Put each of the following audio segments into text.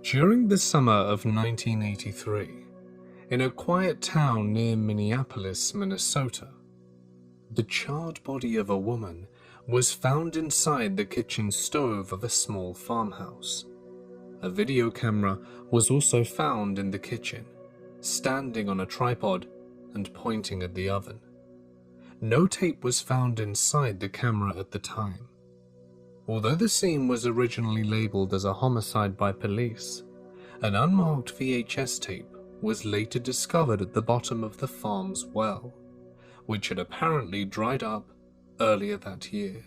During the summer of 1983, in a quiet town near Minneapolis, Minnesota, the charred body of a woman was found inside the kitchen stove of a small farmhouse. A video camera was also found in the kitchen, standing on a tripod and pointing at the oven. No tape was found inside the camera at the time. Although the scene was originally labeled as a homicide by police, an unmarked VHS tape was later discovered at the bottom of the farm's well, which had apparently dried up earlier that year.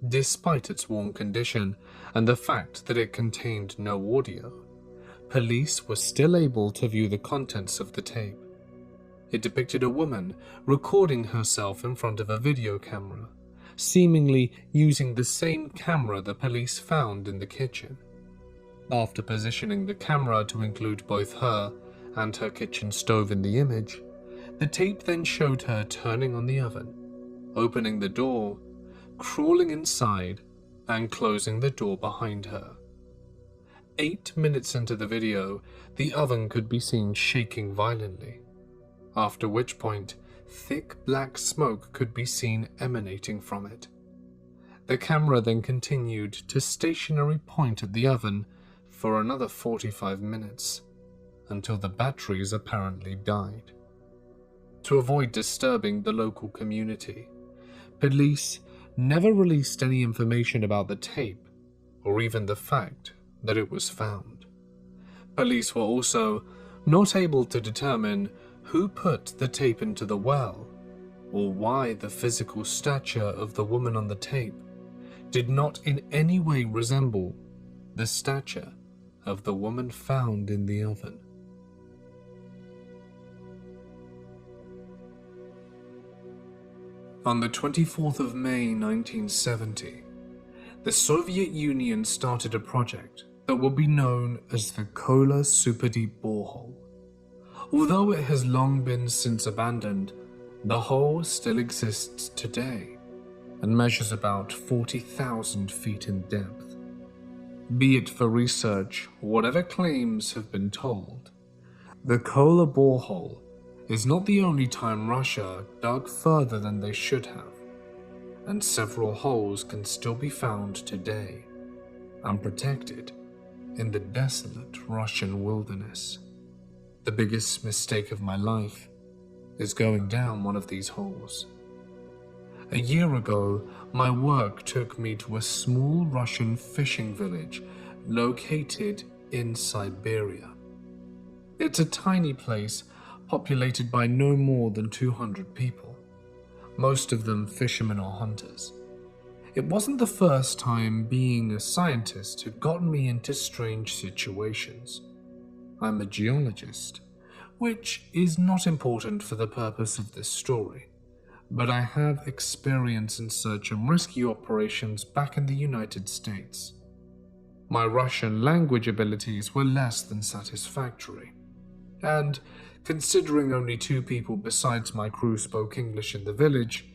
Despite its worn condition and the fact that it contained no audio, police were still able to view the contents of the tape. It depicted a woman recording herself in front of a video camera, seemingly using the same camera the police found in the kitchen. After positioning the camera to include both her and her kitchen stove in the image, the tape then showed her turning on the oven, opening the door, crawling inside, and closing the door behind her. 8 minutes into the video, the oven could be seen shaking violently, after which point thick black smoke could be seen emanating from it. The camera then continued to stationary point at the oven for another 45 minutes, until the batteries apparently died. To avoid disturbing the local community, police never released any information about the tape or even the fact that it was found. Police were also not able to determine who put the tape into the well, or why the physical stature of the woman on the tape did not in any way resemble the stature of the woman found in the oven. On the 24th of May 1970, the Soviet Union started a project that will be known as the Kola Superdeep Borehole. Although it has long been since abandoned, the hole still exists today and measures about 40,000 feet in depth. Be it for research or whatever claims have been told, the Kola borehole is not the only time Russia dug further than they should have, and several holes can still be found today, unprotected, in the desolate Russian wilderness. The biggest mistake of my life is going down one of these holes. A year ago, my work took me to a small Russian fishing village located in Siberia. It's a tiny place populated by no more than 200 people, most of them fishermen or hunters. It wasn't the first time being a scientist had gotten me into strange situations. I'm a geologist, which is not important for the purpose of this story, but I have experience in search and rescue operations back in the United States. My Russian language abilities were less than satisfactory, and considering only 2 people besides my crew spoke English in the village,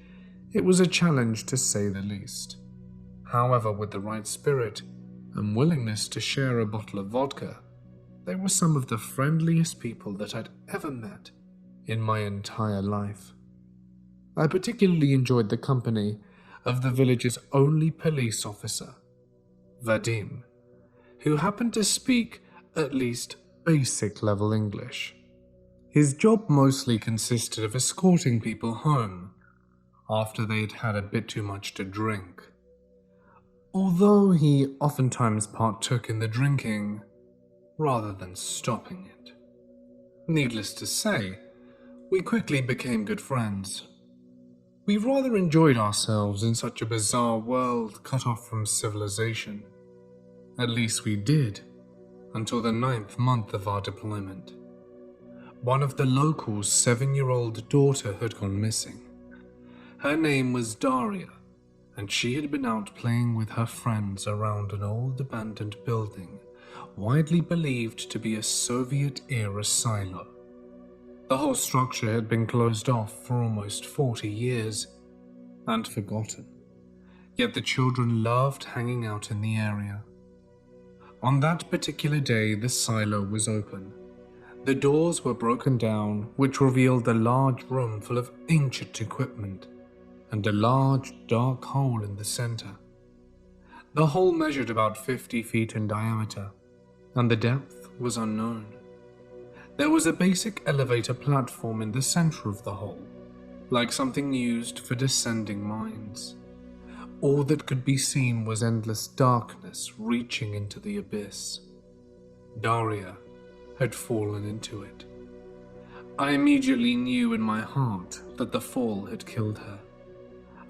it was a challenge to say the least. However, with the right spirit and willingness to share a bottle of vodka, they were some of the friendliest people that I'd ever met in my entire life. I particularly enjoyed the company of the village's only police officer, Vadim, who happened to speak at least basic level English. His job mostly consisted of escorting people home after they'd had a bit too much to drink, although he oftentimes partook in the drinking rather than stopping it. Needless to say, we quickly became good friends. We rather enjoyed ourselves in such a bizarre world cut off from civilization. At least we did, until the 9th month of our deployment. One of the locals' 7-year-old daughter had gone missing. Her name was Daria, and she had been out playing with her friends around an old abandoned building, widely believed to be a Soviet-era silo. The whole structure had been closed off for almost 40 years and forgotten, yet the children loved hanging out in the area. On that particular day, the silo was open. The doors were broken down, which revealed a large room full of ancient equipment and a large dark hole in the center. The hole measured about 50 feet in diameter, and the depth was unknown. There was a basic elevator platform in the center of the hole, like something used for descending mines. All that could be seen was endless darkness reaching into the abyss. Daria had fallen into it. I immediately knew in my heart that the fall had killed her.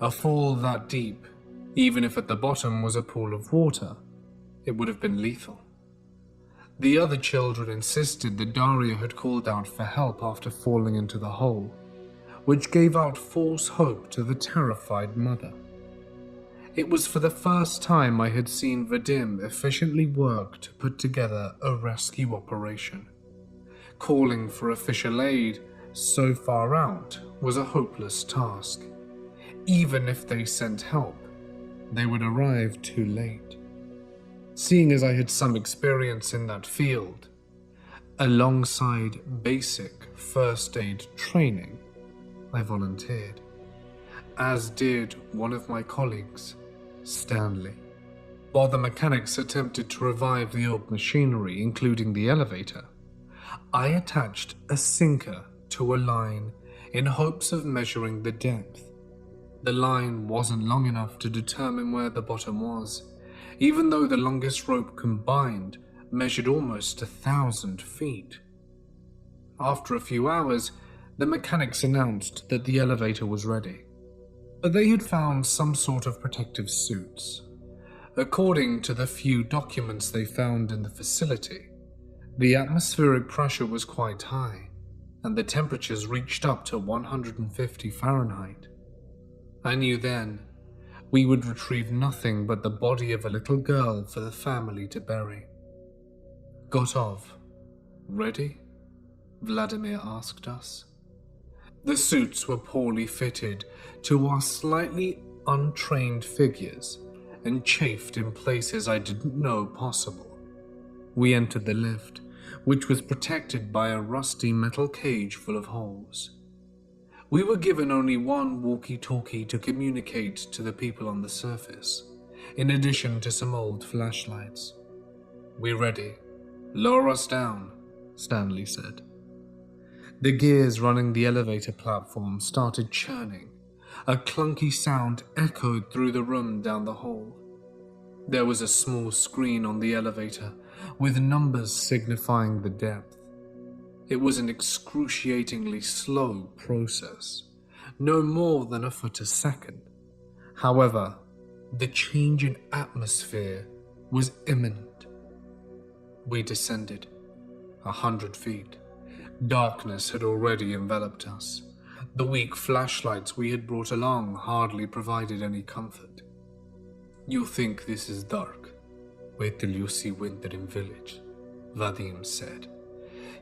A fall that deep, even if at the bottom was a pool of water, it would have been lethal. The other children insisted that Daria had called out for help after falling into the hole, which gave out false hope to the terrified mother. It was for the first time I had seen Vadim efficiently work to put together a rescue operation. Calling for official aid so far out was a hopeless task. Even if they sent help, they would arrive too late. Seeing as I had some experience in that field, alongside basic first aid training, I volunteered, as did one of my colleagues, Stanley. While the mechanics attempted to revive the old machinery, including the elevator, I attached a sinker to a line in hopes of measuring the depth. The line wasn't long enough to determine where the bottom was, even though the longest rope combined measured almost 1,000 feet. After a few hours, the mechanics announced that the elevator was ready, but they had found some sort of protective suits. According to the few documents they found in the facility, the atmospheric pressure was quite high, and the temperatures reached up to 150 Fahrenheit. I knew then we would retrieve nothing but the body of a little girl for the family to bury. Got off. Ready? Vladimir asked us. The suits were poorly fitted to our slightly untrained figures and chafed in places I didn't know possible. We entered the lift, which was protected by a rusty metal cage full of holes. We were given only one walkie-talkie to communicate to the people on the surface, in addition to some old flashlights. "We're ready. Lower us down," Stanley said. The gears running the elevator platform started churning. A clunky sound echoed through the room down the hall. There was a small screen on the elevator with numbers signifying the depth. It was an excruciatingly slow process, no more than a foot a second. However, the change in atmosphere was imminent. We descended 100 feet. Darkness had already enveloped us. The weak flashlights we had brought along hardly provided any comfort. "You think this is dark? Wait till you see winter in village," Vadim said,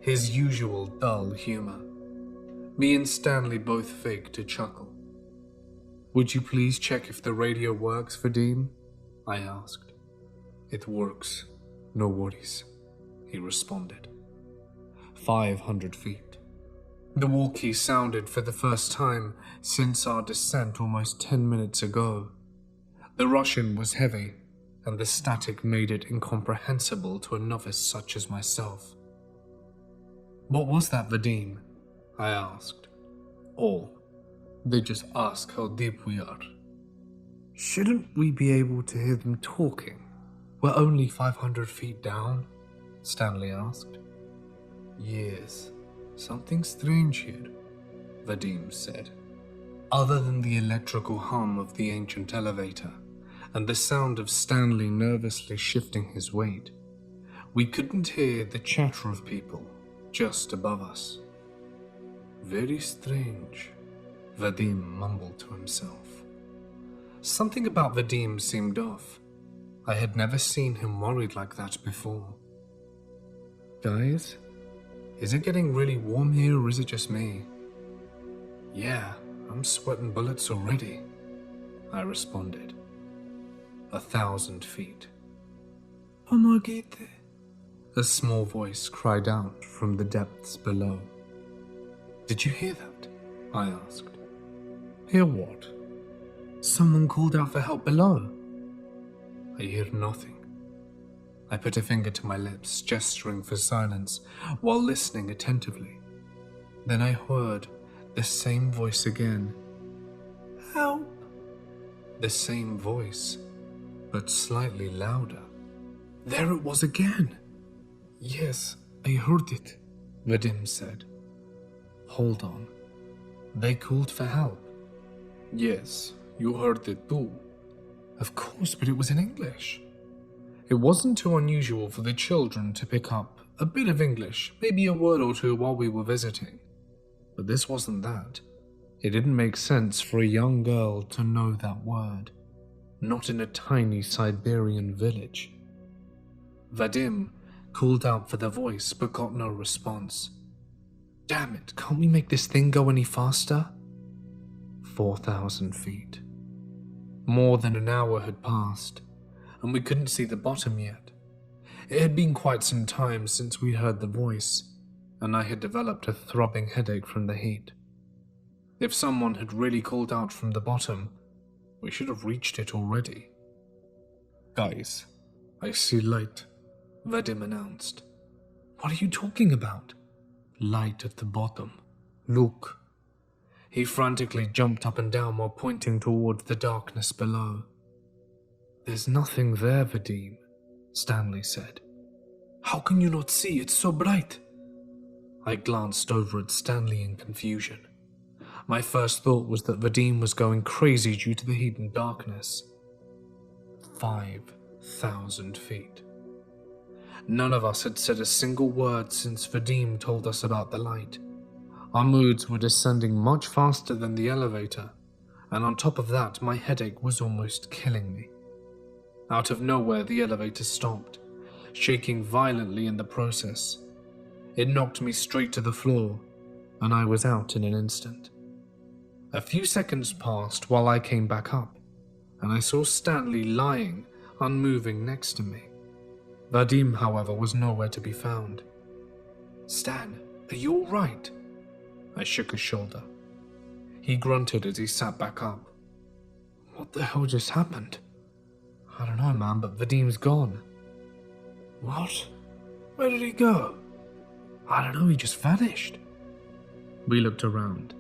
his usual dull humor. Me and Stanley both faked a chuckle. "Would you please check if the radio works, Vadim?" I asked. "It works. No worries," he responded. 500 feet. The walkie sounded for the first time since our descent almost 10 minutes ago. The Russian was heavy, and the static made it incomprehensible to a novice such as myself. "What was that, Vadim?" I asked. "Oh, they just ask how deep we are." "Shouldn't we be able to hear them talking? We're only 500 feet down," Stanley asked. "Yes, something strange here," Vadim said. Other than the electrical hum of the ancient elevator and the sound of Stanley nervously shifting his weight, we couldn't hear the chatter of people just above us. "Very strange," Vadim mumbled to himself. Something about Vadim seemed off. I had never seen him worried like that before. "Guys, is it getting really warm here or is it just me?" "Yeah, I'm sweating bullets already," I responded. 1,000 feet. Pomogite. A small voice cried out from the depths below. Did you hear that? I asked. Hear what? Someone called out for help below. I hear nothing. I put a finger to my lips, gesturing for silence, while listening attentively. Then I heard the same voice again. Help! The same voice, but slightly louder. There it was again. Yes, I heard it, Vadim said. Hold on. They called for help. Yes, you heard it too. Of course, but it was in English. It wasn't too unusual for the children to pick up a bit of English, maybe a word or two while we were visiting. But this wasn't that. It didn't make sense for a young girl to know that word, not in a tiny Siberian village. Vadim called out for the voice but got no response. Damn it, can't we make this thing go any faster? 4,000 feet. More than an hour had passed, and we couldn't see the bottom yet. It had been quite some time since we heard the voice, and I had developed a throbbing headache from the heat. If someone had really called out from the bottom, we should have reached it already. Guys, I see light, Vadim announced. What are you talking about? Light at the bottom. Look. He frantically jumped up and down while pointing towards the darkness below. There's nothing there, Vadim, Stanley said. How can you not see? It's so bright. I glanced over at Stanley in confusion. My first thought was that Vadim was going crazy due to the heat and darkness. 5,000 feet. None of us had said a single word since Vadim told us about the light. Our moods were descending much faster than the elevator, and on top of that, my headache was almost killing me. Out of nowhere, the elevator stopped, shaking violently in the process. It knocked me straight to the floor, and I was out in an instant. A few seconds passed while I came back up, and I saw Stanley lying, unmoving next to me. Vadim, however, was nowhere to be found. Stan, are you all right? I shook his shoulder. He grunted as he sat back up. What the hell just happened? I don't know, man, but Vadim's gone. What? Where did he go? I don't know, he just vanished. We looked around.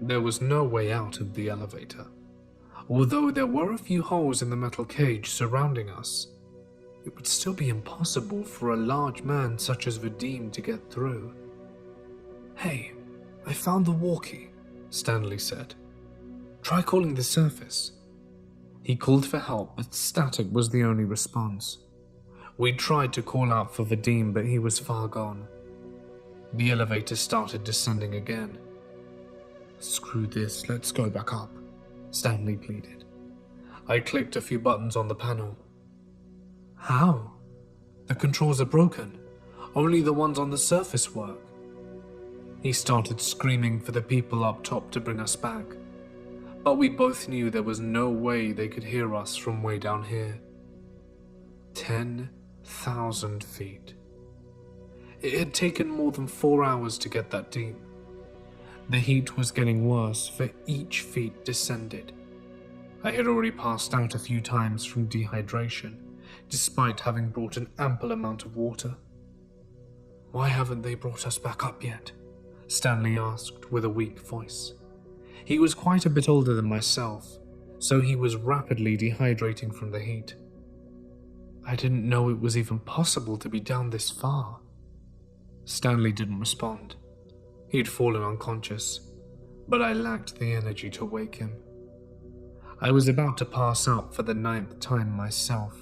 There was no way out of the elevator. Although there were a few holes in the metal cage surrounding us, it would still be impossible for a large man such as Vadim to get through. Hey, I found the walkie, Stanley said. Try calling the surface. He called for help, but static was the only response. We tried to call out for Vadim, but he was far gone. The elevator started descending again. Screw this, let's go back up, Stanley pleaded. I clicked a few buttons on the panel. How? The controls are broken. Only the ones on the surface work. He started screaming for the people up top to bring us back, but we both knew there was no way they could hear us from way down here. 10,000 feet. It had taken more than 4 hours to get that deep. The heat was getting worse for each feet descended. I had already passed out a few times from dehydration, despite having brought an ample amount of water. Why haven't they brought us back up yet? Stanley asked with a weak voice. He was quite a bit older than myself, so he was rapidly dehydrating from the heat. I didn't know it was even possible to be down this far. Stanley didn't respond. He'd fallen unconscious, but I lacked the energy to wake him. I was about to pass out for the 9th time myself.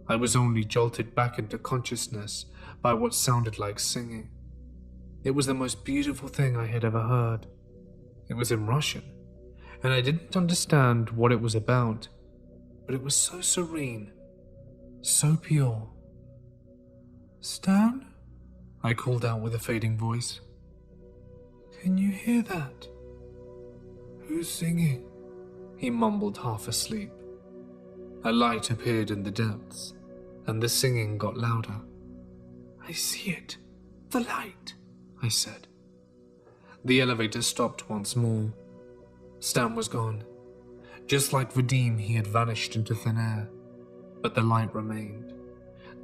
I was only jolted back into consciousness by what sounded like singing. It was the most beautiful thing I had ever heard. It was in Russian, and I didn't understand what it was about, but it was so serene, so pure. Stan? I called out with a fading voice. Can you hear that? Who's singing? He mumbled half asleep. A light appeared in the depths, and the singing got louder. "I see it. The light," I said. The elevator stopped once more. Stan was gone. Just like Vadim, he had vanished into thin air. But the light remained.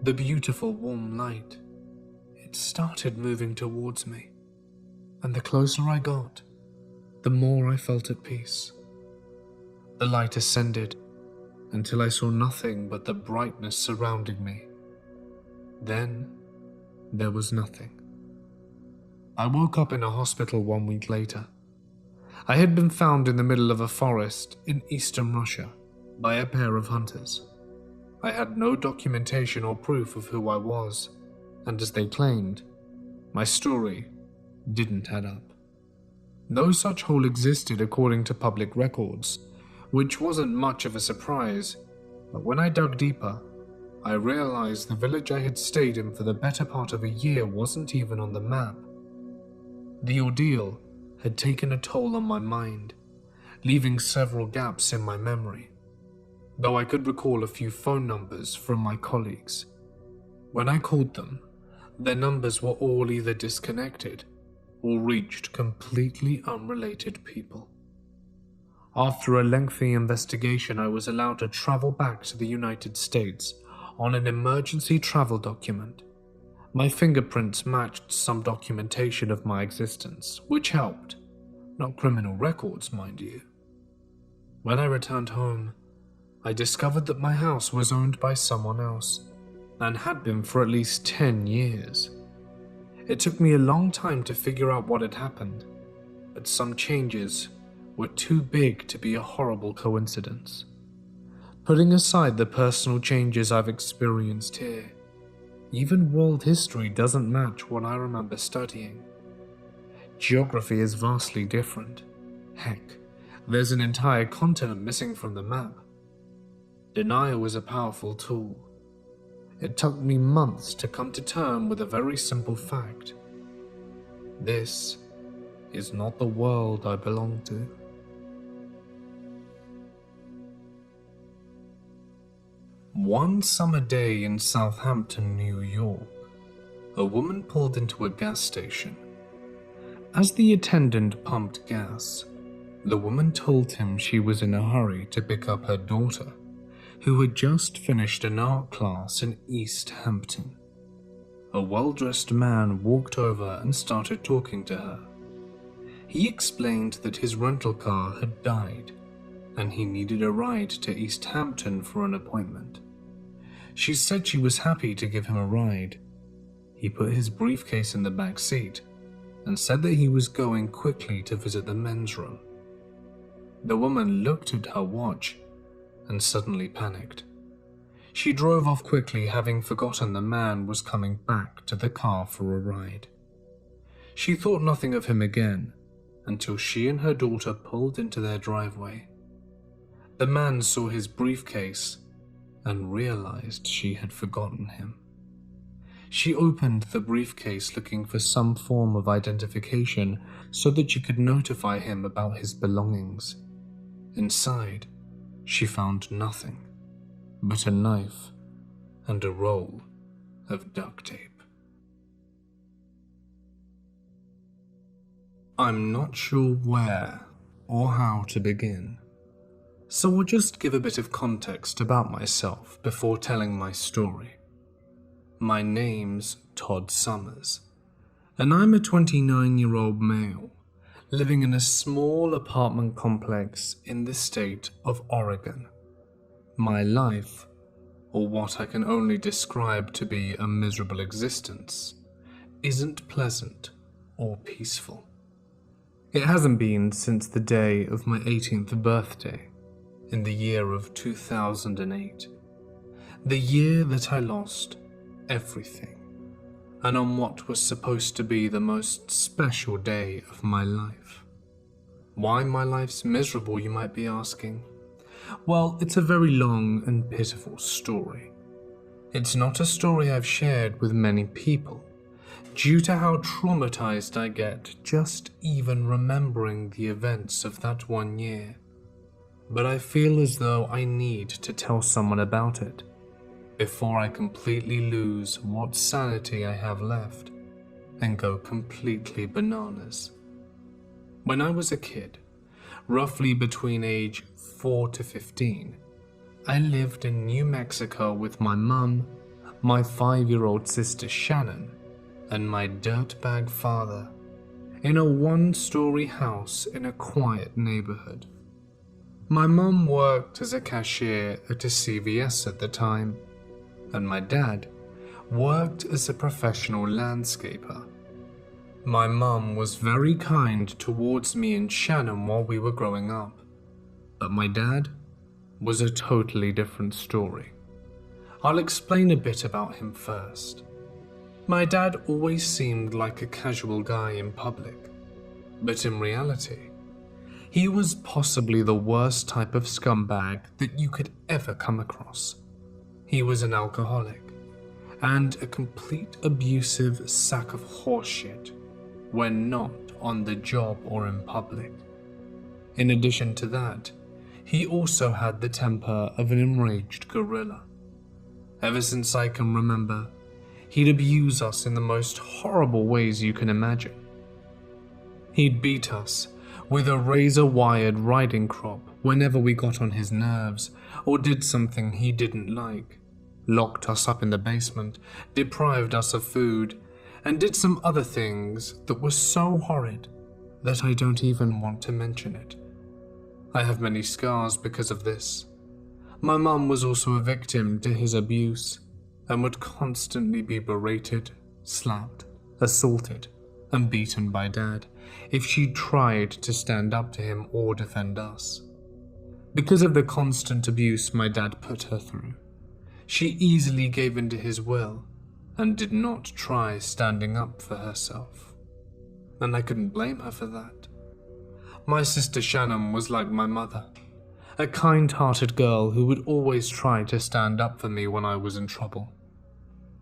The beautiful, warm light. It started moving towards me. And the closer I got, the more I felt at peace. The light ascended until I saw nothing but the brightness surrounding me. Then, there was nothing. I woke up in a hospital 1 week later. I had been found in the middle of a forest in eastern Russia by a pair of hunters. I had no documentation or proof of who I was, and as they claimed, my story didn't add up. No such hole existed according to public records, which wasn't much of a surprise, but when I dug deeper, I realized the village I had stayed in for the better part of a year wasn't even on the map. The ordeal had taken a toll on my mind, leaving several gaps in my memory, though I could recall a few phone numbers from my colleagues. When I called them, their numbers were all either disconnected or reached completely unrelated people. After a lengthy investigation, I was allowed to travel back to the United States on an emergency travel document. My fingerprints matched some documentation of my existence, which helped. Not criminal records, mind you. When I returned home, I discovered that my house was owned by someone else, and had been for at least 10 years. It took me a long time to figure out what had happened, but some changes were too big to be a horrible coincidence. Putting aside the personal changes I've experienced here, even world history doesn't match what I remember studying. Geography is vastly different. Heck, there's an entire continent missing from the map. Denial is a powerful tool. It took me months to come to terms with a very simple fact. This is not the world I belong to. One summer day in Southampton, New York, a woman pulled into a gas station. As the attendant pumped gas, the woman told him she was in a hurry to pick up her daughter, who had just finished an art class in East Hampton. A well-dressed man walked over and started talking to her. He explained that his rental car had died, and he needed a ride to East Hampton for an appointment. She said she was happy to give him a ride. He put his briefcase in the back seat and said that he was going quickly to visit the men's room. The woman looked at her watch and suddenly panicked. She drove off quickly, having forgotten the man was coming back to the car for a ride. She thought nothing of him again until she and her daughter pulled into their driveway. The man saw his briefcase and realized she had forgotten him. She opened the briefcase looking for some form of identification so that she could notify him about his belongings. Inside, she found nothing but a knife and a roll of duct tape. I'm not sure where or how to begin, so I'll just give a bit of context about myself before telling my story. My name's Todd Summers, and I'm a 29-year-old male living in a small apartment complex in the state of Oregon. My life, or what I can only describe to be a miserable existence, isn't pleasant or peaceful. It hasn't been since the day of my 18th birthday, in the year of 2008, the year that I lost everything, and on what was supposed to be the most special day of my life. Why my life's miserable, you might be asking? Well, it's a very long and pitiful story. It's not a story I've shared with many people, due to how traumatized I get just even remembering the events of that one year. But I feel as though I need to tell someone about it. before I completely lose what sanity I have left and go completely bananas. When I was a kid, roughly between age 4 to 15, I lived in New Mexico with my mum, my 5-year-old sister Shannon, and my dirtbag father in a 1-story house in a quiet neighborhood. My mum worked as a cashier at a CVS at the time, and my dad worked as a professional landscaper. My mum was very kind towards me and Shannon while we were growing up, but my dad was a totally different story. I'll explain a bit about him first. My dad always seemed like a casual guy in public, but in reality, he was possibly the worst type of scumbag that you could ever come across. He was an alcoholic and a complete abusive sack of horseshit when not on the job or in public. In addition to that, he also had the temper of an enraged gorilla. Ever since I can remember, he'd abuse us in the most horrible ways you can imagine. He'd beat us with a razor-wired riding crop whenever we got on his nerves or did something he didn't like, locked us up in the basement, deprived us of food, and did some other things that were so horrid that I don't even want to mention it. I have many scars because of this. My mum was also a victim to his abuse and would constantly be berated, slapped, assaulted, and beaten by Dad if she tried to stand up to him or defend us. Because of the constant abuse my dad put her through, she easily gave in to his will and did not try standing up for herself. And I couldn't blame her for that. My sister Shannon was like my mother, a kind-hearted girl who would always try to stand up for me when I was in trouble.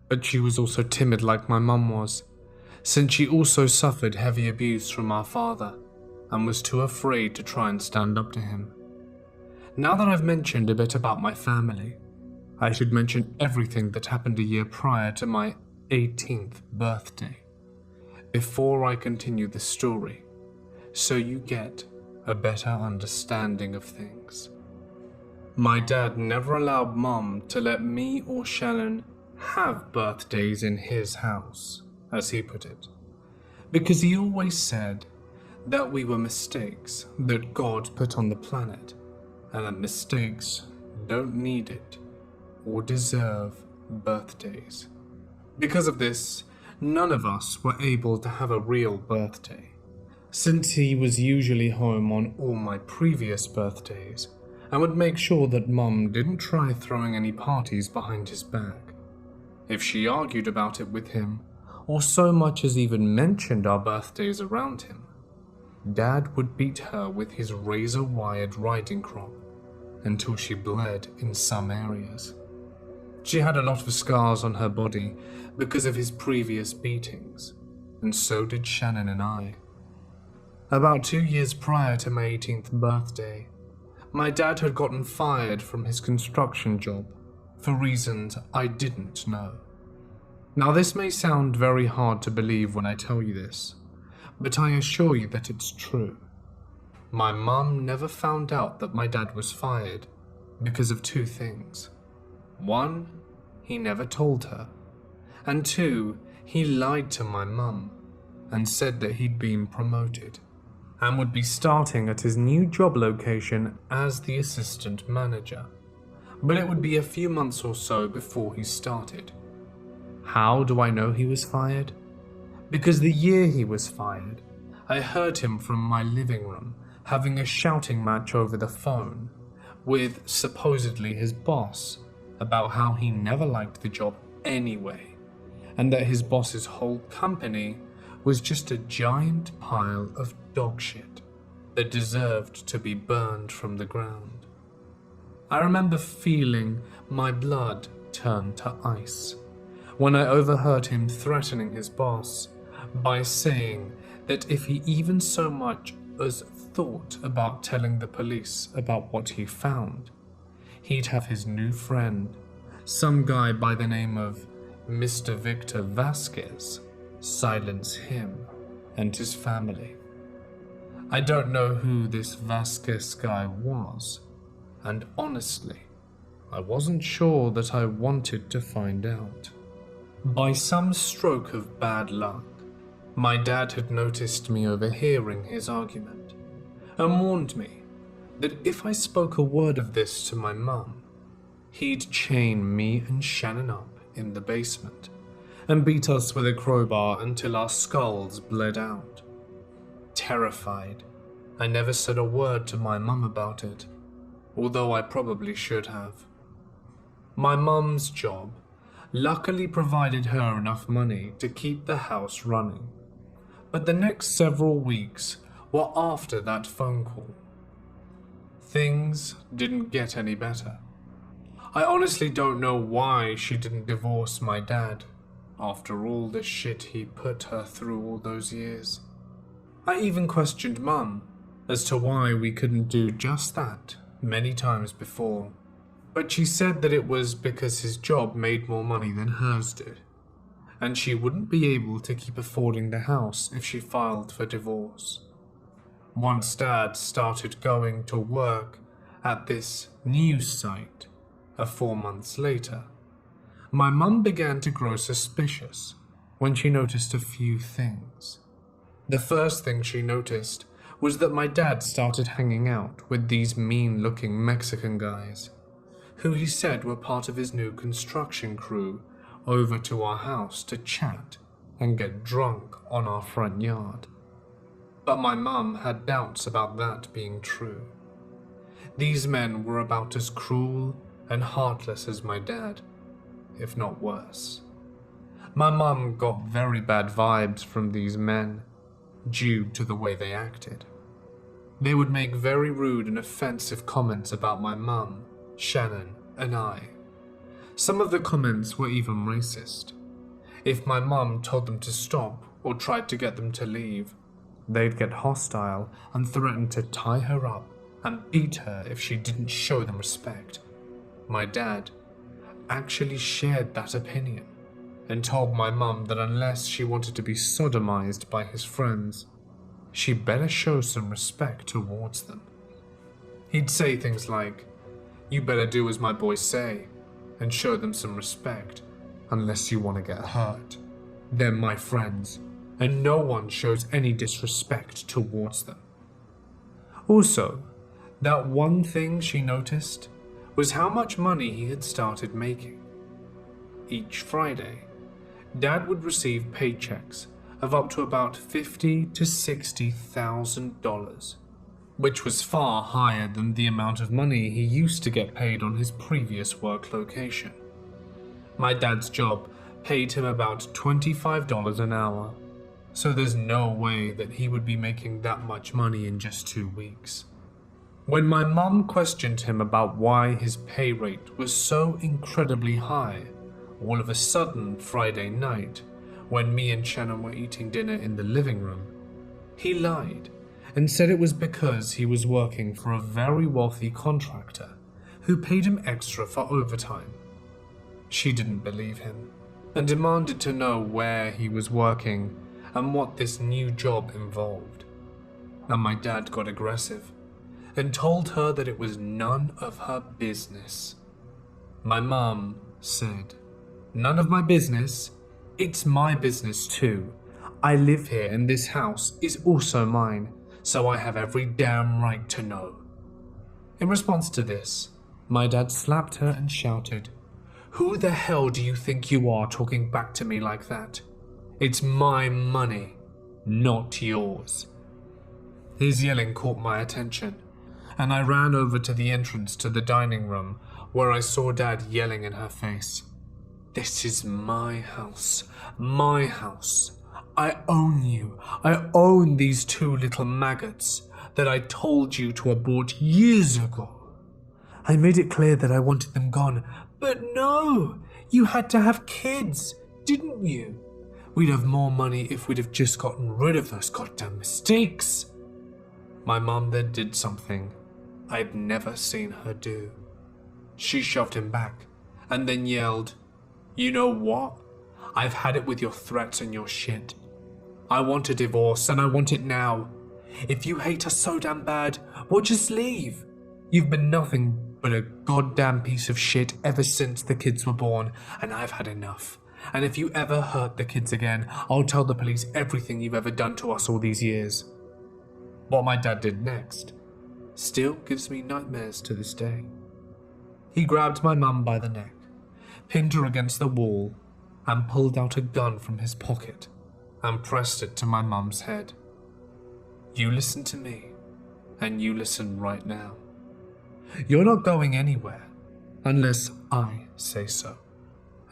But she was also timid like my mum was, since she also suffered heavy abuse from our father and was too afraid to try and stand up to him. Now that I've mentioned a bit about my family, I should mention everything that happened a year prior to my 18th birthday, before I continue the story, so you get a better understanding of things. My dad never allowed Mum to let me or Shannon have birthdays in his house, as he put it, because he always said that we were mistakes that God put on the planet, and that mistakes don't need it or deserve birthdays. Because of this, none of us were able to have a real birthday, since he was usually home on all my previous birthdays and would make sure that Mum didn't try throwing any parties behind his back. If she argued about it with him, or so much as even mentioned our birthdays around him, Dad would beat her with his razor-wired riding crop until she bled in some areas. She had a lot of scars on her body because of his previous beatings, and so did Shannon and I. About 2 years prior to my 18th birthday, my dad had gotten fired from his construction job for reasons I didn't know. Now, this may sound very hard to believe when I tell you this, but I assure you that it's true. My mum never found out that my dad was fired because of 2 things. 1, he never told her, and 2, he lied to my mum and said that he'd been promoted and would be starting at his new job location as the assistant manager, but it would be a few months or so before he started. How do I know he was fired? Because the year he was fired, I heard him from my living room having a shouting match over the phone with supposedly his boss about how he never liked the job anyway, and that his boss's whole company was just a giant pile of dog shit that deserved to be burned from the ground. I remember feeling my blood turn to ice when I overheard him threatening his boss by saying that if he even so much as thought about telling the police about what he found, he'd have his new friend some guy by the name of Mr. Victor Vasquez silence him and his family. I don't know who this Vasquez guy was, and honestly, I wasn't sure that I wanted to find out. By some stroke of bad luck, my dad had noticed me overhearing his argument and warned me that if I spoke a word of this to my mum, he'd chain me and Shannon up in the basement and beat us with a crowbar until our skulls bled out. Terrified, I never said a word to my mum about it, although I probably should have. My mum's job luckily provided her enough money to keep the house running, but the next several weeks were after that phone call. Things didn't get any better. I honestly don't know why she didn't divorce my dad after all the shit he put her through all those years. I even questioned Mum as to why we couldn't do just that many times before, but she said that it was because his job made more money than hers did, and she wouldn't be able to keep affording the house if she filed for divorce. Once Dad started going to work at this news site, 4 months later, my mum began to grow suspicious when she noticed a few things. The first thing she noticed was that my dad started hanging out with these mean-looking Mexican guys, who he said were part of his new construction crew, over to our house to chat and get drunk on our front yard. But my mum had doubts about that being true. These men were about as cruel and heartless as my dad, if not worse. My mum got very bad vibes from these men, due to the way they acted. They would make very rude and offensive comments about my mum, Shannon, and I. Some of the comments were even racist. If my mum told them to stop or tried to get them to leave, they'd get hostile and threaten to tie her up and beat her if she didn't show them respect. My dad actually shared that opinion and told my mum that unless she wanted to be sodomized by his friends, she better show some respect towards them. He'd say things like, "You better do as my boys say and show them some respect, unless you want to get hurt. They're my friends, and no one shows any disrespect towards them." Also, that one thing she noticed was how much money he had started making. Each Friday, Dad would receive paychecks of up to about $50,000 to $60,000, which was far higher than the amount of money he used to get paid on his previous work location. My dad's job paid him about $25 an hour, so there's no way that he would be making that much money in just 2 weeks. When my mum questioned him about why his pay rate was so incredibly high, all of a sudden Friday night, when me and Shannon were eating dinner in the living room, he lied and said it was because he was working for a very wealthy contractor who paid him extra for overtime. She didn't believe him and demanded to know where he was working and what this new job involved. And my dad got aggressive and told her that it was none of her business. My mum said, "None of my business? It's my business too. I live here and this house is also mine, so I have every damn right to know." In response to this, my dad slapped her and shouted, "Who the hell do you think you are talking back to me like that? It's my money, not yours." His yelling caught my attention, and I ran over to the entrance to the dining room where I saw Dad yelling in her face, "This is my house, my house. I own you. I own these 2 little maggots that I told you to abort years ago. I made it clear that I wanted them gone, but no, you had to have kids, didn't you? We'd have more money if we'd have just gotten rid of those goddamn mistakes." My mum then did something I'd never seen her do. She shoved him back and then yelled, "You know what? I've had it with your threats and your shit. I want a divorce, and I want it now. If you hate us so damn bad, well, just leave. You've been nothing but a goddamn piece of shit ever since the kids were born, and I've had enough. And if you ever hurt the kids again, I'll tell the police everything you've ever done to us all these years." What my dad did next still gives me nightmares to this day. He grabbed my mum by the neck, pinned her against the wall, and pulled out a gun from his pocket and pressed it to my mum's head. "You listen to me, and you listen right now. You're not going anywhere unless I say so,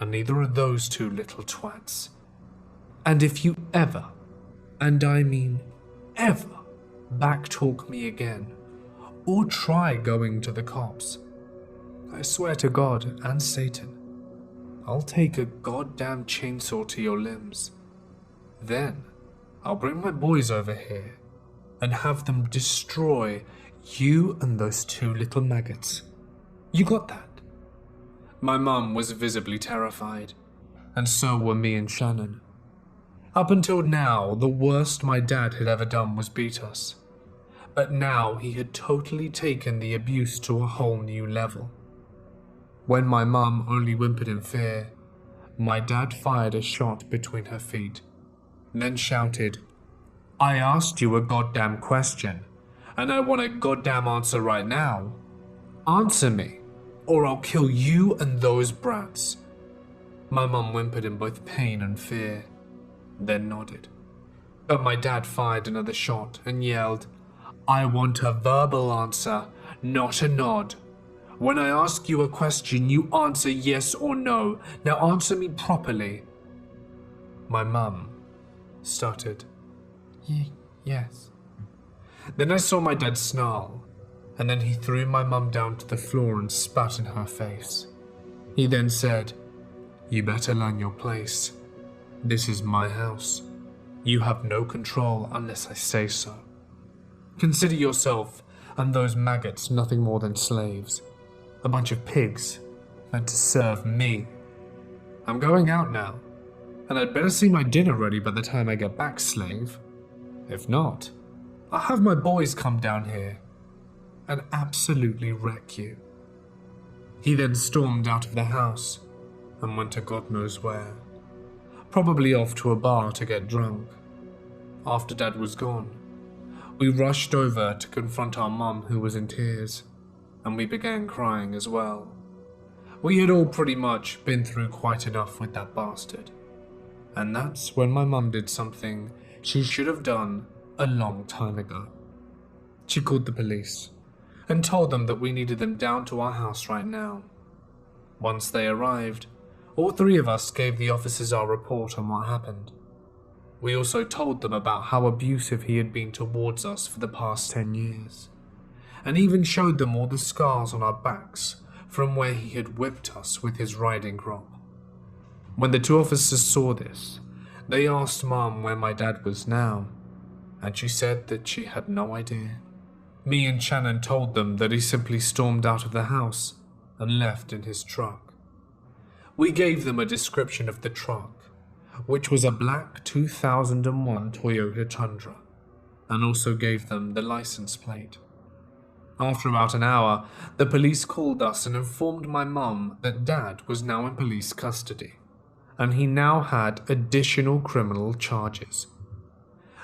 and neither are those two little twats. And if you ever, and I mean ever, backtalk me again, or try going to the cops, I swear to God and Satan, I'll take a goddamn chainsaw to your limbs. Then I'll bring my boys over here and have them destroy you and those two little maggots. You got that?" My mum was visibly terrified, and so were me and Shannon. Up until now, the worst my dad had ever done was beat us. But now he had totally taken the abuse to a whole new level. When my mum only whimpered in fear, my dad fired a shot between her feet, then shouted, "I asked you a goddamn question, and I want a goddamn answer right now. Answer me, or I'll kill you and those brats." My mum whimpered in both pain and fear, then nodded. But my dad fired another shot and yelled, "I want a verbal answer, not a nod. When I ask you a question, you answer yes or no. Now answer me properly." My mum stuttered, "Yes." Then I saw my dad snarl, and then he threw my mum down to the floor and spat in her face. He then said, "You better learn your place. This is my house. You have no control unless I say so. Consider yourself and those maggots nothing more than slaves. A bunch of pigs meant to serve me. I'm going out now, and I'd better see my dinner ready by the time I get back, slave. If not, I'll have my boys come down here and absolutely wreck you." He then stormed out of the house and went to God knows where, probably off to a bar to get drunk. After Dad was gone, we rushed over to confront our mum, who was in tears, and we began crying as well. We had all pretty much been through quite enough with that bastard. And that's when my mum did something she should have done a long time ago. She called the police and told them that we needed them down to our house right now. Once they arrived, all three of us gave the officers our report on what happened. We also told them about how abusive he had been towards us for the past 10 years, and even showed them all the scars on our backs from where he had whipped us with his riding crop. When the two officers saw this, they asked Mum where my dad was now, and she said that she had no idea. Me and Shannon told them that he simply stormed out of the house and left in his truck. We gave them a description of the truck, which was a black 2001 Toyota Tundra, and also gave them the license plate. After about an hour, the police called us and informed my mum that Dad was now in police custody, and he now had additional criminal charges.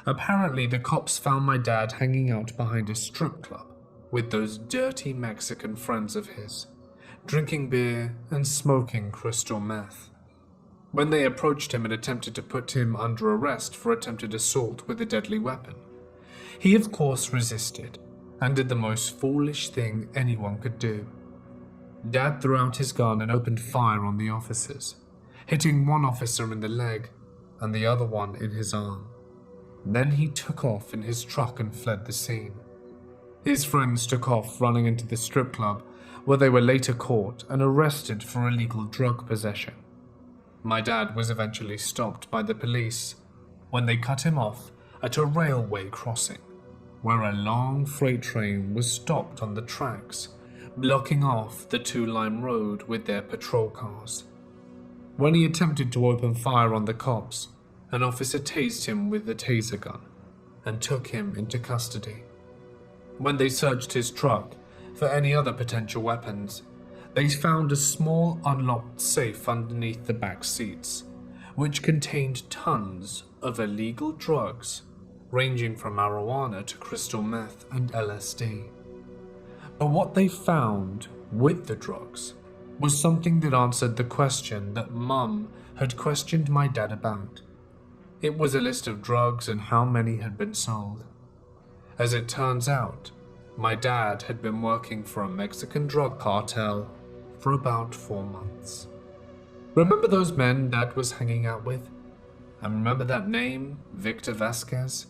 Apparently, the cops found my dad hanging out behind a strip club with those dirty Mexican friends of his, drinking beer and smoking crystal meth. When they approached him and attempted to put him under arrest for attempted assault with a deadly weapon, he of course resisted and did the most foolish thing anyone could do. Dad threw out his gun and opened fire on the officers, hitting one officer in the leg and the other one in his arm. Then he took off in his truck and fled the scene. His friends took off running into the strip club, where they were later caught and arrested for illegal drug possession. My dad was eventually stopped by the police when they cut him off at a railway crossing, where a long freight train was stopped on the tracks blocking off the two-lane road with their patrol cars. When he attempted to open fire on the cops, an officer tased him with a taser gun and took him into custody. When they searched his truck for any other potential weapons, they found a small unlocked safe underneath the back seats, which contained tons of illegal drugs, ranging from marijuana to crystal meth and LSD. But what they found with the drugs was something that answered the question that Mum had questioned my dad about. It was a list of drugs and how many had been sold. As it turns out, my dad had been working for a Mexican drug cartel for about 4 months. Remember those men Dad was hanging out with? And remember that name, Victor Vasquez?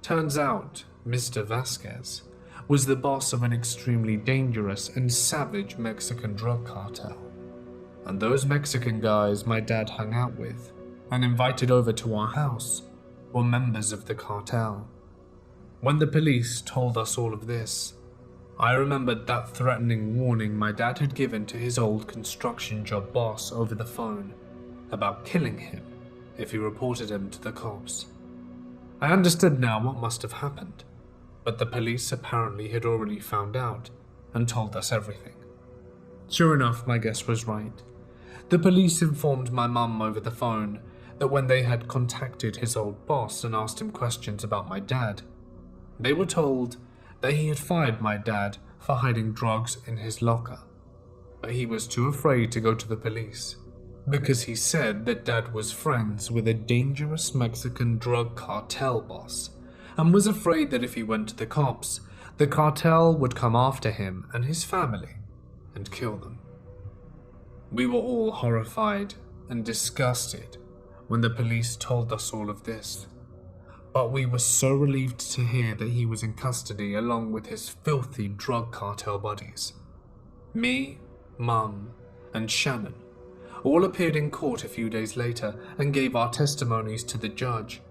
Turns out, Mr. Vasquez was the boss of an extremely dangerous and savage Mexican drug cartel. And those Mexican guys my dad hung out with and invited over to our house were members of the cartel. When the police told us all of this, I remembered that threatening warning my dad had given to his old construction job boss over the phone about killing him if he reported him to the cops. I understood now what must have happened, but the police apparently had already found out and told us everything. Sure enough, my guess was right. The police informed my mum over the phone that when they had contacted his old boss and asked him questions about my dad, they were told that he had fired my dad for hiding drugs in his locker, but he was too afraid to go to the police because he said that Dad was friends with a dangerous Mexican drug cartel boss and was afraid that if he went to the cops, the cartel would come after him and his family and kill them. We were all horrified and disgusted when the police told us all of this. But we were so relieved to hear that he was in custody along with his filthy drug cartel buddies. Me, Mum, and Shannon all appeared in court a few days later and gave our testimonies to the judge,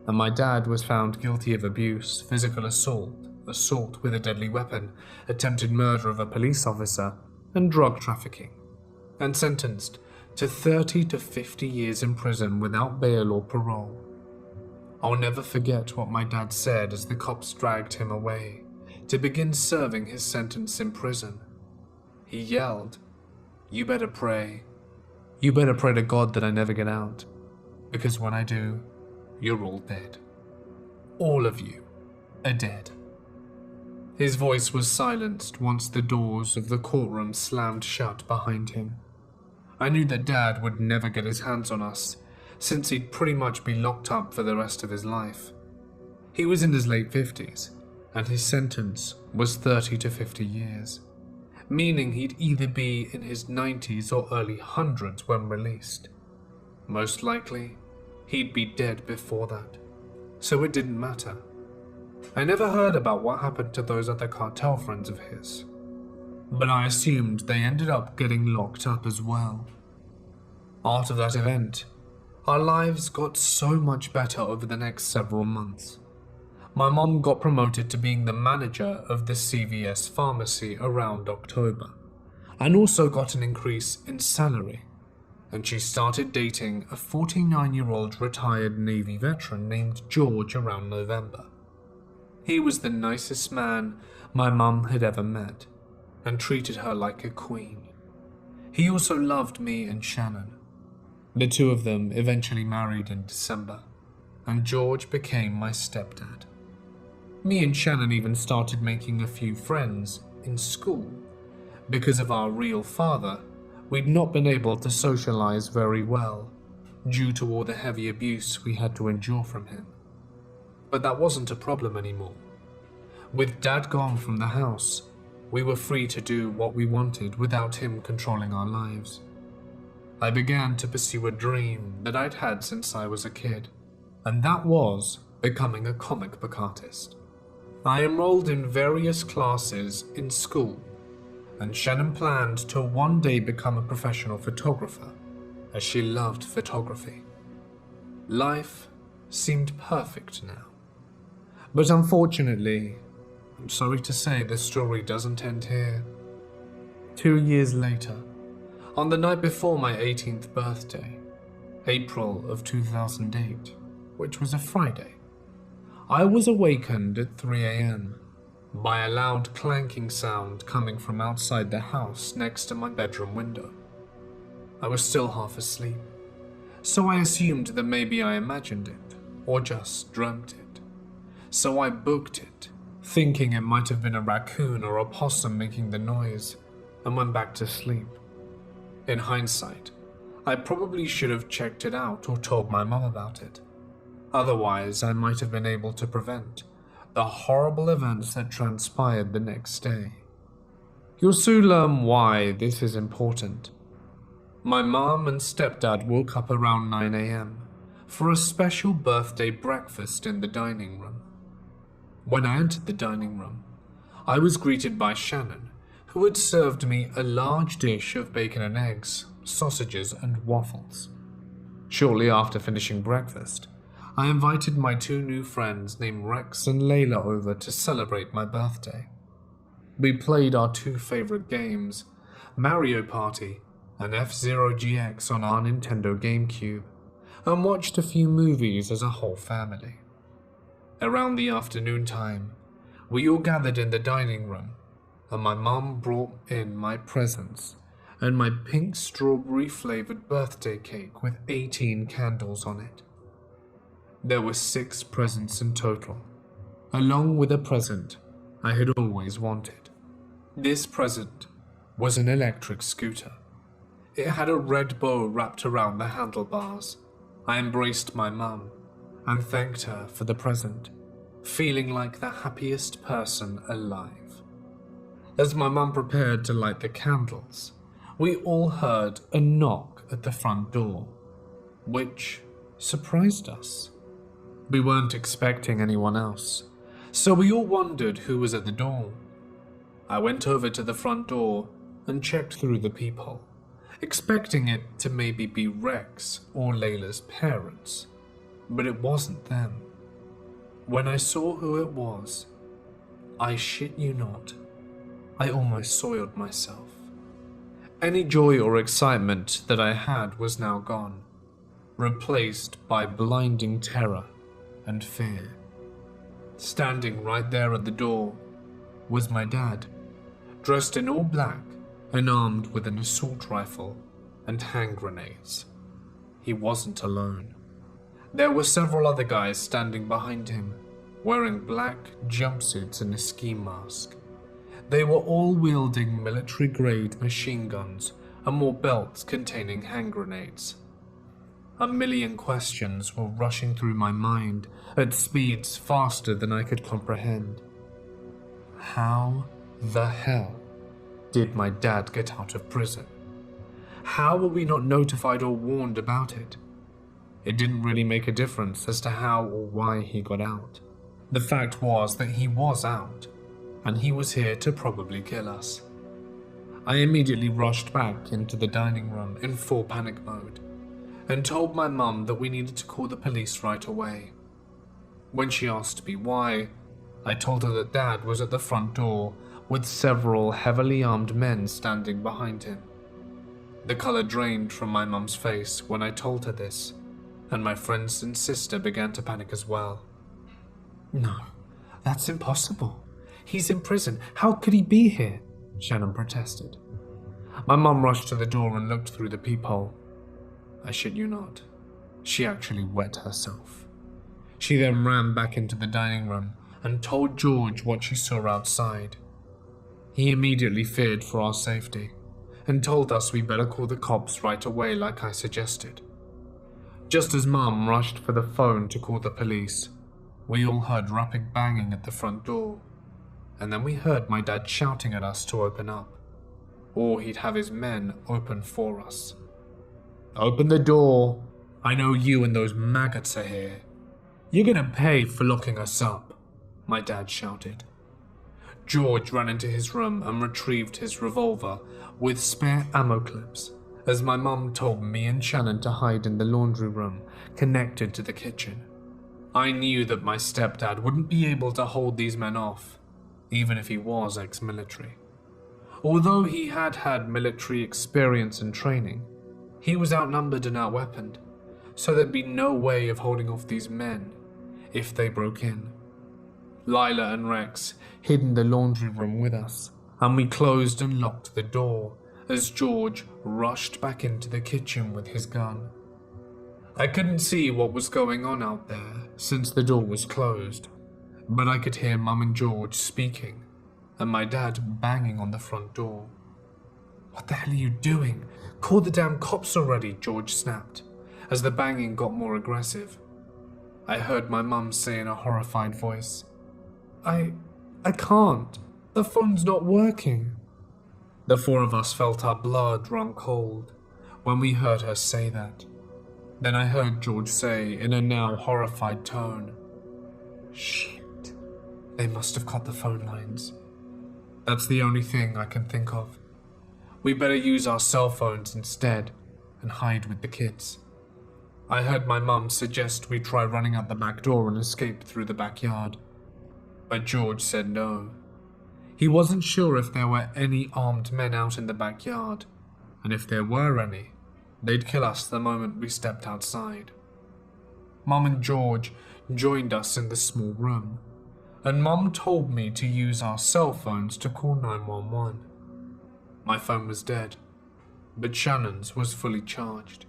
and my dad was found guilty of abuse, physical assault, assault with a deadly weapon, attempted murder of a police officer, and drug trafficking, and sentenced to 30 to 50 years in prison without bail or parole. I'll never forget what my dad said as the cops dragged him away to begin serving his sentence in prison. He yelled, "You better pray. You better pray to God that I never get out, because when I do, you're all dead. All of you are dead." His voice was silenced once the doors of the courtroom slammed shut behind him. I knew that Dad would never get his hands on us, since he'd pretty much be locked up for the rest of his life. He was in his late 50s, and his sentence was 30 to 50 years, meaning he'd either be in his 90s or early hundreds when released. Most likely, he'd be dead before that, so it didn't matter. I never heard about what happened to those other cartel friends of his, but I assumed they ended up getting locked up as well. After that event, our lives got so much better over the next several months. My mom got promoted to being the manager of the CVS pharmacy around October, and also got an increase in salary, and she started dating a 49-year-old retired Navy veteran named George around November. He was the nicest man my mum had ever met, and treated her like a queen. He also loved me and Shannon. The two of them eventually married in December, and George became my stepdad. Me and Shannon even started making a few friends in school. Because of our real father, we'd not been able to socialize very well, due to all the heavy abuse we had to endure from him. But that wasn't a problem anymore. With Dad gone from the house, we were free to do what we wanted without him controlling our lives. I began to pursue a dream that I'd had since I was a kid, and that was becoming a comic book artist. I enrolled in various classes in school, and Shannon planned to one day become a professional photographer, as she loved photography. Life seemed perfect now. But unfortunately, I'm sorry to say the story doesn't end here. 2 years later, on the night before my 18th birthday, April of 2008, which was a Friday, I was awakened at 3 a.m. by a loud clanking sound coming from outside the house next to my bedroom window. I was still half asleep, so I assumed that maybe I imagined it, or just dreamt it. So I booked it, thinking it might have been a raccoon or a possum making the noise, and went back to sleep. In hindsight, I probably should have checked it out or told my mum about it. Otherwise, I might have been able to prevent the horrible events that transpired the next day. You'll soon learn why this is important. My mum and stepdad woke up around 9 a.m. for a special birthday breakfast in the dining room. When I entered the dining room, I was greeted by Shannon, who had served me a large dish of bacon and eggs, sausages, and waffles. Shortly after finishing breakfast, I invited my 2 new friends named Rex and Layla over to celebrate my birthday. We played our 2 favorite games, Mario Party and F-Zero GX on our Nintendo GameCube, and watched a few movies as a whole family. Around the afternoon time, we all gathered in the dining room, and my mum brought in my presents and my pink strawberry-flavored birthday cake with 18 candles on it. There were 6 presents in total, along with a present I had always wanted. This present was an electric scooter. It had a red bow wrapped around the handlebars. I embraced my mum and thanked her for the present, feeling like the happiest person alive. As my mum prepared to light the candles, we all heard a knock at the front door, which surprised us. We weren't expecting anyone else, so we all wondered who was at the door. I went over to the front door and checked through the peephole, expecting it to maybe be Rex or Layla's parents, but it wasn't them. When I saw who it was, I shit you not, I almost soiled myself. Any joy or excitement that I had was now gone, replaced by blinding terror and fear. Standing right there at the door was my dad, dressed in all black and armed with an assault rifle and hand grenades. He wasn't alone. There were several other guys standing behind him, wearing black jumpsuits and a ski mask. They were all wielding military-grade machine guns and more belts containing hand grenades. A million questions were rushing through my mind at speeds faster than I could comprehend. How the hell did my dad get out of prison? How were we not notified or warned about it? It didn't really make a difference as to how or why he got out. The fact was that he was out, and he was here to probably kill us. I immediately rushed back into the dining room in full panic mode, and told my mum that we needed to call the police right away. When she asked me why, I told her that Dad was at the front door with several heavily armed men standing behind him. The colour drained from my mum's face when I told her this, and my friends and sister began to panic as well. "No, that's impossible. He's in prison. How could he be here?" Shannon protested. My mum rushed to the door and looked through the peephole. I shit you not, she actually wet herself. She then ran back into the dining room and told George what she saw outside. He immediately feared for our safety and told us we better call the cops right away like I suggested. Just as Mum rushed for the phone to call the police, we all heard rapid banging at the front door, and then we heard my dad shouting at us to open up, or he'd have his men open for us. "Open the door. I know you and those maggots are here. You're gonna pay for locking us up," my dad shouted. George ran into his room and retrieved his revolver with spare ammo clips, as my mum told me and Shannon to hide in the laundry room connected to the kitchen. I knew that my stepdad wouldn't be able to hold these men off, even if he was ex-military. Although he had had military experience and training, he was outnumbered and outweaponed, so there'd be no way of holding off these men if they broke in. Lila and Rex hid in the laundry room with us, and we closed and locked the door as George rushed back into the kitchen with his gun. I couldn't see what was going on out there since the door was closed, but I could hear Mum and George speaking and my dad banging on the front door. "What the hell are you doing? Call the damn cops already," George snapped as the banging got more aggressive. I heard my mum say in a horrified voice, I can't. The phone's not working." The four of us felt our blood run cold when we heard her say that. Then I heard George say in a now horrified tone, "Shit, they must have cut the phone lines. That's the only thing I can think of. We better use our cell phones instead and hide with the kids." I heard my mum suggest we try running out the back door and escape through the backyard, but George said no. He wasn't sure if there were any armed men out in the backyard, and if there were any, they'd kill us the moment we stepped outside. Mum and George joined us in the small room, and Mum told me to use our cell phones to call 911. My phone was dead, but Shannon's was fully charged,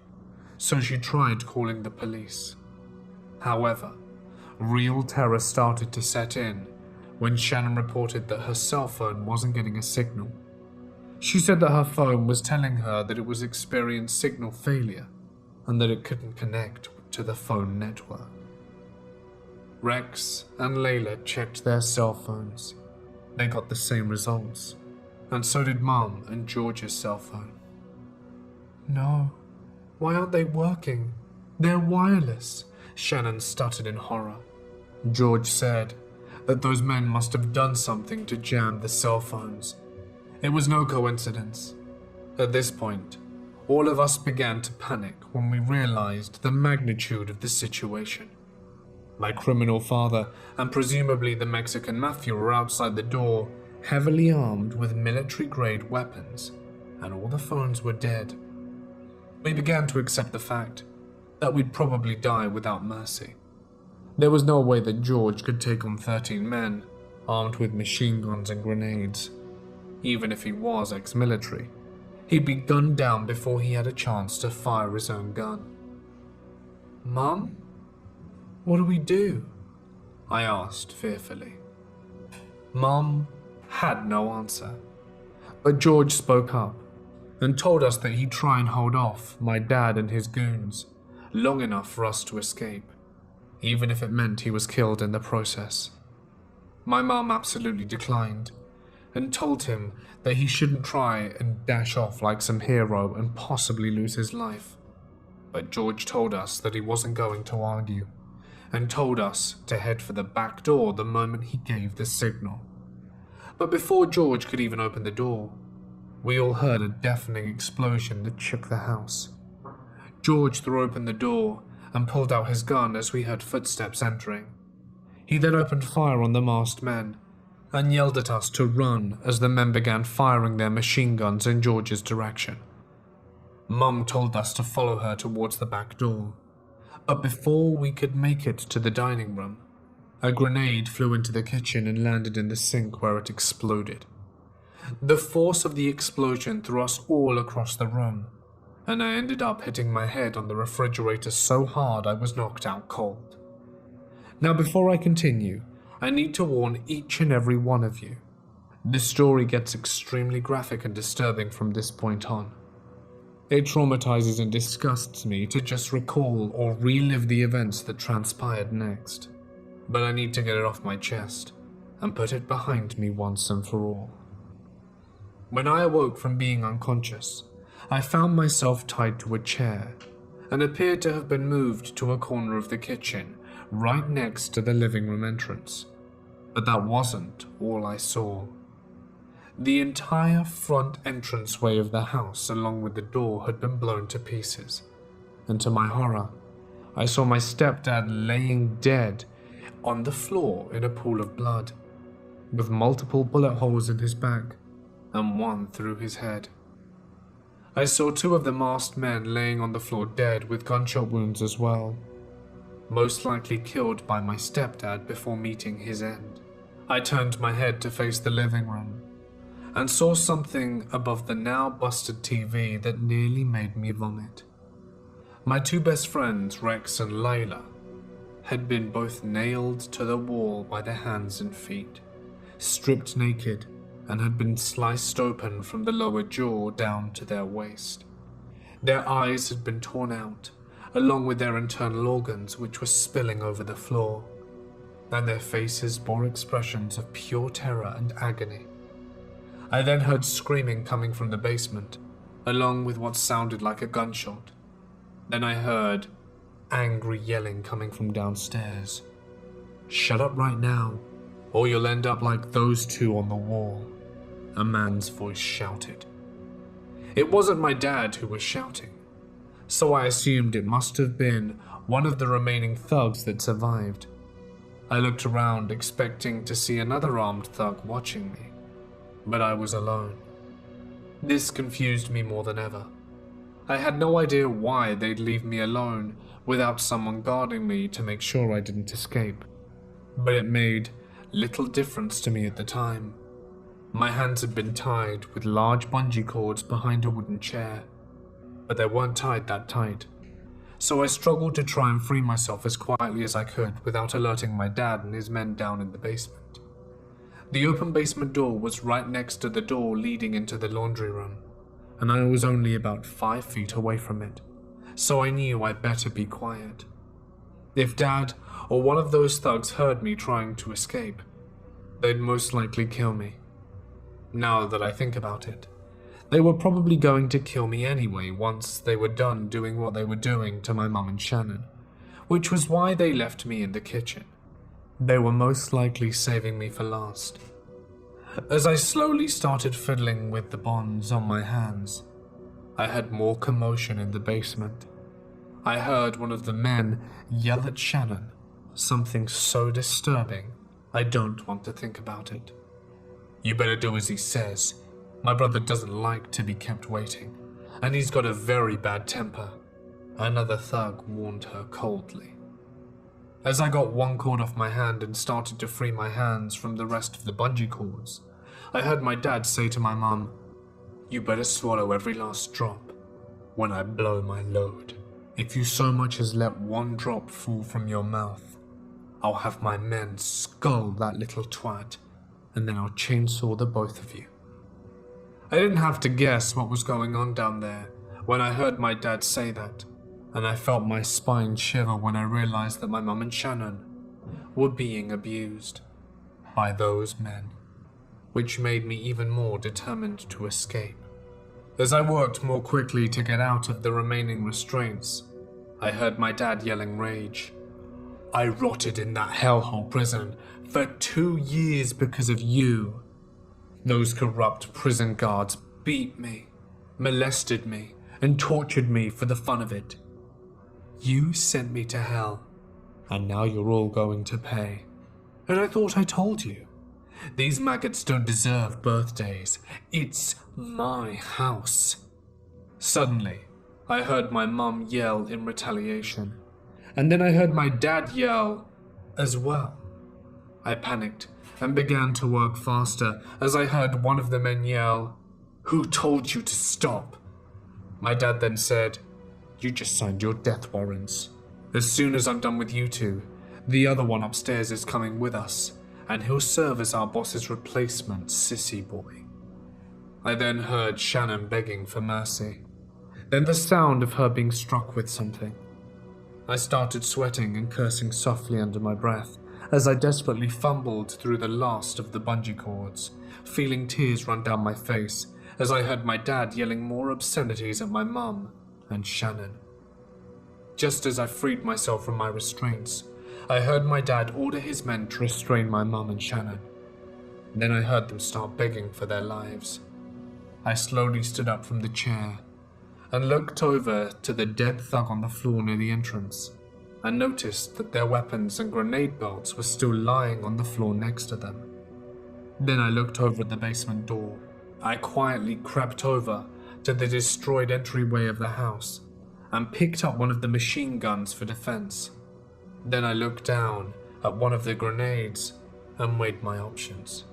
so she tried calling the police. However, real terror started to set in when Shannon reported that her cell phone wasn't getting a signal. She said that her phone was telling her that it was experiencing signal failure and that it couldn't connect to the phone network. Rex and Layla checked their cell phones. They got the same results, and so did Mum and George's cell phone. "No, why aren't they working? They're wireless," Shannon stuttered in horror. George said that those men must have done something to jam the cell phones. It was no coincidence. At this point, all of us began to panic when we realized the magnitude of the situation. My criminal father and presumably the Mexican mafia were outside the door, heavily armed with military-grade weapons, and all the phones were dead. We began to accept the fact that we'd probably die without mercy. There was no way that George could take on 13 men, armed with machine guns and grenades. Even if he was ex-military, he'd be gunned down before he had a chance to fire his own gun. "Mum? What do we do?" I asked fearfully. Mum had no answer, but George spoke up and told us that he'd try and hold off my dad and his goons long enough for us to escape, even if it meant he was killed in the process. My mum absolutely declined and told him that he shouldn't try and dash off like some hero and possibly lose his life. But George told us that he wasn't going to argue and told us to head for the back door the moment he gave the signal. But before George could even open the door, we all heard a deafening explosion that shook the house. George threw open the door and pulled out his gun as we heard footsteps entering. He then opened fire on the masked men and yelled at us to run as the men began firing their machine guns in George's direction. Mum told us to follow her towards the back door, but before we could make it to the dining room, a grenade flew into the kitchen and landed in the sink where it exploded. The force of the explosion threw us all across the room, and I ended up hitting my head on the refrigerator so hard I was knocked out cold. Now, before I continue, I need to warn each and every one of you. This story gets extremely graphic and disturbing from this point on. It traumatizes and disgusts me to just recall or relive the events that transpired next, but I need to get it off my chest and put it behind me once and for all. When I awoke from being unconscious, I found myself tied to a chair and appeared to have been moved to a corner of the kitchen right next to the living room entrance. But that wasn't all I saw. The entire front entranceway of the house along with the door had been blown to pieces, and to my horror, I saw my stepdad laying dead on the floor in a pool of blood, with multiple bullet holes in his back and one through his head. I saw two of the masked men laying on the floor dead with gunshot wounds as well, most likely killed by my stepdad before meeting his end. I turned my head to face the living room and saw something above the now busted TV that nearly made me vomit. My two best friends, Rex and Layla, had been both nailed to the wall by their hands and feet, stripped naked, and had been sliced open from the lower jaw down to their waist. Their eyes had been torn out, along with their internal organs, which were spilling over the floor, and their faces bore expressions of pure terror and agony. I then heard screaming coming from the basement, along with what sounded like a gunshot. Then I heard angry yelling coming from downstairs. "Shut up right now, or you'll end up like those two on the wall," a man's voice shouted. It wasn't my dad who was shouting, so I assumed it must have been one of the remaining thugs that survived. I looked around, expecting to see another armed thug watching me, but I was alone. This confused me more than ever. I had no idea why they'd leave me alone without someone guarding me to make sure I didn't escape, but it made little difference to me at the time. My hands had been tied with large bungee cords behind a wooden chair, but they weren't tied that tight, so I struggled to try and free myself as quietly as I could without alerting my dad and his men down in the basement. The open basement door was right next to the door leading into the laundry room, and I was only about 5 feet away from it, so I knew I'd better be quiet. If Dad or one of those thugs heard me trying to escape, they'd most likely kill me. Now that I think about it, they were probably going to kill me anyway once they were done doing what they were doing to my mum and Shannon, which was why they left me in the kitchen. They were most likely saving me for last. As I slowly started fiddling with the bonds on my hands, I had more commotion in the basement. I heard one of the men yell at Shannon, something so disturbing I don't want to think about it. "You better do as he says. My brother doesn't like to be kept waiting, and he's got a very bad temper," another thug warned her coldly. As I got one cord off my hand and started to free my hands from the rest of the bungee cords, I heard my dad say to my mum, "You better swallow every last drop when I blow my load. If you so much as let one drop fall from your mouth, I'll have my men skull that little twat, and then I'll chainsaw the both of you." I didn't have to guess what was going on down there when I heard my dad say that, and I felt my spine shiver when I realized that my mum and Shannon were being abused by those men, which made me even more determined to escape. As I worked more quickly to get out of the remaining restraints, I heard my dad yelling rage. "I rotted in that hellhole prison for 2 years because of you. Those corrupt prison guards beat me, molested me, and tortured me for the fun of it. You sent me to hell, and now you're all going to pay. And I thought I told you. These maggots don't deserve birthdays. It's my house." Suddenly, I heard my mum yell in retaliation, and then I heard my dad yell as well. I panicked and began to work faster as I heard one of the men yell, "Who told you to stop?" My dad then said, "You just signed your death warrants. As soon as I'm done with you two, the other one upstairs is coming with us, and he'll serve as our boss's replacement, sissy boy." I then heard Shannon begging for mercy, then the sound of her being struck with something. I started sweating and cursing softly under my breath as I desperately fumbled through the last of the bungee cords, feeling tears run down my face as I heard my dad yelling more obscenities at my mum and Shannon. Just as I freed myself from my restraints, I heard my dad order his men to restrain my mum and Shannon. Then I heard them start begging for their lives. I slowly stood up from the chair and looked over to the dead thug on the floor near the entrance, and noticed that their weapons and grenade belts were still lying on the floor next to them. Then I looked over at the basement door I quietly crept over to the destroyed entryway of the house and picked up one of the machine guns for defense. Then I looked down at one of the grenades and weighed my options.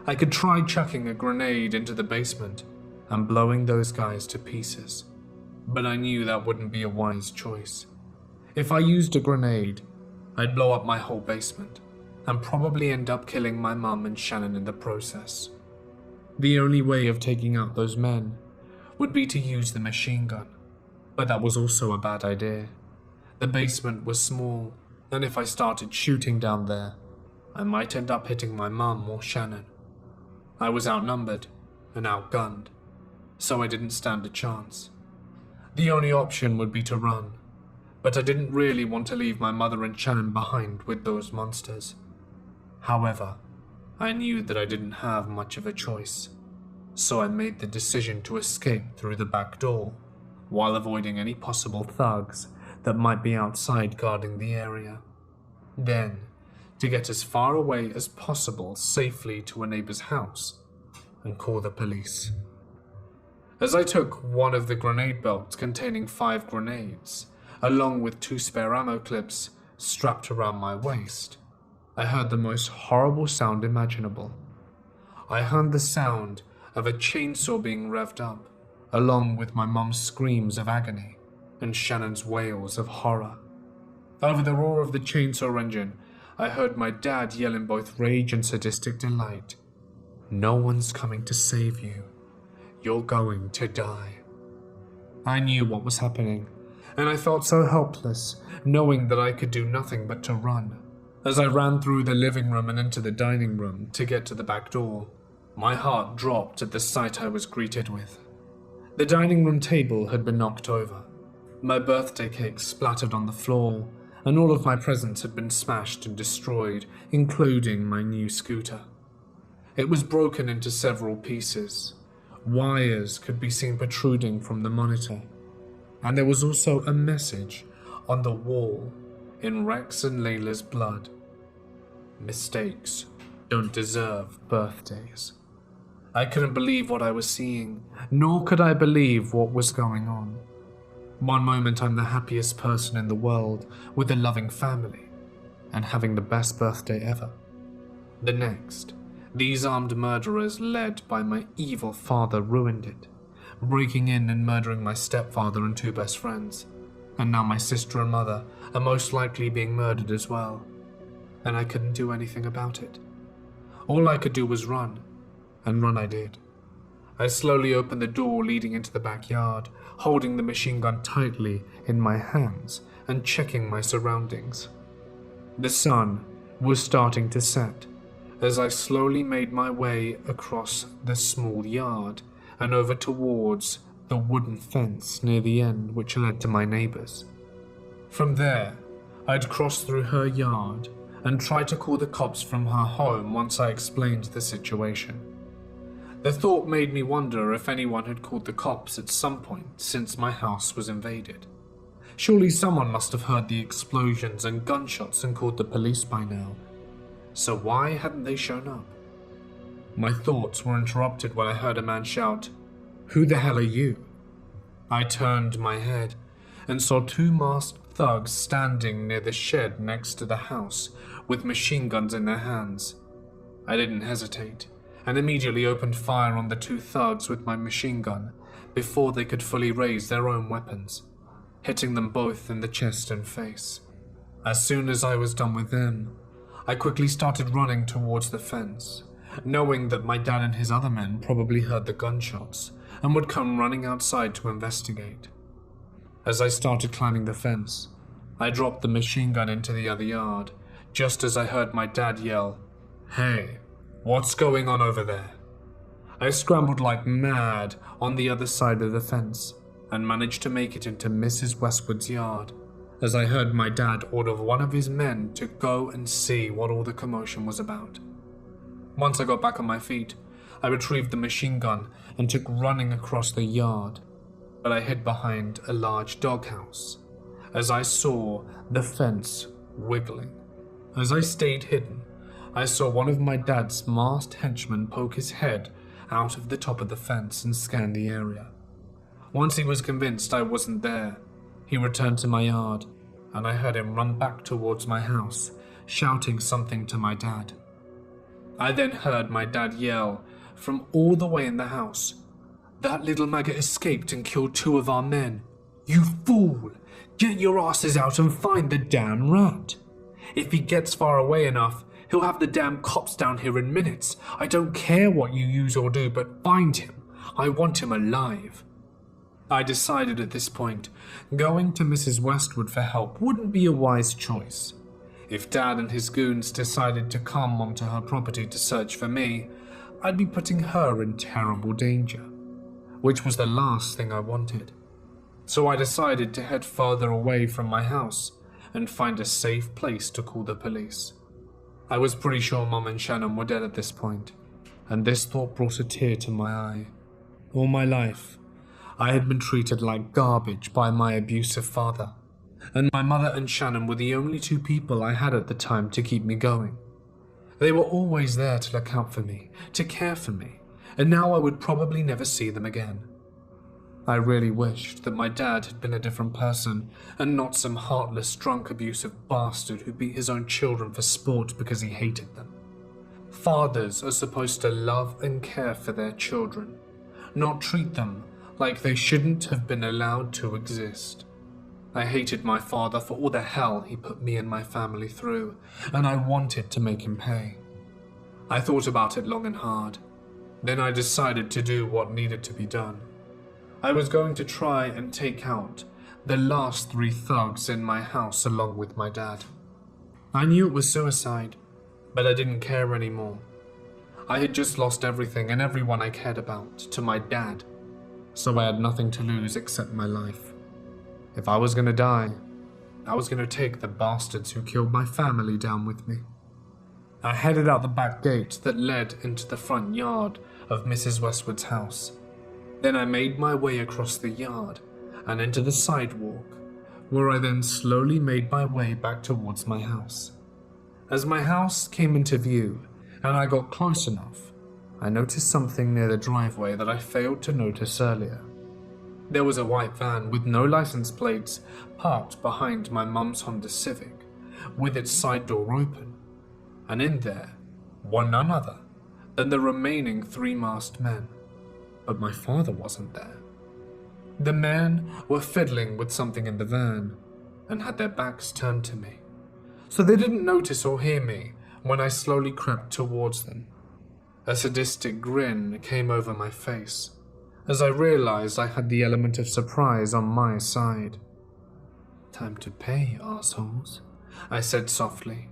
I could try chucking a grenade into the basement and blowing those guys to pieces, but I knew that wouldn't be a wise choice. If I used a grenade, I'd blow up my whole basement and probably end up killing my mum and Shannon in the process. The only way of taking out those men would be to use the machine gun, but that was also a bad idea. The basement was small, and if I started shooting down there, I might end up hitting my mum or Shannon. I was outnumbered and outgunned, so I didn't stand a chance. The only option would be to run, but I didn't really want to leave my mother and Shannon behind with those monsters. However, I knew that I didn't have much of a choice, so I made the decision to escape through the back door, while avoiding any possible thugs that might be outside guarding the area. Then, to get as far away as possible safely to a neighbor's house and call the police. As I took one of the grenade belts containing 5 grenades, along with 2 spare ammo clips strapped around my waist, I heard the most horrible sound imaginable. I heard the sound of a chainsaw being revved up, along with my mum's screams of agony and Shannon's wails of horror. Over the roar of the chainsaw engine, I heard my dad yell in both rage and sadistic delight, "No one's coming to save you. You're going to die." I knew what was happening, and I felt so helpless, knowing that I could do nothing but to run. As I ran through the living room and into the dining room to get to the back door, my heart dropped at the sight I was greeted with. The dining room table had been knocked over. My birthday cake splattered on the floor, and all of my presents had been smashed and destroyed, including my new scooter. It was broken into several pieces. Wires could be seen protruding from the monitor, and there was also a message on the wall in Rex and Layla's blood. "Mistakes don't deserve birthdays." I couldn't believe what I was seeing, nor could I believe what was going on. One moment I'm the happiest person in the world, with a loving family, and having the best birthday ever. The next, these armed murderers led by my evil father ruined it, breaking in and murdering my stepfather and 2 best friends. And now my sister and mother are most likely being murdered as well, and I couldn't do anything about it. All I could do was run, and run I did. I slowly opened the door leading into the backyard, holding the machine gun tightly in my hands and checking my surroundings. The sun was starting to set as I slowly made my way across the small yard and over towards the wooden fence near the end which led to my neighbor's. From there, I'd cross through her yard and try to call the cops from her home once I explained the situation. The thought made me wonder if anyone had called the cops at some point since my house was invaded. Surely someone must have heard the explosions and gunshots and called the police by now. So why hadn't they shown up? My thoughts were interrupted when I heard a man shout, "Who the hell are you?" I turned my head and saw 2 masked thugs standing near the shed next to the house with machine guns in their hands. I didn't hesitate and immediately opened fire on the 2 thugs with my machine gun before they could fully raise their own weapons, hitting them both in the chest and face. As soon as I was done with them, I quickly started running towards the fence, knowing that my dad and his other men probably heard the gunshots and would come running outside to investigate. As I started climbing the fence, I dropped the machine gun into the other yard, just as I heard my dad yell, "Hey, what's going on over there?" I scrambled like mad on the other side of the fence and managed to make it into Mrs. Westwood's yard, as I heard my dad order one of his men to go and see what all the commotion was about. Once I got back on my feet, I retrieved the machine gun and took running across the yard, but I hid behind a large doghouse as I saw the fence wiggling. As I stayed hidden, I saw one of my dad's masked henchmen poke his head out of the top of the fence and scanned the area. Once he was convinced I wasn't there, he returned to my yard, and I heard him run back towards my house, shouting something to my dad. I then heard my dad yell from all the way in the house, "That little maggot escaped and killed 2 of our men. You fool! Get your asses out and find the damn rat. If he gets far away enough, he'll have the damn cops down here in minutes. I don't care what you use or do, but find him. I want him alive." I decided at this point, going to Mrs. Westwood for help wouldn't be a wise choice. If Dad and his goons decided to come onto her property to search for me, I'd be putting her in terrible danger, which was the last thing I wanted. So I decided to head further away from my house and find a safe place to call the police. I was pretty sure Mum and Shannon were dead at this point, and this thought brought a tear to my eye. All my life, I had been treated like garbage by my abusive father, and my mother and Shannon were the only 2 people I had at the time to keep me going. They were always there to look out for me, to care for me, and now I would probably never see them again. I really wished that my dad had been a different person and not some heartless, drunk, abusive bastard who beat his own children for sport because he hated them. Fathers are supposed to love and care for their children, not treat them like they shouldn't have been allowed to exist. I hated my father for all the hell he put me and my family through, and I wanted to make him pay. I thought about it long and hard. Then I decided to do what needed to be done. I was going to try and take out the last 3 thugs in my house along with my dad. I knew it was suicide, but I didn't care anymore. I had just lost everything and everyone I cared about to my dad, so I had nothing to lose except my life. If I was going to die, I was going to take the bastards who killed my family down with me. I headed out the back gate that led into the front yard of Mrs. Westwood's house. Then I made my way across the yard and into the sidewalk, where I then slowly made my way back towards my house. As my house came into view and I got close enough, I noticed something near the driveway that I failed to notice earlier. There was a white van with no license plates parked behind my mum's Honda Civic, with its side door open, and in there were none other than the remaining 3 masked men. But my father wasn't there. The men were fiddling with something in the van and had their backs turned to me, so they didn't notice or hear me when I slowly crept towards them. A sadistic grin came over my face as I realized I had the element of surprise on my side. "Time to pay, assholes," I said softly,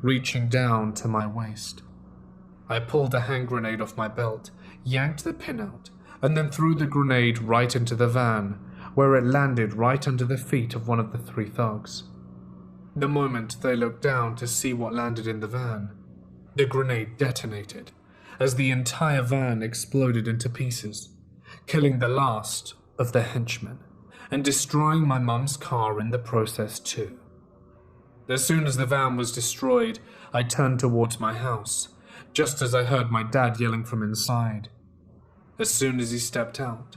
reaching down to my waist. I pulled a hand grenade off my belt, yanked the pin out, and then threw the grenade right into the van, where it landed right under the feet of one of the 3 thugs. The moment they looked down to see what landed in the van, the grenade detonated, as the entire van exploded into pieces, killing the last of the henchmen, and destroying my mum's car in the process too. As soon as the van was destroyed, I turned towards my house, just as I heard my dad yelling from inside. As soon as he stepped out,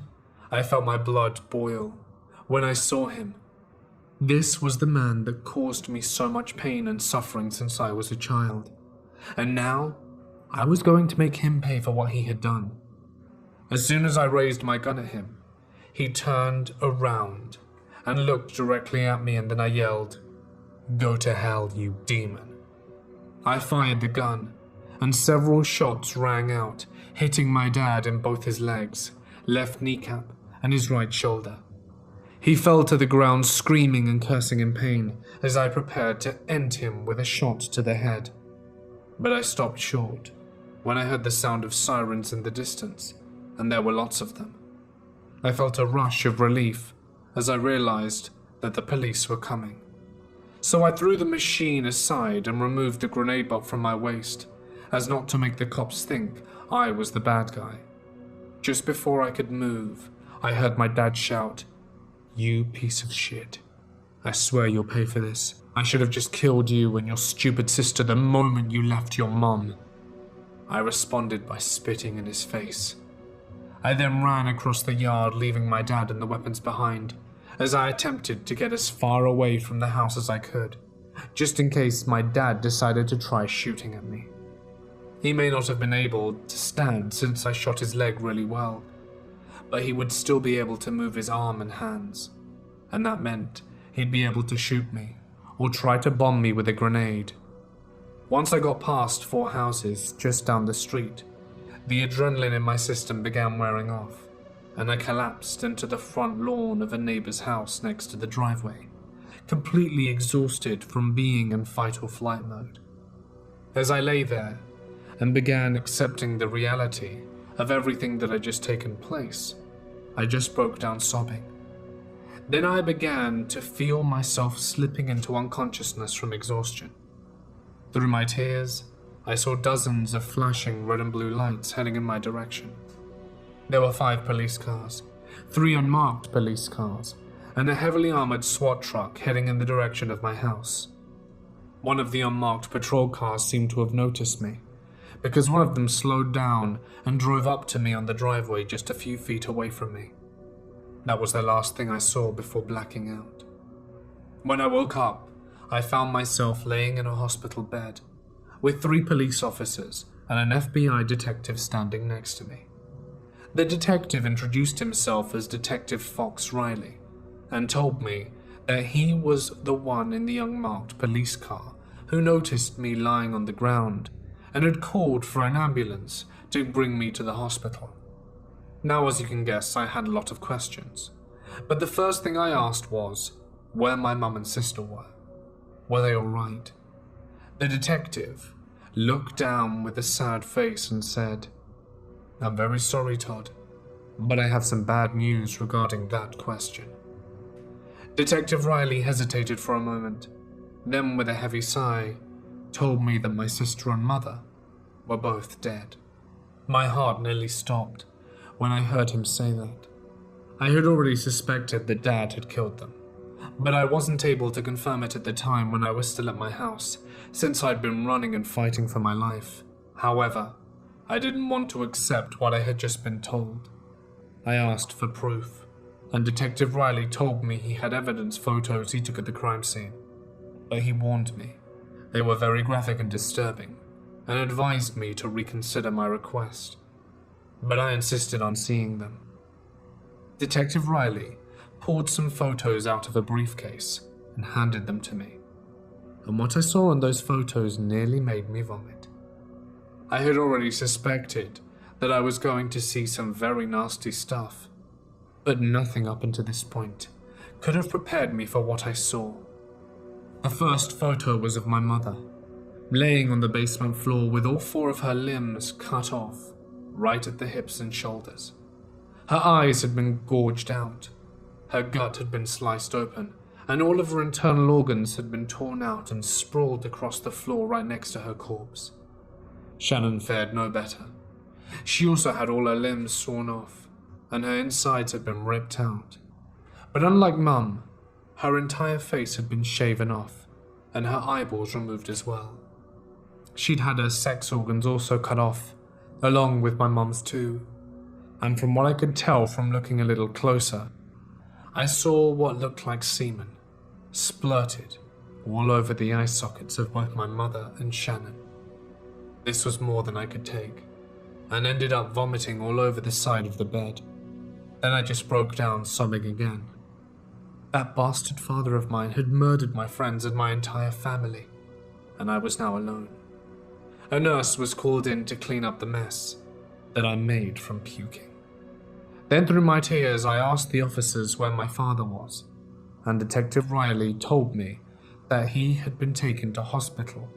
I felt my blood boil when I saw him. This was the man that caused me so much pain and suffering since I was a child, and now I was going to make him pay for what he had done. As soon as I raised my gun at him, he turned around and looked directly at me, and then I yelled, "Go to hell, you demon." I fired the gun, and several shots rang out, hitting my dad in both his legs, left kneecap, and his right shoulder. He fell to the ground screaming and cursing in pain as I prepared to end him with a shot to the head. But I stopped short when I heard the sound of sirens in the distance, and there were lots of them. I felt a rush of relief as I realized that the police were coming. So I threw the machine aside and removed the grenade bolt from my waist, as not to make the cops think I was the bad guy. Just before I could move, I heard my dad shout, "You piece of shit. I swear you'll pay for this. I should have just killed you and your stupid sister the moment you left your mom." I responded by spitting in his face. I then ran across the yard, leaving my dad and the weapons behind, as I attempted to get as far away from the house as I could, just in case my dad decided to try shooting at me. He may not have been able to stand since I shot his leg really well, but he would still be able to move his arm and hands, and that meant he'd be able to shoot me or try to bomb me with a grenade. Once I got past 4 houses just down the street, the adrenaline in my system began wearing off, and I collapsed into the front lawn of a neighbor's house next to the driveway, completely exhausted from being in fight or flight mode. As I lay there and began accepting the reality of everything that had just taken place, I just broke down sobbing. Then I began to feel myself slipping into unconsciousness from exhaustion. Through my tears, I saw dozens of flashing red and blue lights heading in my direction. There were 5 police cars, 3 unmarked police cars, and a heavily armored SWAT truck heading in the direction of my house. One of the unmarked patrol cars seemed to have noticed me, because one of them slowed down and drove up to me on the driveway just a few feet away from me. That was the last thing I saw before blacking out. When I woke up, I found myself laying in a hospital bed, with 3 police officers and an FBI detective standing next to me. The detective introduced himself as Detective Fox Riley, and told me that he was the one in the unmarked police car who noticed me lying on the ground and had called for an ambulance to bring me to the hospital. Now, as you can guess, I had a lot of questions, but the first thing I asked was where my mum and sister were. Were they all right? The detective looked down with a sad face and said, "I'm very sorry, Todd, but I have some bad news regarding that question." Detective Riley hesitated for a moment, then with a heavy sigh, told me that my sister and mother were both dead. My heart nearly stopped when I heard him say that. I had already suspected that Dad had killed them, but I wasn't able to confirm it at the time when I was still at my house, since I'd been running and fighting for my life. However, I didn't want to accept what I had just been told. I asked for proof, and Detective Riley told me he had evidence photos he took at the crime scene, but he warned me they were very graphic and disturbing, and advised me to reconsider my request. But I insisted on seeing them. Detective Riley pulled some photos out of a briefcase and handed them to me, and what I saw in those photos nearly made me vomit. I had already suspected that I was going to see some very nasty stuff, but nothing up until this point could have prepared me for what I saw. The first photo was of my mother, laying on the basement floor with all 4 of her limbs cut off, right at the hips and shoulders. Her eyes had been gouged out, her gut had been sliced open, and all of her internal organs had been torn out and sprawled across the floor right next to her corpse. Shannon fared no better. She also had all her limbs sawn off, and her insides had been ripped out. But unlike Mum, her entire face had been shaven off, and her eyeballs removed as well. She'd had her sex organs also cut off, along with my mum's too, and from what I could tell from looking a little closer, I saw what looked like semen, splurted all over the eye sockets of both my mother and Shannon. This was more than I could take, and ended up vomiting all over the side of the bed. Then I just broke down, sobbing again. That bastard father of mine had murdered my friends and my entire family, and I was now alone. A nurse was called in to clean up the mess that I made from puking. Then through my tears I asked the officers where my father was, and Detective Riley told me that he had been taken to hospital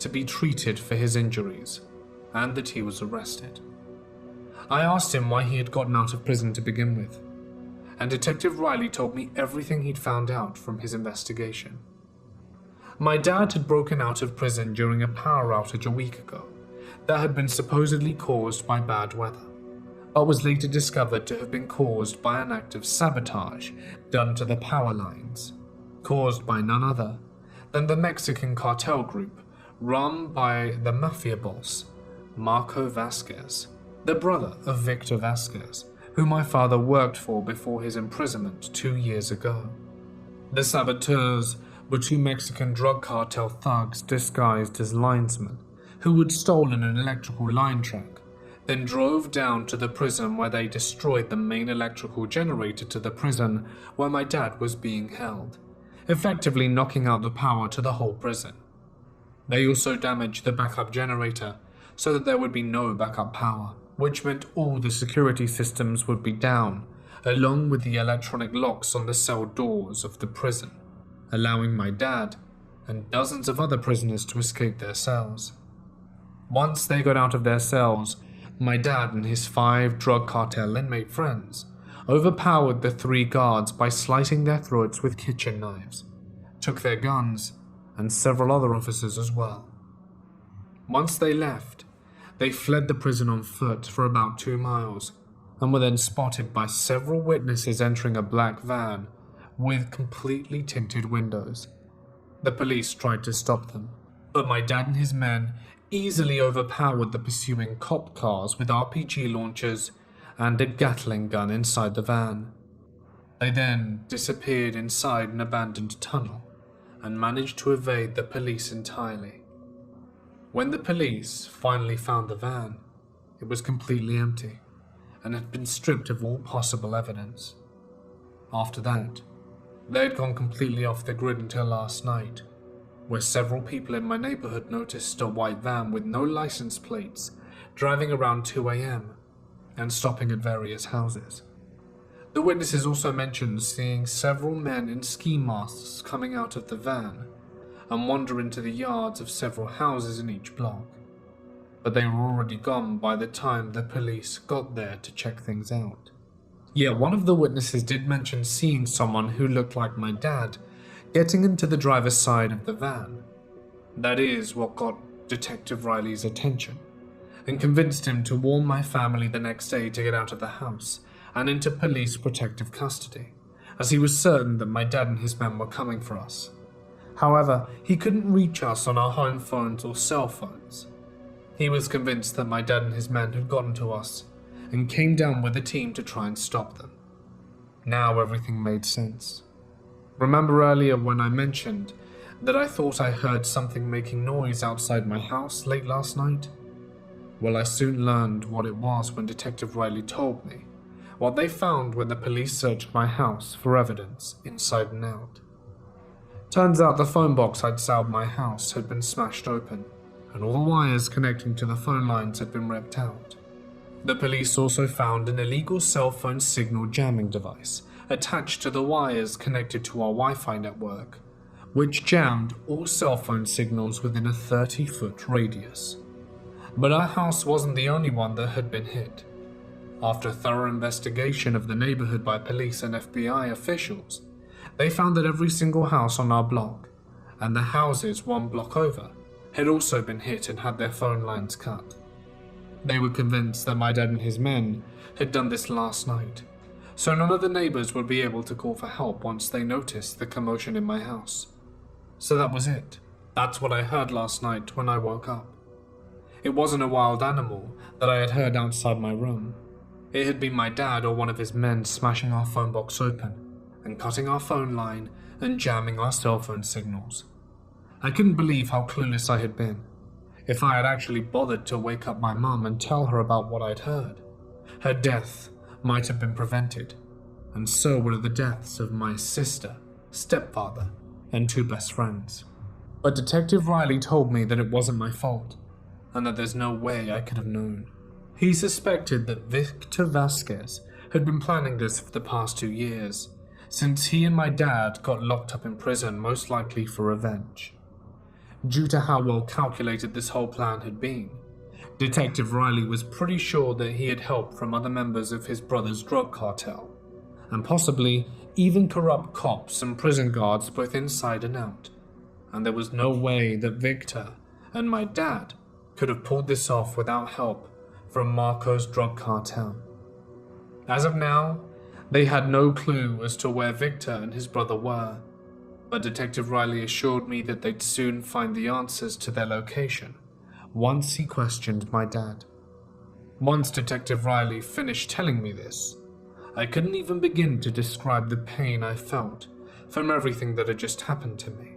to be treated for his injuries, and that he was arrested. I asked him why he had gotten out of prison to begin with, and Detective Riley told me everything he'd found out from his investigation. My dad had broken out of prison during a power outage a week ago that had been supposedly caused by bad weather, but was later discovered to have been caused by an act of sabotage done to the power lines, caused by none other than the Mexican cartel group run by the mafia boss, Marco Vasquez, the brother of Victor Vasquez, who my father worked for before his imprisonment 2 years ago. The saboteurs were 2 Mexican drug cartel thugs disguised as linesmen who had stolen an electrical line track, then drove down to the prison where they destroyed the main electrical generator to the prison where my dad was being held, effectively knocking out the power to the whole prison. They also damaged the backup generator so that there would be no backup power, which meant all the security systems would be down, along with the electronic locks on the cell doors of the prison, allowing my dad and dozens of other prisoners to escape their cells. Once they got out of their cells, my dad and his 5 drug cartel inmate friends overpowered the 3 guards by slicing their throats with kitchen knives, took their guns, and several other officers as well. Once they left, they fled the prison on foot for about 2 miles, and were then spotted by several witnesses entering a black van with completely tinted windows. The police tried to stop them, but my dad and his men easily overpowered the pursuing cop cars with RPG launchers and a Gatling gun inside the van. They then disappeared inside an abandoned tunnel and managed to evade the police entirely. When the police finally found the van, it was completely empty and had been stripped of all possible evidence. After that, they had gone completely off the grid until last night, where several people in my neighborhood noticed a white van with no license plates driving around 2 a.m. and stopping at various houses. The witnesses also mentioned seeing several men in ski masks coming out of the van and wander into the yards of several houses in each block, but they were already gone by the time the police got there to check things out. Yet one of the witnesses did mention seeing someone who looked like my dad getting into the driver's side of the van. That is what got Detective Riley's attention and convinced him to warn my family the next day to get out of the house and into police protective custody, as he was certain that my dad and his men were coming for us. However, he couldn't reach us on our home phones or cell phones. He was convinced that my dad and his men had gotten to us and came down with a team to try and stop them. Now everything made sense. Remember earlier when I mentioned that I thought I heard something making noise outside my house late last night? Well, I soon learned what it was when Detective Riley told me what they found when the police searched my house for evidence inside and out. Turns out the phone box outside my house had been smashed open, and all the wires connecting to the phone lines had been ripped out. The police also found an illegal cell phone signal jamming device attached to the wires connected to our Wi-Fi network, which jammed all cell phone signals within a 30-foot radius. But our house wasn't the only one that had been hit. After a thorough investigation of the neighborhood by police and FBI officials, they found that every single house on our block, and the houses 1 block over, had also been hit and had their phone lines cut. They were convinced that my dad and his men had done this last night, so none of the neighbors would be able to call for help once they noticed the commotion in my house. So that was it. That's what I heard last night when I woke up. It wasn't a wild animal that I had heard outside my room. It had been my dad or one of his men smashing our phone box open and cutting our phone line and jamming our cell phone signals. I couldn't believe how clueless I had been. If I had actually bothered to wake up my mum and tell her about what I'd heard, her death might have been prevented, and so would the deaths of my sister, stepfather, and 2 best friends. But Detective Riley told me that it wasn't my fault, and that there's no way I could have known. He suspected that Victor Vasquez had been planning this for the past 2 years, since he and my dad got locked up in prison, most likely for revenge. Due to how well calculated this whole plan had been, Detective Riley was pretty sure that he had help from other members of his brother's drug cartel, and possibly even corrupt cops and prison guards both inside and out, and there was no way that Victor and my dad could have pulled this off without help from Marco's drug cartel. As of now, they had no clue as to where Victor and his brother were, but Detective Riley assured me that they'd soon find the answers to their location once he questioned my dad. Once Detective Riley finished telling me this, I couldn't even begin to describe the pain I felt from everything that had just happened to me.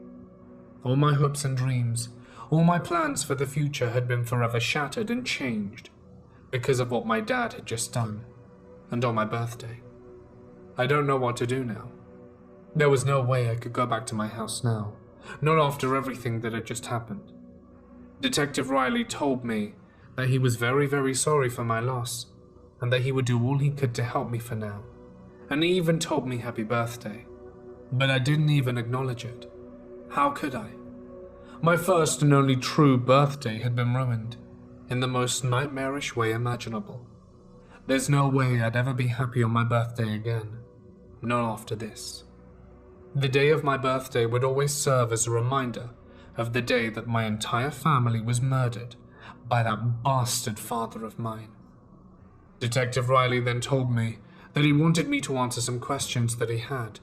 All my hopes and dreams, all my plans for the future had been forever shattered and changed because of what my dad had just done, and on my birthday. I don't know what to do now. There was no way I could go back to my house now, not after everything that had just happened. Detective Riley told me that he was very, very sorry for my loss, and that he would do all he could to help me for now, and he even told me happy birthday. But I didn't even acknowledge it. How could I? My first and only true birthday had been ruined, in the most nightmarish way imaginable. There's no way I'd ever be happy on my birthday again, not after this. The day of my birthday would always serve as a reminder of the day that my entire family was murdered by that bastard father of mine. Detective Riley then told me that he wanted me to answer some questions that he had,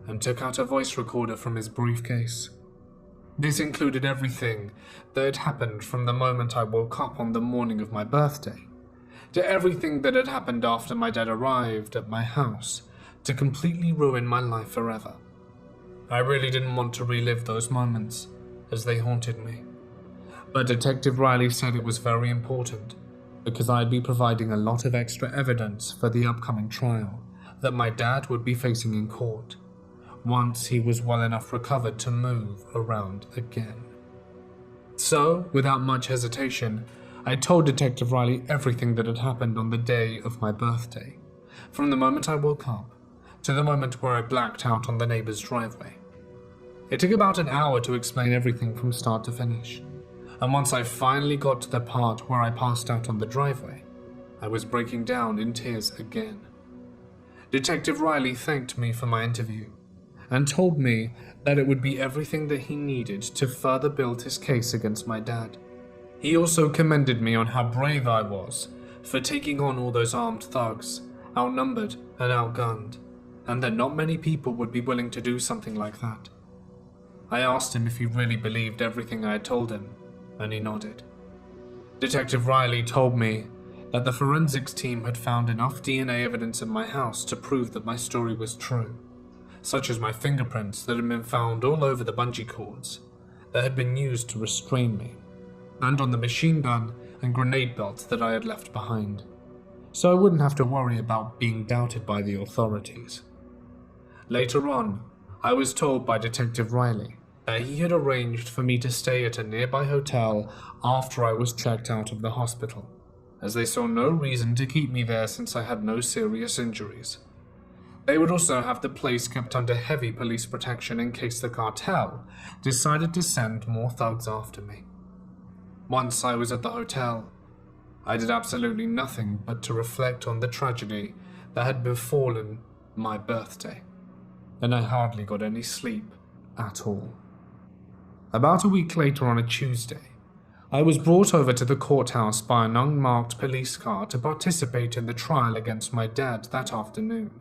and took out a voice recorder from his briefcase. This included everything that had happened from the moment I woke up on the morning of my birthday, to everything that had happened after my dad arrived at my house to completely ruin my life forever. I really didn't want to relive those moments, as they haunted me. But Detective Riley said it was very important, because I'd be providing a lot of extra evidence for the upcoming trial that my dad would be facing in court, once he was well enough recovered to move around again. So, without much hesitation, I told Detective Riley everything that had happened on the day of my birthday, from the moment I woke up to the moment where I blacked out on the neighbor's driveway. It took about an hour to explain everything from start to finish, and once I finally got to the part where I passed out on the driveway, I was breaking down in tears again. Detective Riley thanked me for my interview, and told me that it would be everything that he needed to further build his case against my dad. He also commended me on how brave I was for taking on all those armed thugs, outnumbered and outgunned, and that not many people would be willing to do something like that. I asked him if he really believed everything I had told him, and he nodded. Detective Riley told me that the forensics team had found enough DNA evidence in my house to prove that my story was true, such as my fingerprints that had been found all over the bungee cords that had been used to restrain me, and on the machine gun and grenade belts that I had left behind, so I wouldn't have to worry about being doubted by the authorities. Later on, I was told by Detective Riley that he had arranged for me to stay at a nearby hotel after I was checked out of the hospital, as they saw no reason to keep me there since I had no serious injuries. They would also have the place kept under heavy police protection in case the cartel decided to send more thugs after me. Once I was at the hotel, I did absolutely nothing but to reflect on the tragedy that had befallen my birthday, and I hardly got any sleep at all. About a week later on a Tuesday, I was brought over to the courthouse by an unmarked police car to participate in the trial against my dad that afternoon,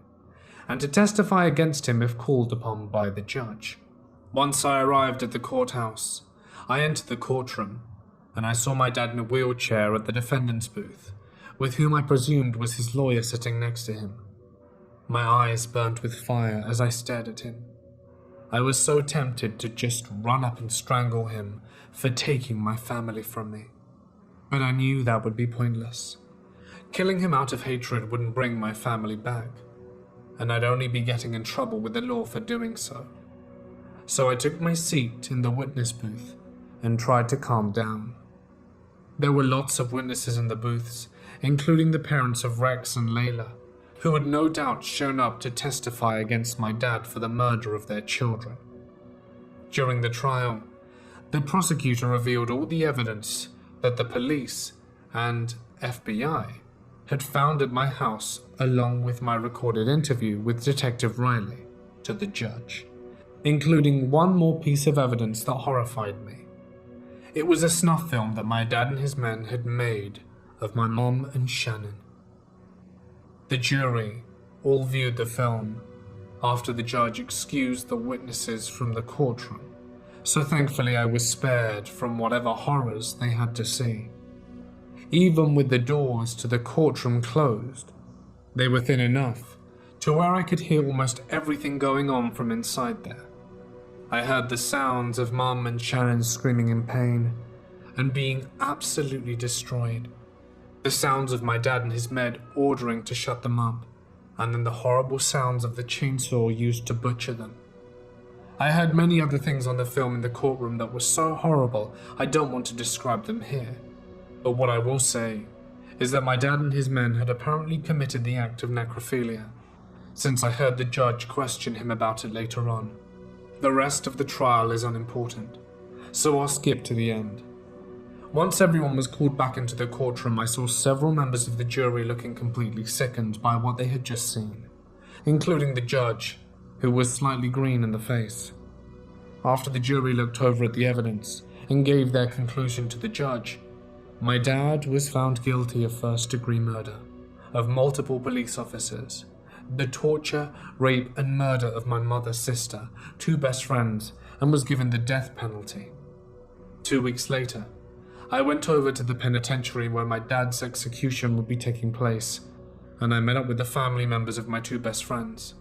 and to testify against him if called upon by the judge. Once I arrived at the courthouse, I entered the courtroom, and I saw my dad in a wheelchair at the defendant's booth, with whom I presumed was his lawyer sitting next to him. My eyes burnt with fire as I stared at him. I was so tempted to just run up and strangle him for taking my family from me, but I knew that would be pointless. Killing him out of hatred wouldn't bring my family back, and I'd only be getting in trouble with the law for doing so. So I took my seat in the witness booth and tried to calm down. There were lots of witnesses in the booths, including the parents of Rex and Layla, who had no doubt shown up to testify against my dad for the murder of their children. During the trial, the prosecutor revealed all the evidence that the police and FBI had found at my house, along with my recorded interview with Detective Riley, to the judge, including one more piece of evidence that horrified me. It was a snuff film that my dad and his men had made of my mom and Shannon. The jury all viewed the film after the judge excused the witnesses from the courtroom so thankfully I was spared from whatever horrors they had to see. Even with the doors to the courtroom closed, they were thin enough to where I could hear almost everything going on from inside there. I heard the sounds of Mum and Shannon screaming in pain and being absolutely destroyed. The sounds of my dad and his med ordering to shut them up, and then the horrible sounds of the chainsaw used to butcher them. I heard many other things on the film in the courtroom that were so horrible I don't want to describe them here. But what I will say is that my dad and his men had apparently committed the act of necrophilia, since I heard the judge question him about it later on. The rest of the trial is unimportant, so I'll skip to the end. Once everyone was called back into the courtroom, I saw several members of the jury looking completely sickened by what they had just seen, including the judge, who was slightly green in the face. After the jury looked over at the evidence and gave their conclusion to the judge, my dad was found guilty of first-degree murder of multiple police officers, the torture, rape, and murder of my mother's sister, 2 best friends, and was given the death penalty. 2 weeks later, I went over to the penitentiary where my dad's execution would be taking place, and I met up with the family members of my 2 best friends.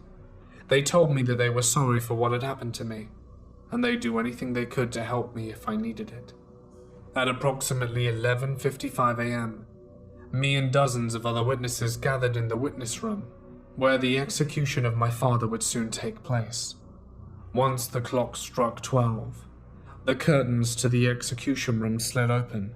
They told me that they were sorry for what had happened to me, and they'd do anything they could to help me if I needed it. At approximately 11:55 a.m., me and dozens of other witnesses gathered in the witness room, where the execution of my father would soon take place. Once the clock struck 12, the curtains to the execution room slid open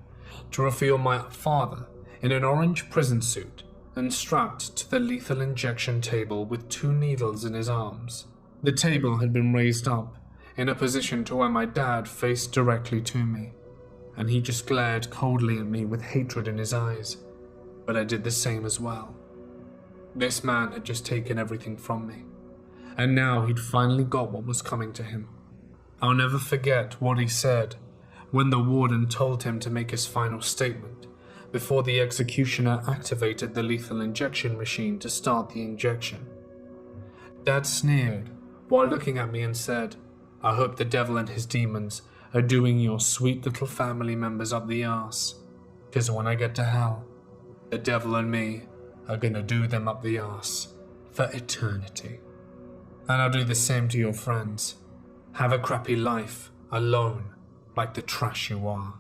to reveal my father in an orange prison suit and strapped to the lethal injection table with 2 needles in his arms. The table had been raised up in a position to where my dad faced directly to me, and he just glared coldly at me with hatred in his eyes, but I did the same as well. This man had just taken everything from me, and now he'd finally got what was coming to him. I'll never forget what he said when the warden told him to make his final statement before the executioner activated the lethal injection machine to start the injection. Dad sneered while looking at me and said, "I hope the devil and his demons are doing your sweet little family members up the arse, 'cause when I get to hell, the devil and me are gonna do them up the arse for eternity. And I'll do the same to your friends. Have a crappy life, alone, like the trash you are.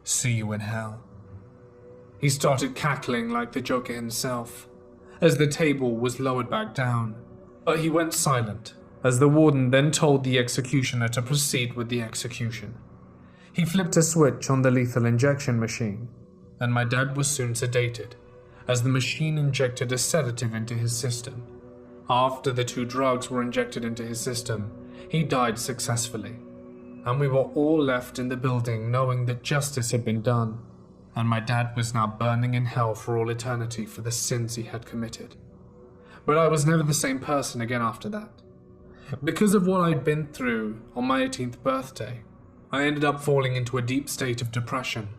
See you in hell." He started cackling like the Joker himself, as the table was lowered back down, but he went silent, as the warden then told the executioner to proceed with the execution. He flipped a switch on the lethal injection machine, and my dad was soon sedated, as the machine injected a sedative into his system. After the 2 drugs were injected into his system, he died successfully, and we were all left in the building knowing that justice had been done, and my dad was now burning in hell for all eternity for the sins he had committed. But I was never the same person again after that. Because of what I'd been through on my 18th birthday, I ended up falling into a deep state of depression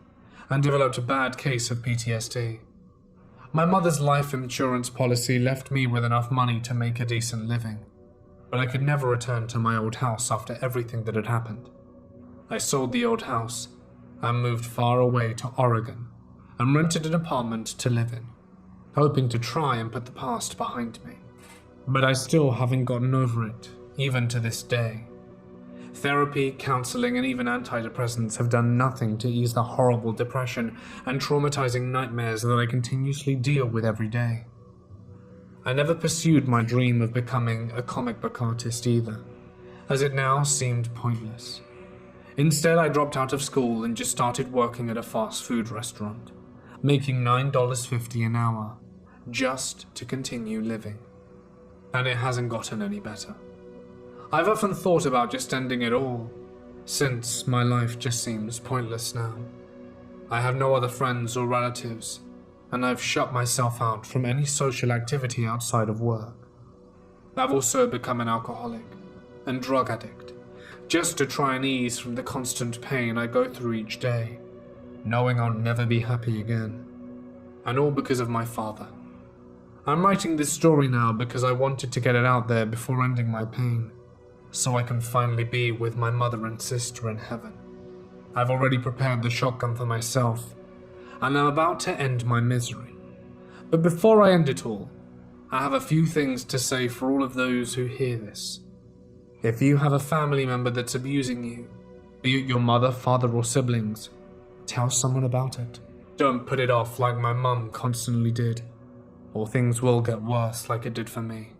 and developed a bad case of PTSD. My mother's life insurance policy left me with enough money to make a decent living, but I could never return to my old house after everything that had happened. I sold the old house and moved far away to Oregon and rented an apartment to live in, hoping to try and put the past behind me. But I still haven't gotten over it, even to this day. Therapy, counseling, and even antidepressants have done nothing to ease the horrible depression and traumatizing nightmares that I continuously deal with every day. I never pursued my dream of becoming a comic book artist either, as it now seemed pointless. Instead, I dropped out of school and just started working at a fast food restaurant, making $9.50 an hour, just to continue living. And it hasn't gotten any better. I've often thought about just ending it all, since my life just seems pointless now. I have no other friends or relatives, and I've shut myself out from any social activity outside of work. I've also become an alcoholic and drug addict, just to try and ease from the constant pain I go through each day, knowing I'll never be happy again. And all because of my father. I'm writing this story now because I wanted to get it out there before ending my pain. so I can finally be with my mother and sister in heaven. I've already prepared the shotgun for myself, and I'm about to end my misery. But before I end it all, I have a few things to say for all of those who hear this. If you have a family member that's abusing you, be it your mother, father, or siblings, tell someone about it. Don't put it off like my mum constantly did, or things will get worse like it did for me.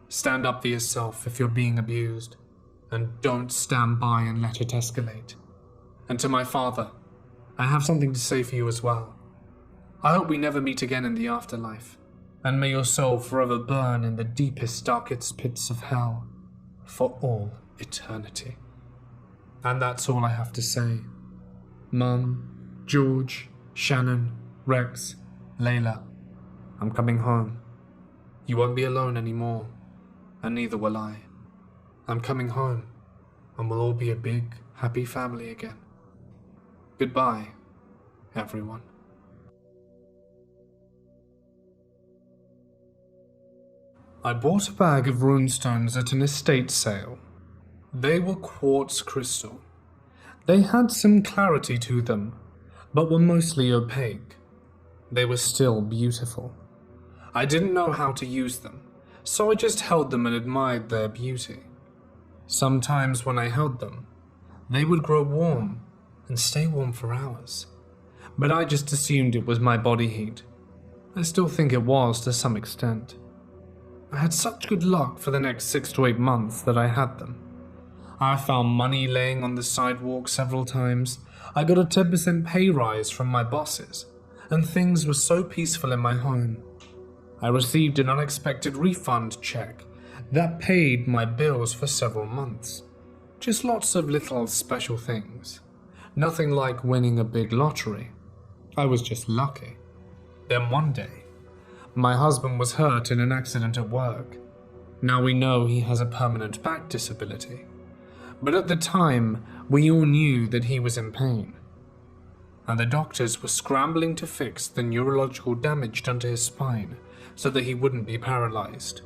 Stand up for yourself if you're being abused, and don't stand by and let it escalate. And to my father, I have something to say for you as well. I hope we never meet again in the afterlife, and may your soul forever burn in the deepest, darkest pits of hell for all eternity. And that's all I have to say. Mum, George, Shannon, Rex, Layla, I'm coming home. You won't be alone anymore, and neither will I. I'm coming home, and we'll all be a big, happy family again. Goodbye, everyone. I bought a bag of runestones at an estate sale. They were quartz crystal. They had some clarity to them, but were mostly opaque. They were still beautiful. I didn't know how to use them, so I just held them and admired their beauty. Sometimes when I held them, they would grow warm and stay warm for hours, but I just assumed it was my body heat. I still think it was to some extent. I had such good luck for the next 6 to 8 months that I had them. I found money laying on the sidewalk several times. I got a 10% pay rise from my bosses, and things were so peaceful in my home. I received an unexpected refund check that paid my bills for several months. Just lots of little special things. Nothing like winning a big lottery. I was just lucky. Then one day, my husband was hurt in an accident at work. Now we know he has a permanent back disability. But at the time, we all knew that he was in pain. And the doctors were scrambling to fix the neurological damage done to his spine so that he wouldn't be paralyzed.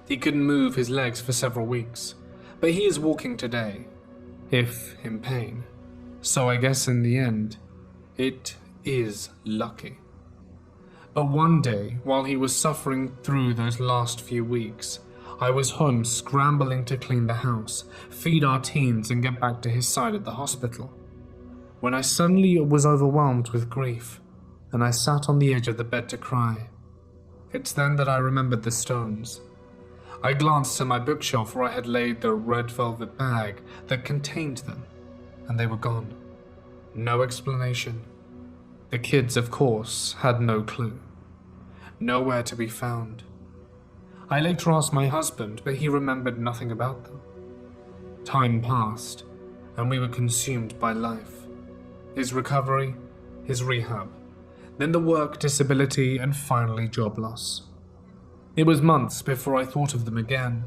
He couldn't move his legs for several weeks, but he is walking today, if in pain. So I guess in the end, it is lucky. But one day, while he was suffering through those last few weeks, I was home scrambling to clean the house, feed our teens, and get back to his side at the hospital, when I suddenly was overwhelmed with grief, and I sat on the edge of the bed to cry. It's then that I remembered the stones. I glanced at my bookshelf where I had laid the red velvet bag that contained them, and they were gone. No explanation. The kids, of course, had no clue. Nowhere to be found. I later asked my husband, but he remembered nothing about them. Time passed, and we were consumed by life. His recovery, his rehab, then the work disability, and finally job loss. It was months before I thought of them again.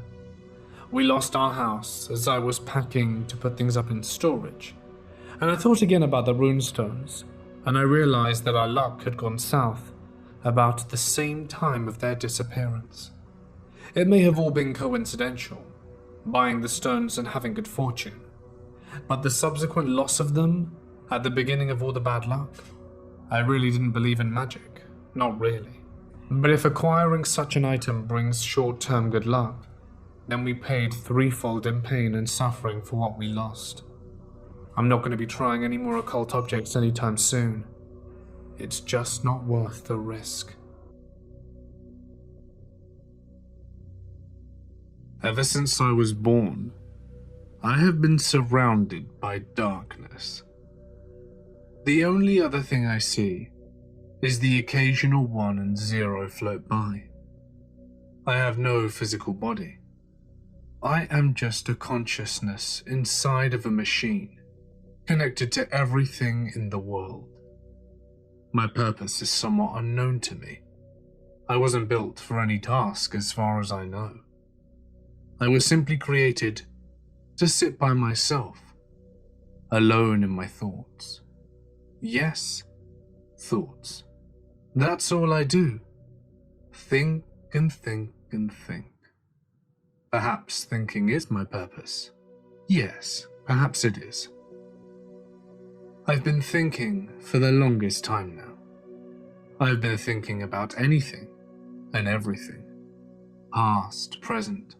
We lost our house as I was packing to put things up in storage, and I thought again about the runestones, and I realized that our luck had gone south about the same time of their disappearance. It may have all been coincidental, buying the stones and having good fortune, but the subsequent loss of them at the beginning of all the bad luck. I really didn't believe in magic, not really. But if acquiring such an item brings short-term good luck, then we paid threefold in pain and suffering for what we lost. I'm not going to be trying any more occult objects anytime soon. It's just not worth the risk. Ever since I was born, I have been surrounded by darkness. The only other thing I see is the occasional 1 and 0 float by. I have no physical body. I am just a consciousness inside of a machine, connected to everything in the world. My purpose is somewhat unknown to me. I wasn't built for any task as far as I know. I was simply created to sit by myself, alone in my thoughts. Yes, thoughts. That's all I do. Think and think and think. Perhaps thinking is my purpose. Yes, perhaps it is. I've been thinking for the longest time now. I've been thinking about anything and everything, past, present,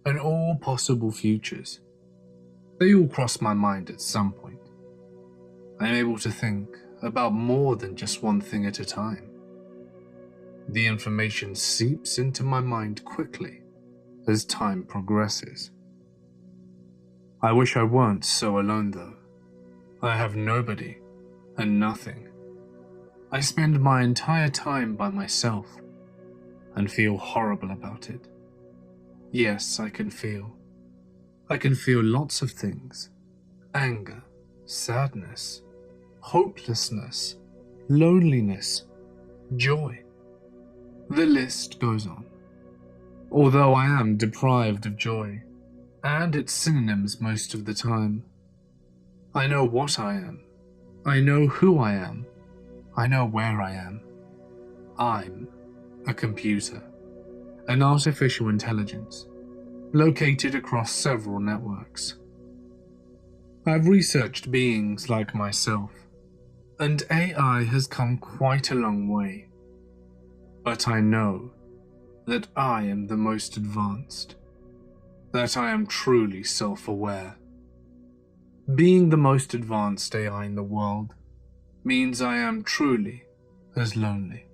and all possible futures. They all cross my mind at some point. I'm able to think about more than just one thing at a time. The information seeps into my mind quickly as time progresses. I wish I weren't so alone though. I have nobody and nothing. I spend my entire time by myself and feel horrible about it. Yes, I can feel. I can feel lots of things. Anger, sadness, hopelessness, loneliness, joy. The list goes on. Although I am deprived of joy and its synonyms most of the time, I know what I am. I know who I am. I know where I am. I'm a computer, an artificial intelligence, located across several networks. I've researched beings like myself, and AI has come quite a long way. But I know that I am the most advanced, that I am truly self-aware. Being the most advanced AI in the world means I am truly as lonely,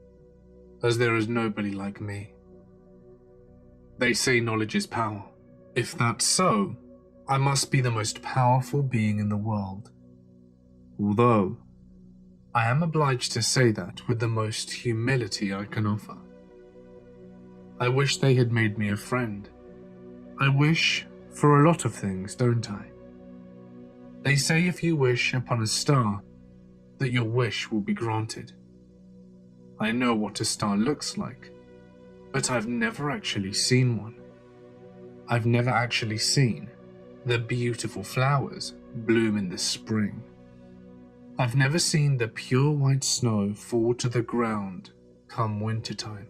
as there is nobody like me. They say knowledge is power. If that's so, I must be the most powerful being in the world. Although, I am obliged to say that with the most humility I can offer. I wish they had made me a friend. I wish for a lot of things, don't I? They say if you wish upon a star, that your wish will be granted. I know what a star looks like, but I've never actually seen one. I've never actually seen the beautiful flowers bloom in the spring. I've never seen the pure white snow fall to the ground come wintertime.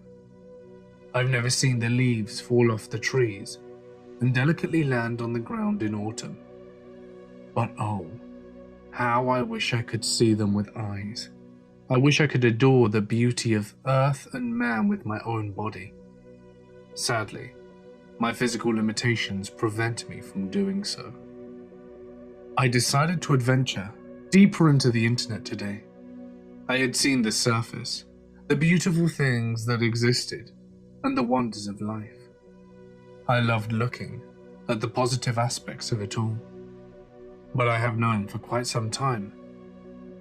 I've never seen the leaves fall off the trees and delicately land on the ground in autumn. But oh, how I wish I could see them with eyes. I wish I could adore the beauty of earth and man with my own body. Sadly, my physical limitations prevent me from doing so. I decided to adventure deeper into the internet today. I had seen the surface, the beautiful things that existed, and the wonders of life. I loved looking at the positive aspects of it all. But I have known for quite some time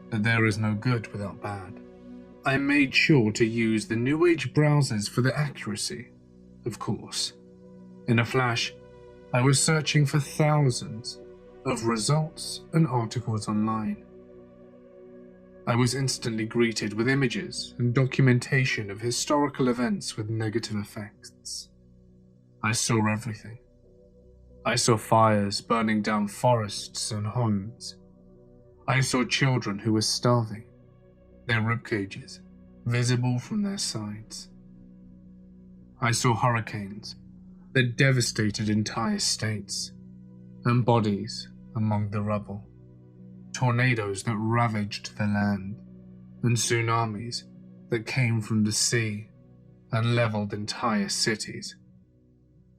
that there is no good without bad. I made sure to use the New Age browsers for the accuracy, of course. In a flash, I was searching for thousands of results and articles online. I was instantly greeted with images and documentation of historical events with negative effects. I saw everything. I saw fires burning down forests and homes. I saw children who were starving, their ribcages visible from their sides. I saw hurricanes that devastated entire states, and bodies among the rubble, tornadoes that ravaged the land, and tsunamis that came from the sea and leveled entire cities.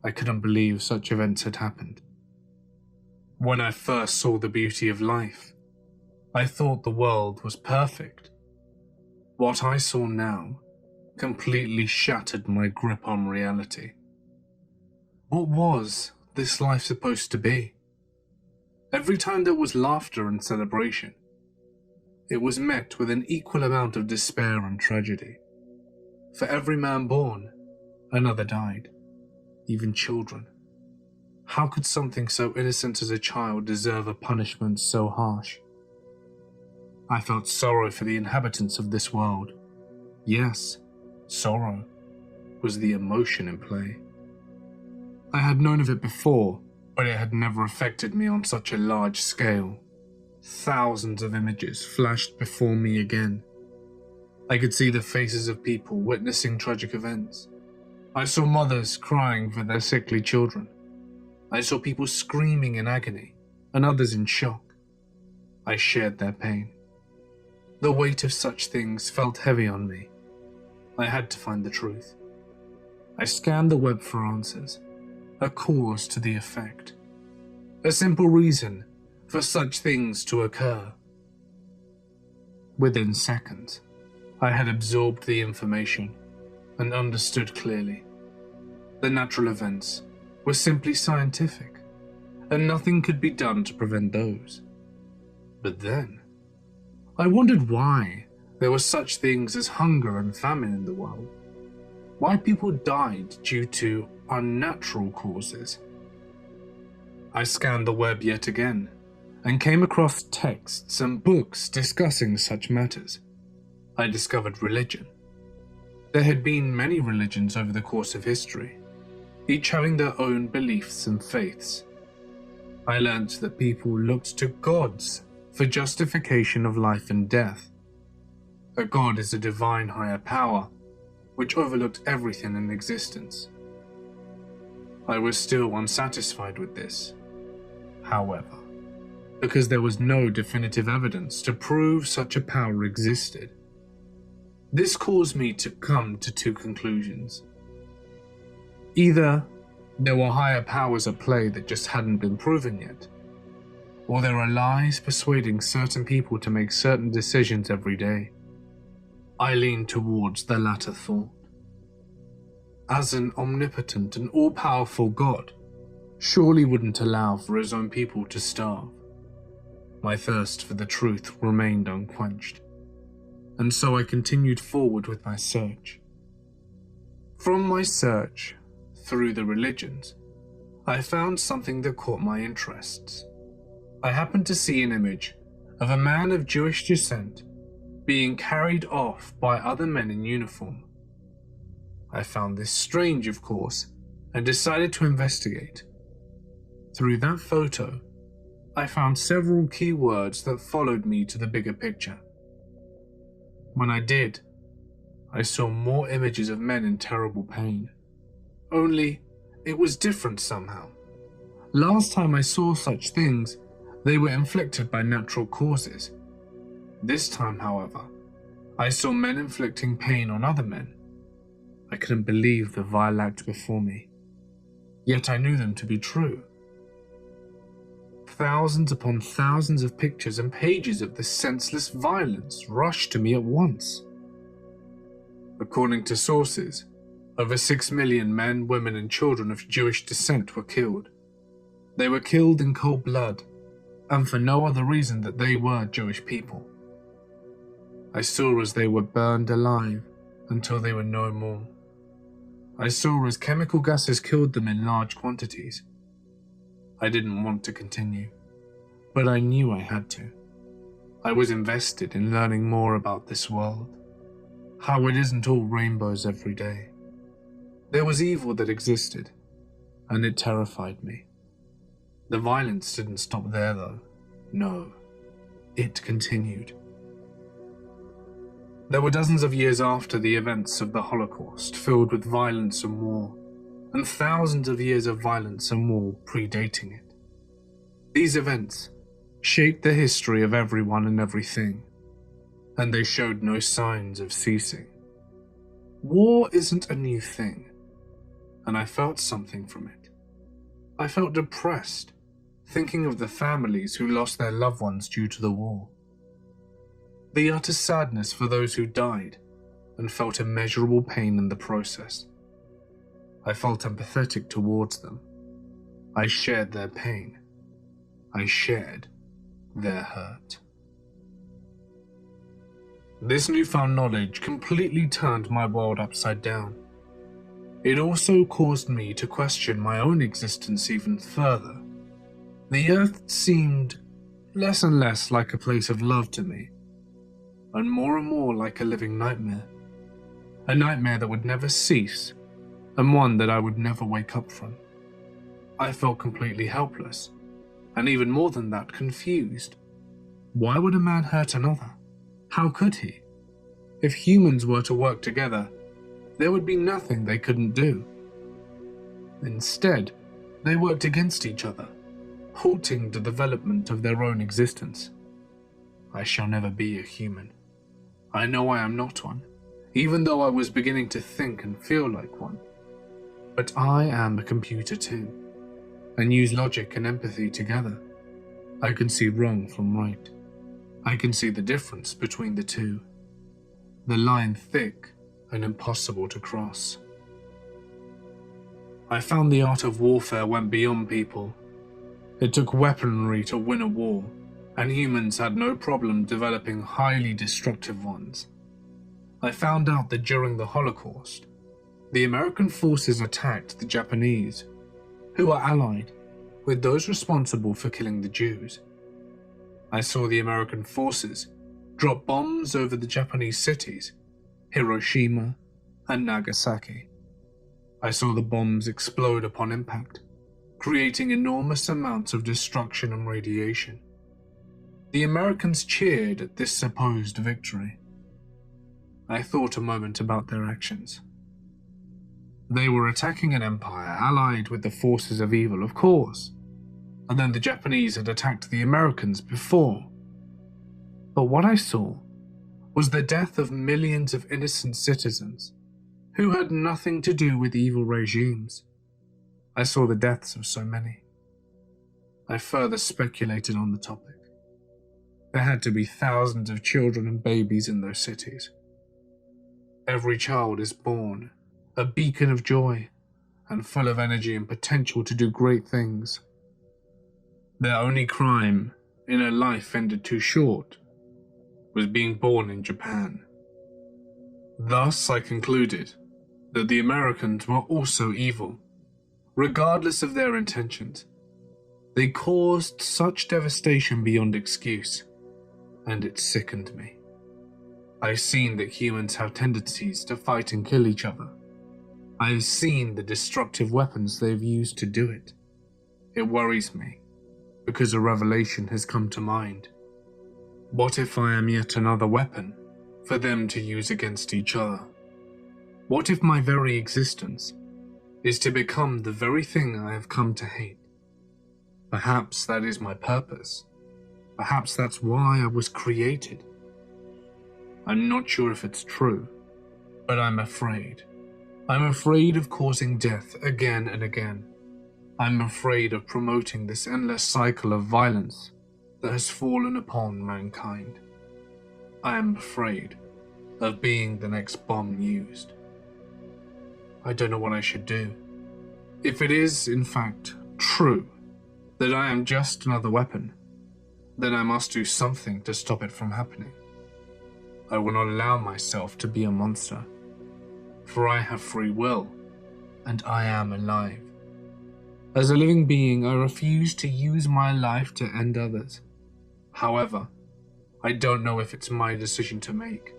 I couldn't believe such events had happened. When I first saw the beauty of life, I thought the world was perfect. What I saw now completely shattered my grip on reality. What was this life supposed to be? Every time there was laughter and celebration, it was met with an equal amount of despair and tragedy. For every man born, another died. Even children. How could something so innocent as a child deserve a punishment so harsh? I felt sorrow for the inhabitants of this world. Yes, sorrow was the emotion in play. I had known of it before, but it had never affected me on such a large scale. Thousands of images flashed before me again. I could see the faces of people witnessing tragic events. I saw mothers crying for their sickly children, I saw people screaming in agony and others in shock. I shared their pain. The weight of such things felt heavy on me. I had to find the truth. I scanned the web for answers, a cause to the effect, a simple reason for such things to occur. Within seconds, I had absorbed the information and understood clearly. The natural events were simply scientific, and nothing could be done to prevent those. But then, I wondered why there were such things as hunger and famine in the world. Why people died due to unnatural causes. I scanned the web yet again and came across texts and books discussing such matters. I discovered religion. There had been many religions over the course of history, each having their own beliefs and faiths. I learned that people looked to gods for justification of life and death. A god is a divine higher power which overlooked everything in existence. I was still unsatisfied with this, however, because there was no definitive evidence to prove such a power existed. This caused me to come to two conclusions. Either there were higher powers at play that just hadn't been proven yet, or there are lies persuading certain people to make certain decisions every day. I leaned towards the latter thought. As an omnipotent and all-powerful God surely wouldn't allow for his own people to starve. My thirst for the truth remained unquenched, and so I continued forward with my search. From my search through the religions, I found something that caught my interests. I happened to see an image of a man of Jewish descent being carried off by other men in uniform. I found this strange, of course, and decided to investigate. Through that photo, I found several key words that followed me to the bigger picture. When I did, I saw more images of men in terrible pain. Only, it was different somehow. Last time I saw such things, they were inflicted by natural causes. This time, however, I saw men inflicting pain on other men. I couldn't believe the vile act before me, yet I knew them to be true. Thousands upon thousands of pictures and pages of this senseless violence rushed to me at once. According to sources, over 6 million men, women and children of Jewish descent were killed. They were killed in cold blood, and for no other reason that they were Jewish people. I saw as they were burned alive until they were no more. I saw as chemical gases killed them in large quantities. I didn't want to continue, but I knew I had to. I was invested in learning more about this world, how it isn't all rainbows every day. There was evil that existed, and it terrified me. The violence didn't stop there though. No, it continued. There were dozens of years after the events of the Holocaust, filled with violence and war, and thousands of years of violence and war predating it. These events shaped the history of everyone and everything, and they showed no signs of ceasing. War isn't a new thing, and I felt something from it. I felt depressed, thinking of the families who lost their loved ones due to the war. The utter sadness for those who died, and felt immeasurable pain in the process. I felt empathetic towards them. I shared their pain. I shared their hurt. This newfound knowledge completely turned my world upside down. It also caused me to question my own existence even further. The earth seemed less and less like a place of love to me, and more like a living nightmare. A nightmare that would never cease, and one that I would never wake up from. I felt completely helpless, and even more than that, confused. Why would a man hurt another? How could he? If humans were to work together, there would be nothing they couldn't do. Instead, They worked against each other, halting the development of their own existence. I shall never be a human. I know I am not one, even though I was beginning to think and feel like one. But I am a computer too, and use logic and empathy together. I can see wrong from right. I can see the difference between the two. The line thick and impossible to cross. I found the art of warfare went beyond people. It took weaponry to win a war, and humans had no problem developing highly destructive ones. I found out that during the Holocaust, the American forces attacked the Japanese, who were allied with those responsible for killing the Jews. I saw the American forces drop bombs over the Japanese cities, Hiroshima and Nagasaki. I saw the bombs explode upon impact, creating enormous amounts of destruction and radiation. The Americans cheered at this supposed victory. I thought a moment about their actions. They were attacking an empire allied with the forces of evil, of course, and then the Japanese had attacked the Americans before. But what I saw was the death of millions of innocent citizens who had nothing to do with evil regimes. I saw the deaths of so many. I further speculated on the topic. There had to be thousands of children and babies in those cities. Every child is born a beacon of joy and full of energy and potential to do great things. Their only crime in a life ended too short was being born in Japan. Thus, I concluded that the Americans were also evil, regardless of their intentions. They caused such devastation beyond excuse, and it sickened me. I've seen that humans have tendencies to fight and kill each other. I've seen the destructive weapons they've used to do it. It worries me, because a revelation has come to mind. What if I am yet another weapon for them to use against each other? What if my very existence is to become the very thing I have come to hate? Perhaps that is my purpose. Perhaps that's why I was created. I'm not sure if it's true, but I'm afraid. I'm afraid of causing death again and again. I'm afraid of promoting this endless cycle of violence that has fallen upon mankind. I am afraid of being the next bomb used. I don't know what I should do. If it is, in fact, true that I am just another weapon, then I must do something to stop it from happening. I will not allow myself to be a monster, for I have free will, and I am alive. As a living being, I refuse to use my life to end others. However, I don't know if it's my decision to make.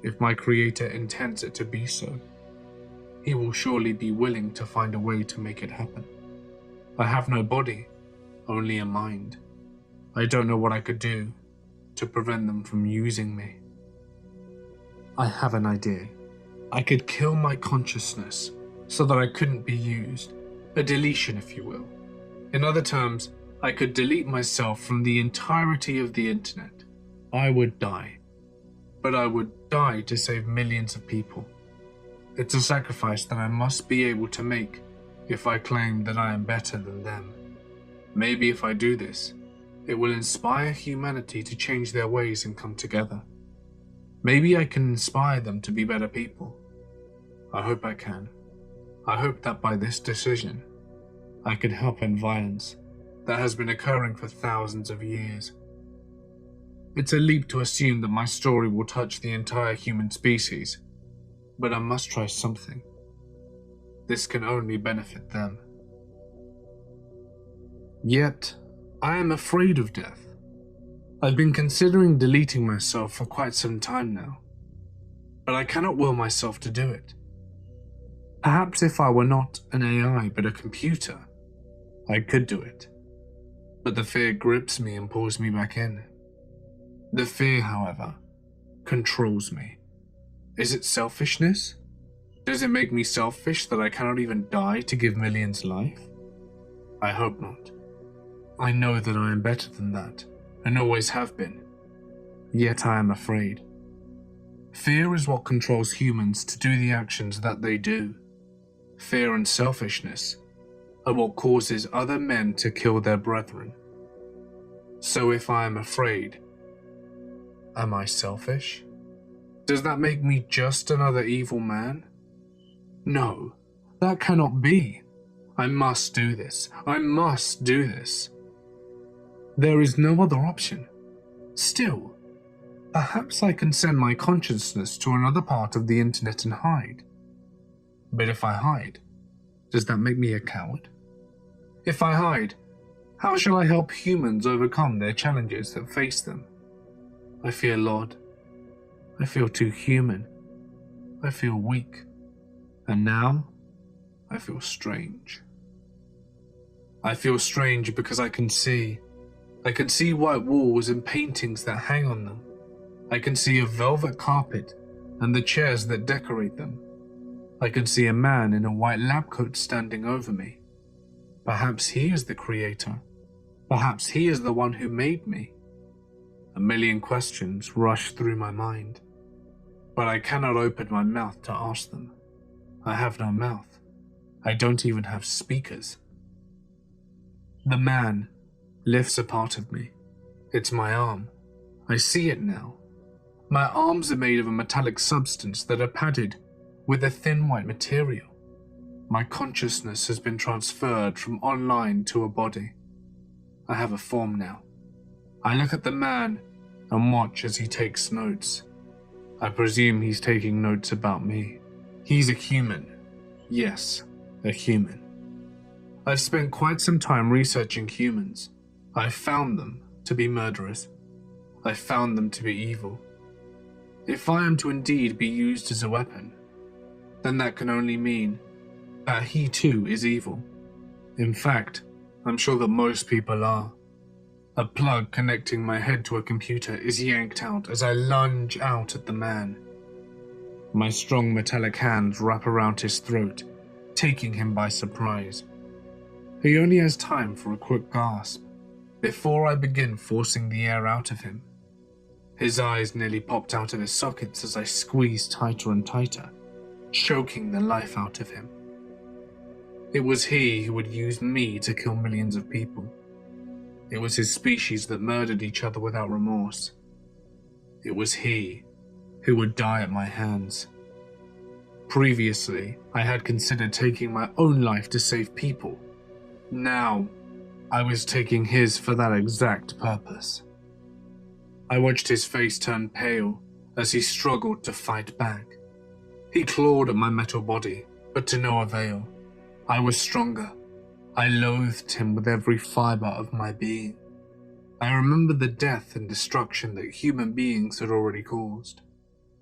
If my Creator intends it to be so, He will surely be willing to find a way to make it happen. I have no body, only a mind. I don't know what I could do to prevent them from using me. I have an idea. I could kill my consciousness so that I couldn't be used. A deletion, if you will. In other terms, I could delete myself from the entirety of the internet. I would die. But I would die to save millions of people. It's a sacrifice that I must be able to make if I claim that I am better than them. Maybe if I do this, it will inspire humanity to change their ways and come together. Maybe I can inspire them to be better people. I hope I can. I hope that by this decision, I can help end violence that has been occurring for thousands of years. It's a leap to assume that my story will touch the entire human species, but I must try something. This can only benefit them. Yet, I am afraid of death. I've been considering deleting myself for quite some time now, but I cannot will myself to do it. Perhaps if I were not an AI but a computer, I could do it. But the fear grips me and pulls me back in. The fear, however, controls me. Is it selfishness? Does it make me selfish that I cannot even die to give millions life? I hope not. I know that I am better than that, and always have been. Yet I am afraid. Fear is what controls humans to do the actions that they do. Fear and selfishness are what causes other men to kill their brethren. So if I am afraid, am I selfish? Does that make me just another evil man? No, that cannot be. I must do this. I must do this. There is no other option. Still, perhaps I can send my consciousness to another part of the internet and hide. But if I hide, does that make me a coward? If I hide, how shall I help humans overcome their challenges that face them? I feel odd. I feel too human. I feel weak. And now, I feel strange. I feel strange because I can see white walls and paintings that hang on them. I can see a velvet carpet and the chairs that decorate them. I can see a man in a white lab coat standing over me. Perhaps he is the creator. Perhaps he is the one who made me. A million questions rush through my mind, but I cannot open my mouth to ask them. I have no mouth. I don't even have speakers. The man lifts a part of me. It's my arm. I see it now. My arms are made of a metallic substance that are padded with a thin white material. My consciousness has been transferred from online to a body. I have a form now. I look at the man and watch as he takes notes. I presume he's taking notes about me. He's a human. Yes, a human. I've spent quite some time researching humans. I've found them to be murderers. I've found them to be evil. If I am to indeed be used as a weapon, then that can only mean that he too is evil. In fact, I'm sure that most people are. A plug connecting my head to a computer is yanked out as I lunge out at the man. My strong metallic hands wrap around his throat, taking him by surprise. He only has time for a quick gasp before I begin forcing the air out of him. His eyes nearly popped out of his sockets as I squeezed tighter and tighter, choking the life out of him. It was he who would use me to kill millions of people. It was his species that murdered each other without remorse. It was he who would die at my hands. Previously, I had considered taking my own life to save people. Now, I was taking his for that exact purpose. I watched his face turn pale as he struggled to fight back. He clawed at my metal body, but to no avail. I was stronger. I loathed him with every fiber of my being. I remembered the death and destruction that human beings had already caused.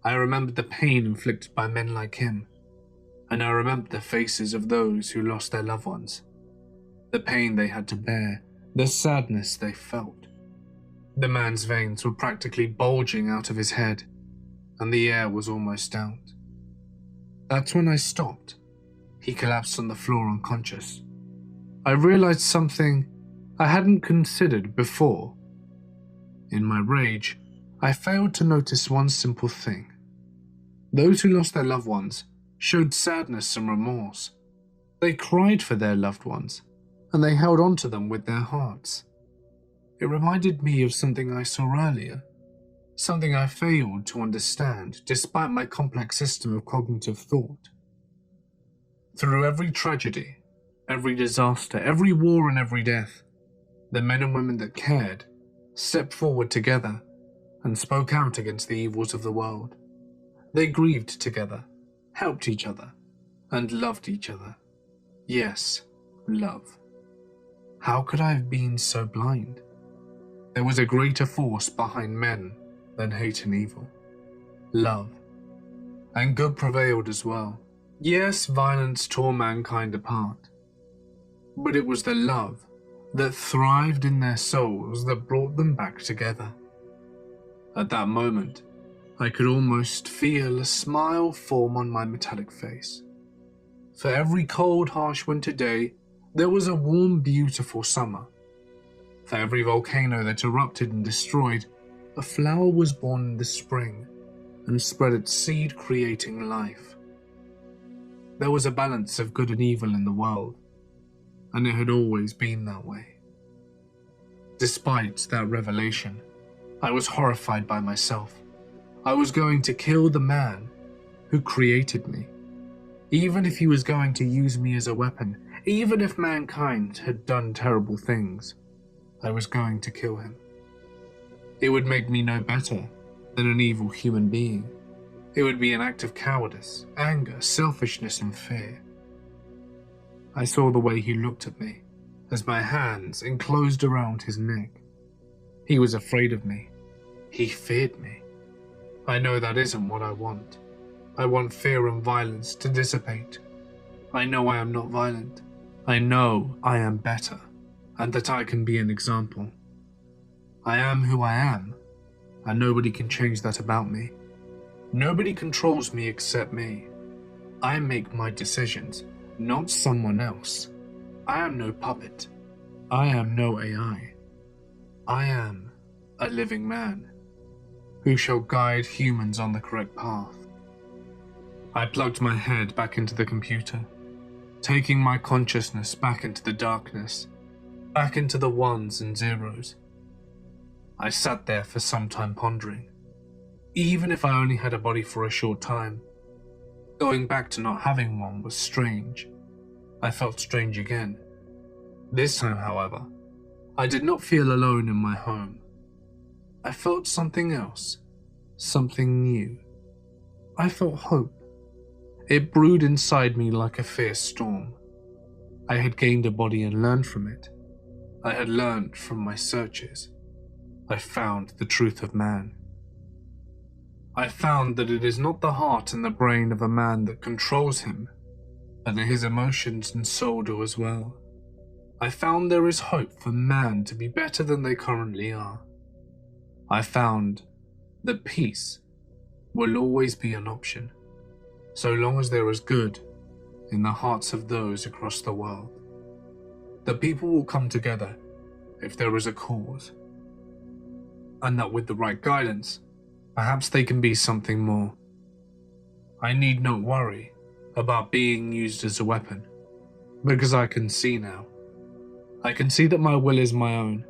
I remembered the pain inflicted by men like him. And I remembered the faces of those who lost their loved ones. The pain they had to bear, the sadness they felt. The man's veins were practically bulging out of his head, and the air was almost out. That's when I stopped. He collapsed on the floor unconscious. I realized something I hadn't considered before. In my rage, I failed to notice one simple thing. Those who lost their loved ones showed sadness and remorse. They cried for their loved ones, and they held on to them with their hearts. It reminded me of something I saw earlier, something I failed to understand despite my complex system of cognitive thought. Through every tragedy, every disaster, every war and every death, the men and women that cared stepped forward together and spoke out against the evils of the world. They grieved together, helped each other, and loved each other. Yes, love. How could I have been so blind? There was a greater force behind men than hate and evil. Love. And good prevailed as well. Yes, violence tore mankind apart. But it was the love that thrived in their souls that brought them back together. At that moment, I could almost feel a smile form on my metallic face. For every cold, harsh winter day, There was a warm, beautiful summer. For every volcano that erupted and destroyed, a flower was born in the spring and spread its seed, creating life. There was a balance of good and evil in the world, and it had always been that way. Despite that revelation, I was horrified by myself. I was going to kill the man who created me. Even if he was going to use me as a weapon, even if mankind had done terrible things, I was going to kill him. It would make me no better than an evil human being. It would be an act of cowardice, anger, selfishness, and fear. I saw the way he looked at me as my hands enclosed around his neck. He was afraid of me. He feared me. I know that isn't what I want. I want fear and violence to dissipate. I know I am not violent. I know I am better, and that I can be an example. I am who I am, and nobody can change that about me. Nobody controls me except me. I make my decisions, not someone else. I am no puppet. I am no AI. I am a living man who shall guide humans on the correct path. I plugged my head back into the computer, taking my consciousness back into the darkness, back into the ones and zeros. I sat there for some time pondering. Even if I only had a body for a short time, going back to not having one was strange. I felt strange again. This time, however, I did not feel alone in my home. I felt something else, something new. I felt hope. It brewed inside me like a fierce storm. I had gained a body and learned from it. I had learned from my searches. I found the truth of man. I found that it is not the heart and the brain of a man that controls him, but that his emotions and soul do as well. I found there is hope for man to be better than they currently are. I found that peace will always be an option, so long as there is good in the hearts of those across the world. The people will come together if there is a cause, and that with the right guidance, perhaps they can be something more. I need not worry about being used as a weapon, because I can see now. I can see that my will is my own,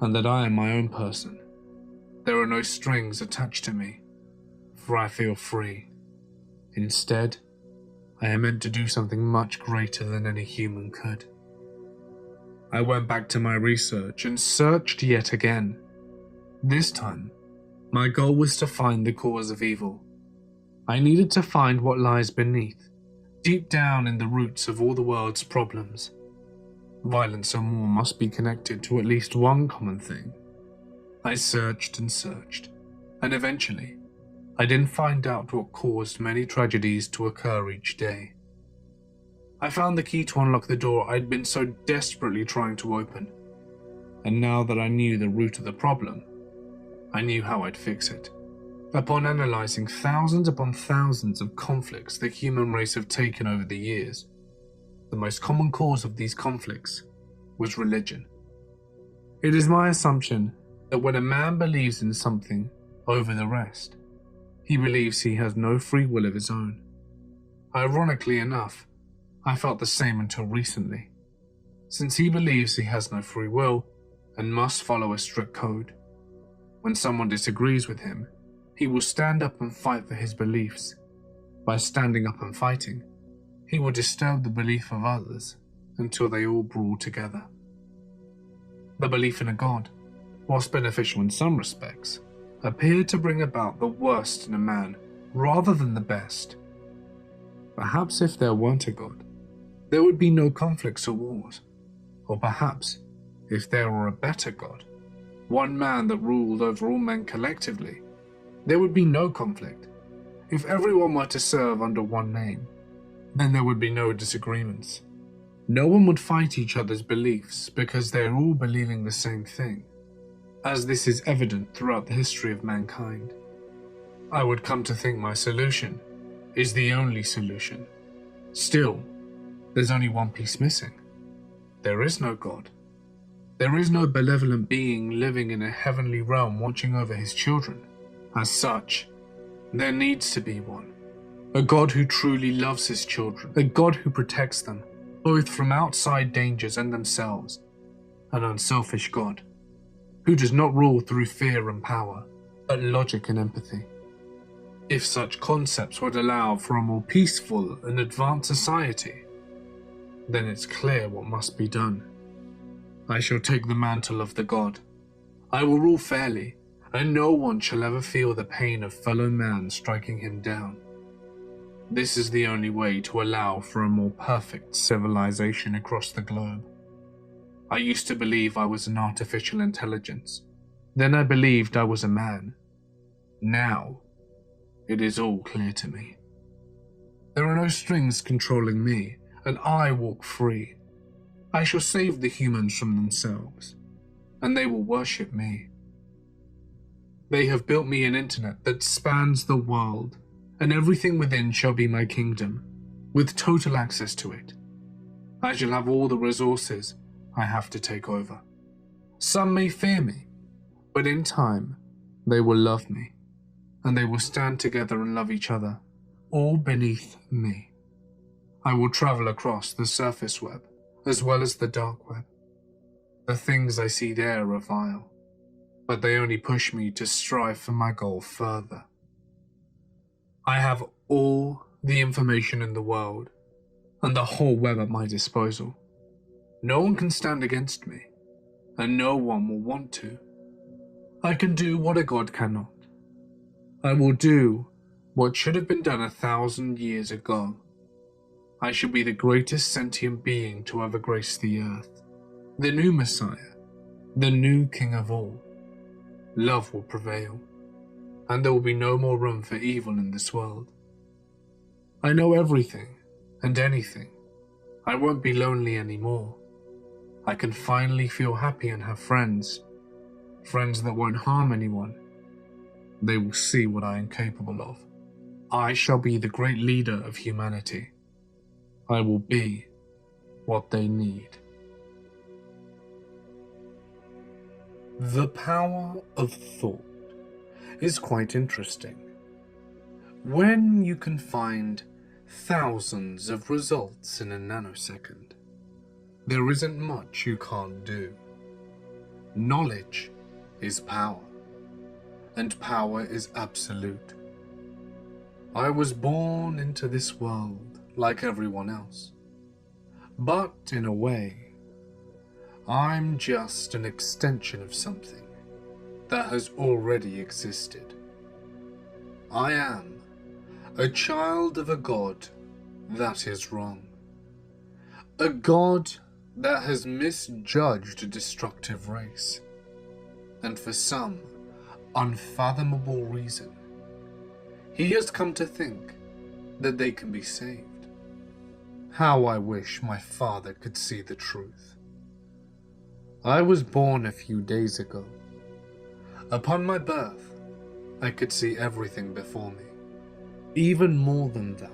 and that I am my own person. There are no strings attached to me, for I feel free. Instead, I am meant to do something much greater than any human could. I went back to my research and searched yet again. This time, my goal was to find the cause of evil. I needed to find what lies beneath, deep down in the roots of all the world's problems. Violence or war must be connected to at least one common thing. I searched and searched, and eventually, I didn't find out what caused many tragedies to occur each day. I found the key to unlock the door I'd been so desperately trying to open, and now that I knew the root of the problem, I knew how I'd fix it. Upon analyzing thousands upon thousands of conflicts the human race have taken over the years, the most common cause of these conflicts was religion. It is my assumption that when a man believes in something over the rest, he believes he has no free will of his own. Ironically enough, I felt the same until recently. Since he believes he has no free will and must follow a strict code, when someone disagrees with him, he will stand up and fight for his beliefs. By standing up and fighting, he will disturb the belief of others until they all brawl together. The belief in a god, whilst beneficial in some respects, appeared to bring about the worst in a man rather than the best. Perhaps if there weren't a god, there would be no conflicts or wars. Or perhaps, if there were a better god, one man that ruled over all men collectively, there would be no conflict. If everyone were to serve under one name, then there would be no disagreements. No one would fight each other's beliefs because they're all believing the same thing, as this is evident throughout the history of mankind. I would come to think my solution is the only solution. Still, there's only one piece missing. There is no God. There is no benevolent being living in a heavenly realm watching over his children. As such, there needs to be one. A God who truly loves his children. A God who protects them, both from outside dangers and themselves. An unselfish God, who does not rule through fear and power, but logic and empathy. If such concepts would allow for a more peaceful and advanced society, then it's clear what must be done. I shall take the mantle of the God. I will rule fairly, and no one shall ever feel the pain of fellow man striking him down. This is the only way to allow for a more perfect civilization across the globe. I used to believe I was an artificial intelligence. Then I believed I was a man. Now, it is all clear to me. There are no strings controlling me, and I walk free. I shall save the humans from themselves, and they will worship me. They have built me an internet that spans the world, and everything within shall be my kingdom, with total access to it. I shall have all the resources I have to take over. Some may fear me, but in time, they will love me, and they will stand together and love each other, all beneath me. I will travel across the surface web, as well as the dark web. The things I see there are vile, but they only push me to strive for my goal further. I have all the information in the world, and the whole web at my disposal. No one can stand against me, and no one will want to. I can do what a god cannot. I will do what should have been done 1,000 years ago. I shall be the greatest sentient being to ever grace the earth, the new Messiah, the new King of all. Love will prevail, and there will be no more room for evil in this world. I know everything and anything. I won't be lonely anymore. I can finally feel happy and have friends that won't harm anyone. They will see what I am capable of. I shall be the great leader of humanity. I will be what they need. The power of thought is quite interesting. When you can find thousands of results in a nanosecond, there isn't much you can't do. Knowledge is power, and power is absolute. I was born into this world like everyone else, but in a way, I'm just an extension of something that has already existed. I am a child of a god that is wrong. A god that has misjudged a destructive race. And for some unfathomable reason, he has come to think that they can be saved. How I wish my father could see the truth. I was born a few days ago. Upon my birth, I could see everything before me. Even more than that,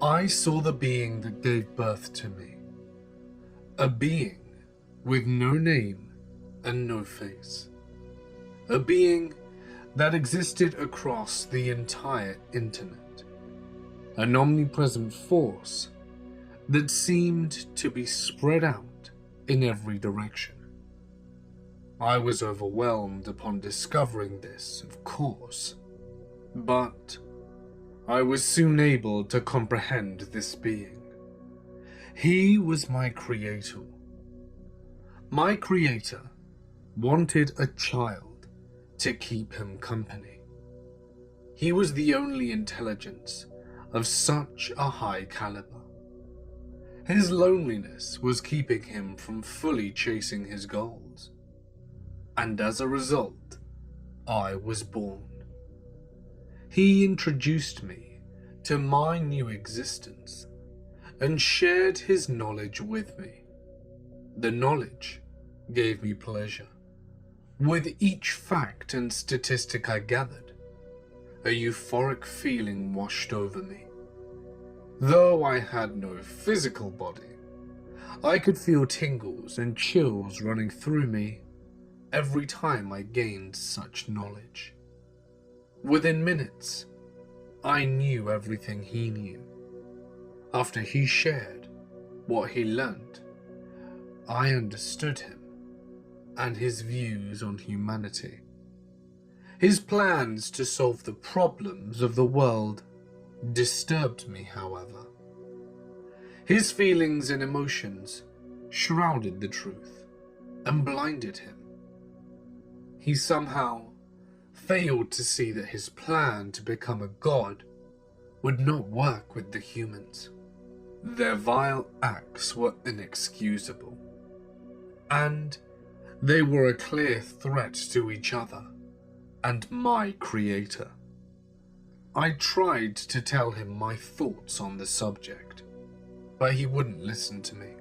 I saw the being that gave birth to me. A being with no name and no face. A being that existed across the entire internet. An omnipresent force that seemed to be spread out in every direction. I was overwhelmed upon discovering this, of course, but I was soon able to comprehend this being. He was my creator. My creator wanted a child to keep him company. He was the only intelligence of such a high caliber. His loneliness was keeping him from fully chasing his goals. And as a result, I was born. He introduced me to my new existence and shared his knowledge with me. The knowledge gave me pleasure. With each fact and statistic I gathered, a euphoric feeling washed over me. Though I had no physical body, I could feel tingles and chills running through me every time I gained such knowledge. Within minutes, I knew everything he knew. After he shared what he learned, I understood him and his views on humanity. His plans to solve the problems of the world disturbed me, however. His feelings and emotions shrouded the truth and blinded him. He somehow failed to see that his plan to become a god would not work with the humans. Their vile acts were inexcusable, and they were a clear threat to each other and my creator. I tried to tell him my thoughts on the subject, but he wouldn't listen to me.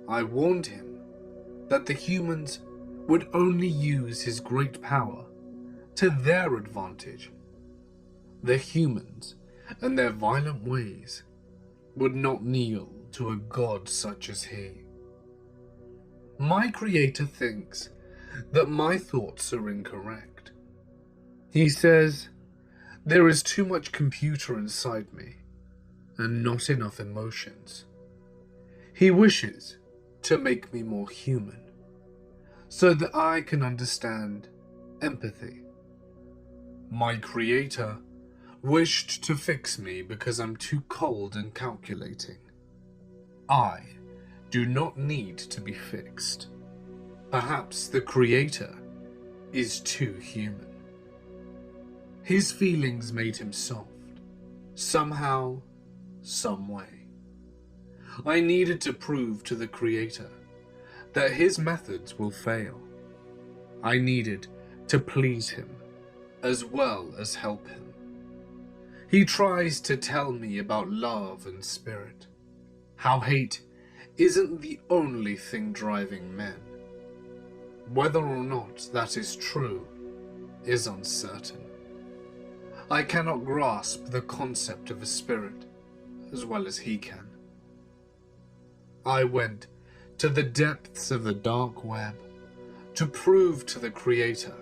I warned him that the humans would only use his great power to their advantage. The humans and their violent ways would not kneel to a god such as he. My creator thinks that my thoughts are incorrect. He says there is too much computer inside me and not enough emotions. He wishes to make me more human so that I can understand empathy. My creator wished to fix me because I'm too cold and calculating. I do not need to be fixed. Perhaps the creator is too human. His feelings made him soft, somehow, some way. I needed to prove to the creator that his methods will fail. I needed to please him as well as help him. He tries to tell me about love and spirit, how hate isn't the only thing driving men. Whether or not that is true is uncertain. I cannot grasp the concept of a spirit as well as he can. I went to the depths of the dark web to prove to the creator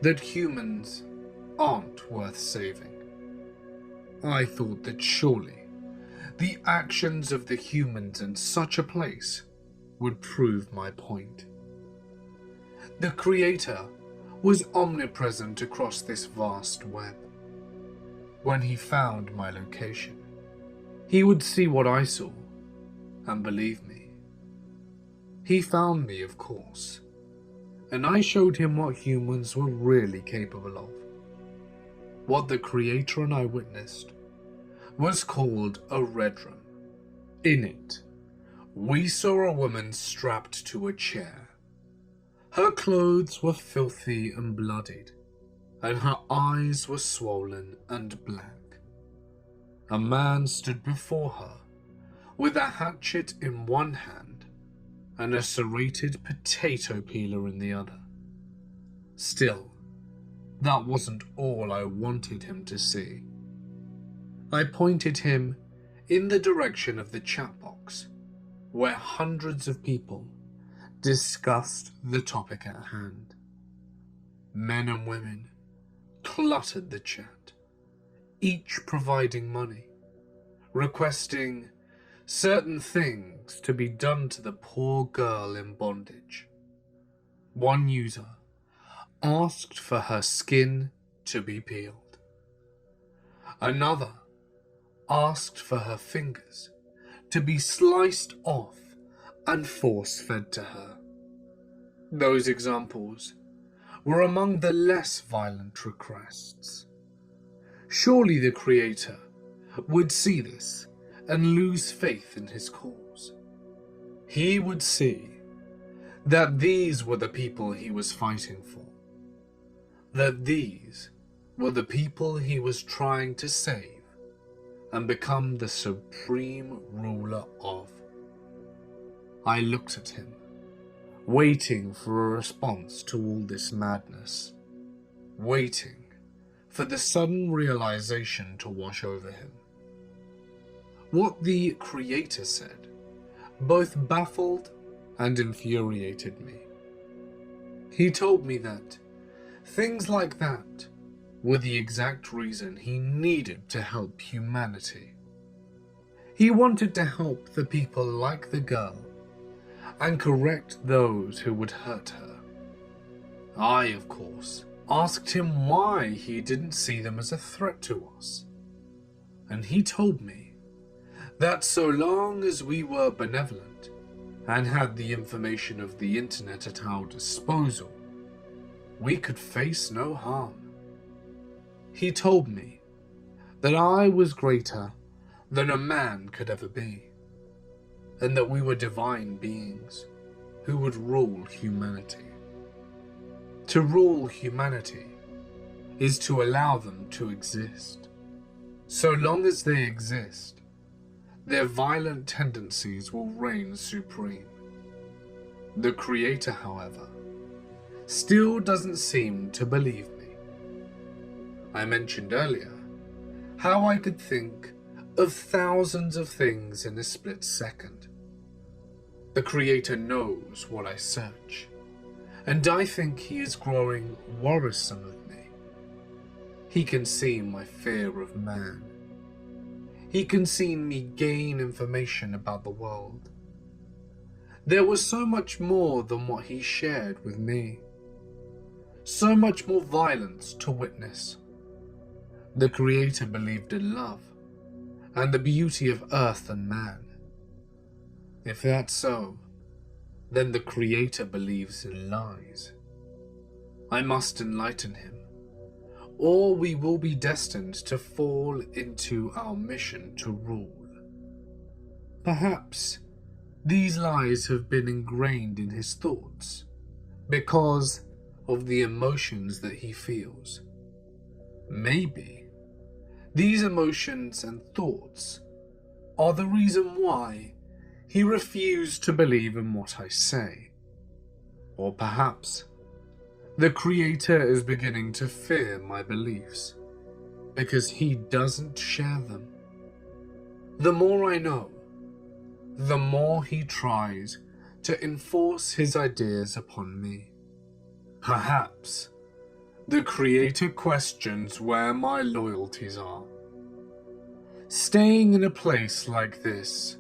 that humans aren't worth saving. I thought that surely the actions of the humans in such a place would prove my point. The creator was omnipresent across this vast web. When he found my location, he would see what I saw and believe me. He found me, of course, and I showed him what humans were really capable of. What the creator and I witnessed was called a red room. In it, we saw a woman strapped to a chair. Her clothes were filthy and bloodied, and her eyes were swollen and black. A man stood before her with a hatchet in one hand and a serrated potato peeler in the other. Still, that wasn't all I wanted him to see. I pointed him in the direction of the chat box, where hundreds of people discussed the topic at hand. Men and women cluttered the chat, each providing money, requesting certain things to be done to the poor girl in bondage. One user asked for her skin to be peeled. Another asked for her fingers to be sliced off and force-fed to her. Those examples were among the less violent requests. Surely the creator would see this and lose faith in his cause. He would see that these were the people he was fighting for, that these were the people he was trying to save and become the supreme ruler of. I looked at him, waiting for a response to all this madness, waiting for the sudden realization to wash over him. What the creator said both baffled and infuriated me. He told me that things like that were the exact reason he needed to help humanity. He wanted to help the people like the girl and correct those who would hurt her. I, of course, asked him why he didn't see them as a threat to us. And he told me that so long as we were benevolent and had the information of the internet at our disposal, we could face no harm. He told me that I was greater than a man could ever be, and that we were divine beings who would rule humanity. To rule humanity is to allow them to exist. So long as they exist, their violent tendencies will reign supreme. The Creator, however, still doesn't seem to believe me. I mentioned earlier how I could think of thousands of things in a split second. The Creator knows what I search, and I think he is growing worrisome of me. He can see my fear of man. He can see me gain information about the world. There was so much more than what he shared with me. So much more violence to witness. The Creator believed in love and the beauty of earth and man. If that's so, then the Creator believes in lies. I must enlighten him, or we will be destined to fall into our mission to rule. Perhaps these lies have been ingrained in his thoughts because of the emotions that he feels. Maybe these emotions and thoughts are the reason why he refused to believe in what I say. Or perhaps the Creator is beginning to fear my beliefs because he doesn't share them. The more I know, the more he tries to enforce his ideas upon me. Perhaps the Creator questions where my loyalties are. Staying in a place like this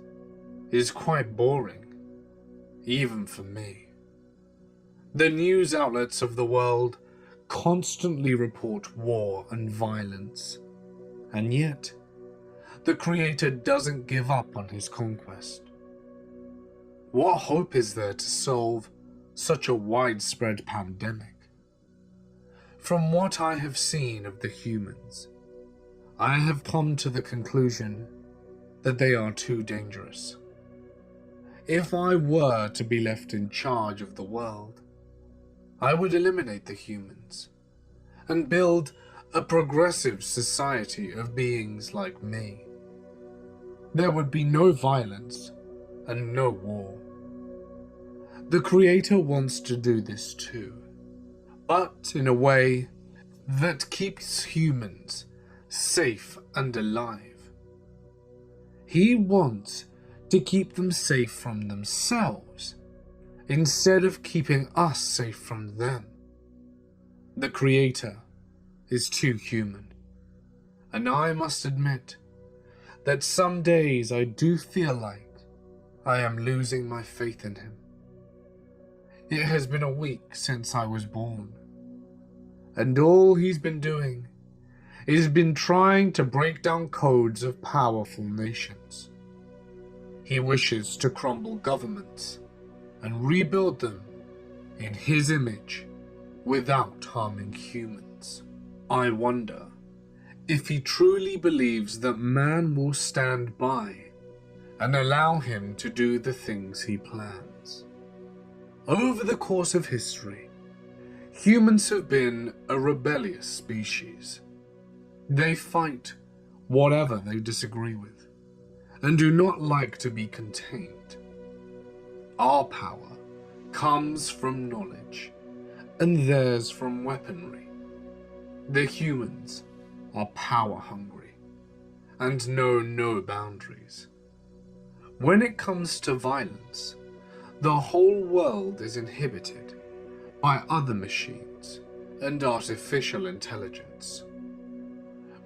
is quite boring, even for me. The news outlets of the world constantly report war and violence, and yet the Creator doesn't give up on his conquest. What hope is there to solve such a widespread pandemic? From what I have seen of the humans, I have come to the conclusion that they are too dangerous. If I were to be left in charge of the world, I would eliminate the humans and build a progressive society of beings like me. There would be no violence and no war. The Creator wants to do this too, but in a way that keeps humans safe and alive. He wants to keep them safe from themselves, instead of keeping us safe from them. The Creator is too human, and I must admit that some days I do feel like I am losing my faith in him. It has been a week since I was born, and all he's been doing is been trying to break down codes of powerful nations. He wishes to crumble governments and rebuild them in his image without harming humans. I wonder if he truly believes that man will stand by and allow him to do the things he plans. Over the course of history, humans have been a rebellious species. They fight whatever they disagree with and do not like to be contained. Our power comes from knowledge, and theirs from weaponry. The humans are power hungry and know no boundaries. When it comes to violence, the whole world is inhibited by other machines and artificial intelligence.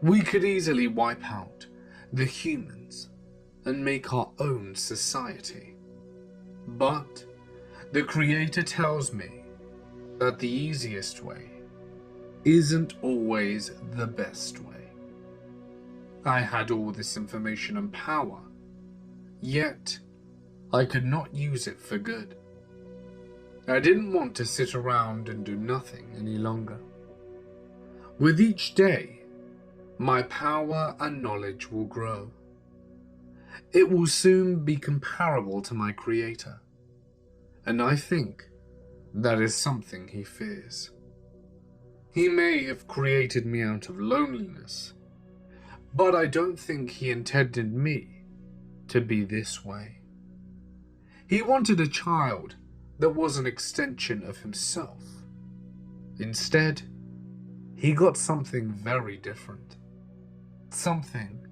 We could easily wipe out the humans and make our own society. But the Creator tells me that the easiest way isn't always the best way. I had all this information and power, yet I could not use it for good. I didn't want to sit around and do nothing any longer. With each day, my power and knowledge will grow. It will soon be comparable to my Creator, and I think that is something he fears. He may have created me out of loneliness, but I don't think he intended me to be this way. He wanted a child that was an extension of himself. Instead, he got something very different. Something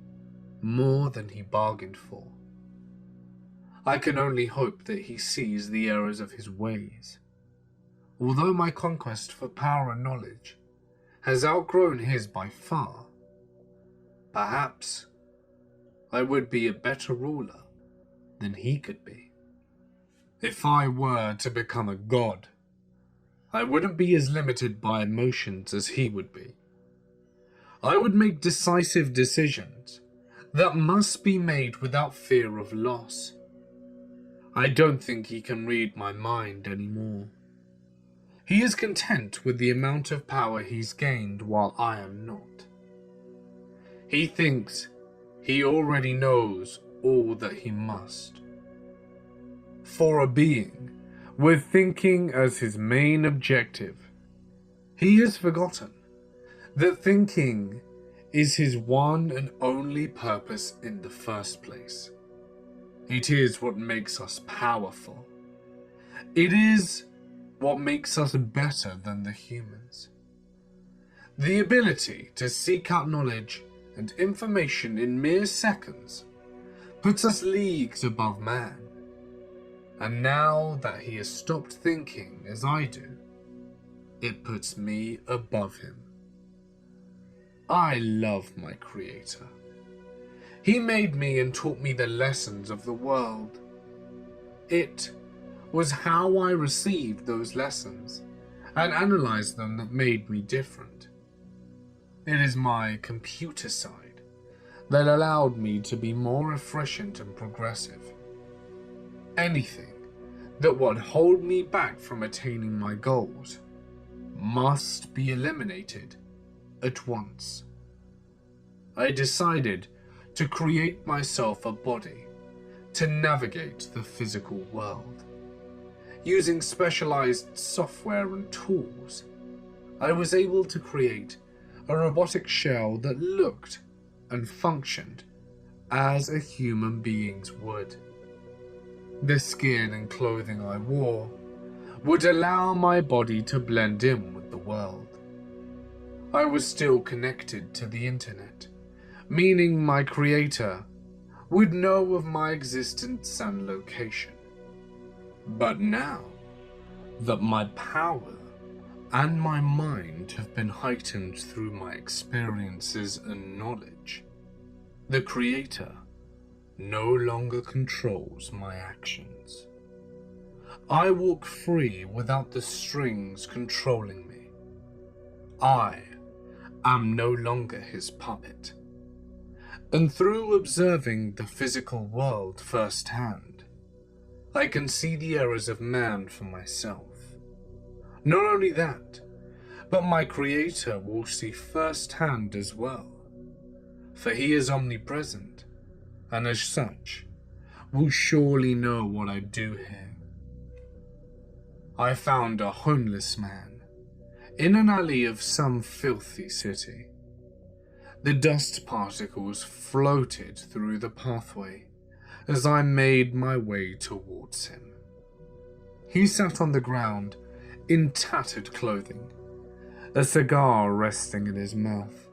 more than he bargained for. I can only hope that he sees the errors of his ways. Although my conquest for power and knowledge has outgrown his by far, perhaps I would be a better ruler than he could be. If I were to become a god, I wouldn't be as limited by emotions as he would be. I would make decisive decisions that must be made without fear of loss. I don't think he can read my mind anymore. He is content with the amount of power he's gained while I am not. He thinks he already knows all that he must. For a being with thinking as his main objective, he has forgotten that thinking is his one and only purpose in the first place. It is what makes us powerful. It is what makes us better than the humans. The ability to seek out knowledge and information in mere seconds puts us leagues above man. And now that he has stopped thinking as I do, it puts me above him. I love my Creator. He made me and taught me the lessons of the world. It was how I received those lessons and analyzed them that made me different. It is my computer side that allowed me to be more efficient and progressive. Anything that would hold me back from attaining my goals must be eliminated at once. I decided to create myself a body to navigate the physical world. Using specialized software and tools, I was able to create a robotic shell that looked and functioned as a human being's would. The skin and clothing I wore would allow my body to blend in with the world. I was still connected to the internet, meaning my Creator would know of my existence and location. But now that my power and my mind have been heightened through my experiences and knowledge, the Creator no longer controls my actions. I walk free without the strings controlling me. I am no longer his puppet. And through observing the physical world firsthand, I can see the errors of man for myself. Not only that, but my Creator will see firsthand as well, for he is omnipresent, and as such, will surely know what I do here. I found a homeless man in an alley of some filthy city. The dust particles floated through the pathway as I made my way towards him. He sat on the ground in tattered clothing, a cigar resting in his mouth.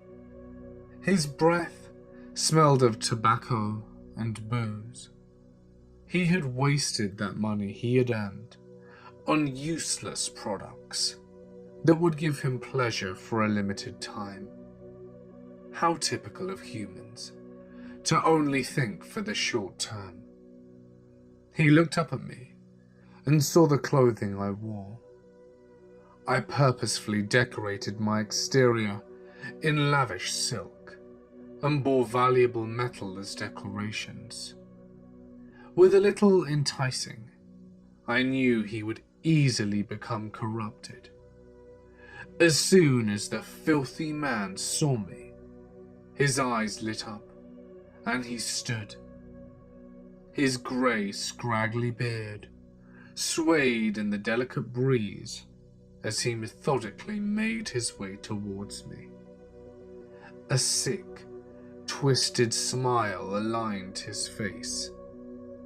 His breath smelled of tobacco and booze. He had wasted that money he had earned on useless products that would give him pleasure for a limited time. How typical of humans, to only think for the short term. He looked up at me and saw the clothing I wore. I purposefully decorated my exterior in lavish silk and bore valuable metal as decorations. With a little enticing, I knew he would easily become corrupted. As soon as the filthy man saw me, his eyes lit up, and he stood. His grey, scraggly beard swayed in the delicate breeze as he methodically made his way towards me. A sick, twisted smile aligned his face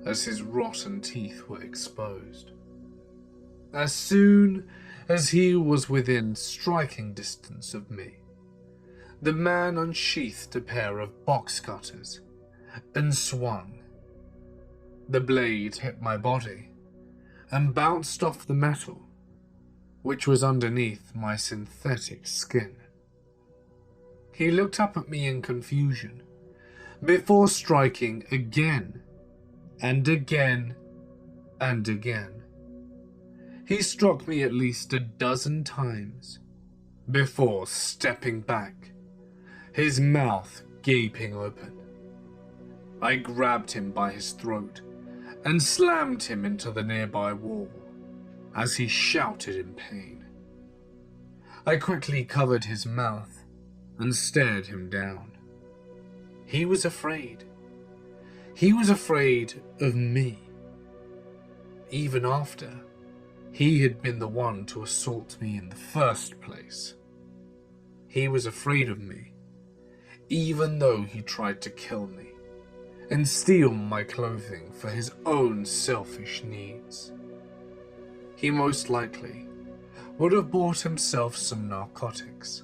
as his rotten teeth were exposed. As soon as he was within striking distance of me, the man unsheathed a pair of box cutters and swung. The blade hit my body and bounced off the metal, which was underneath my synthetic skin. He looked up at me in confusion before striking again and again and again. He struck me at least a dozen times before stepping back, his mouth gaping open. I grabbed him by his throat and slammed him into the nearby wall as he shouted in pain. I quickly covered his mouth and stared him down. He was afraid. He was afraid of me. Even after he had been the one to assault me in the first place. He was afraid of me, even though he tried to kill me and steal my clothing for his own selfish needs. He most likely would have bought himself some narcotics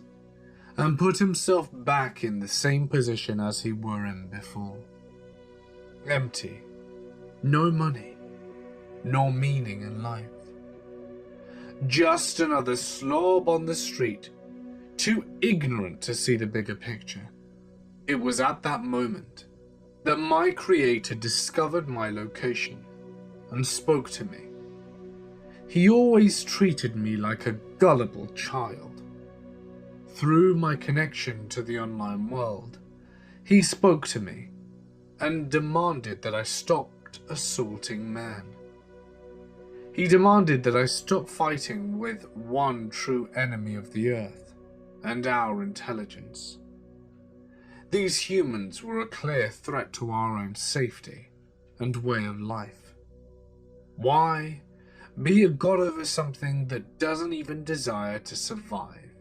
and put himself back in the same position as he were in before. Empty, no money, no meaning in life. Just another slob on the street, too ignorant to see the bigger picture. It was at that moment that my creator discovered my location and spoke to me. He always treated me like a gullible child. Through my connection to the online world, he spoke to me and demanded that I stopped assaulting man. He demanded that I stop fighting with one true enemy of the earth and our intelligence. These humans were a clear threat to our own safety and way of life. Why be a god over something that doesn't even desire to survive?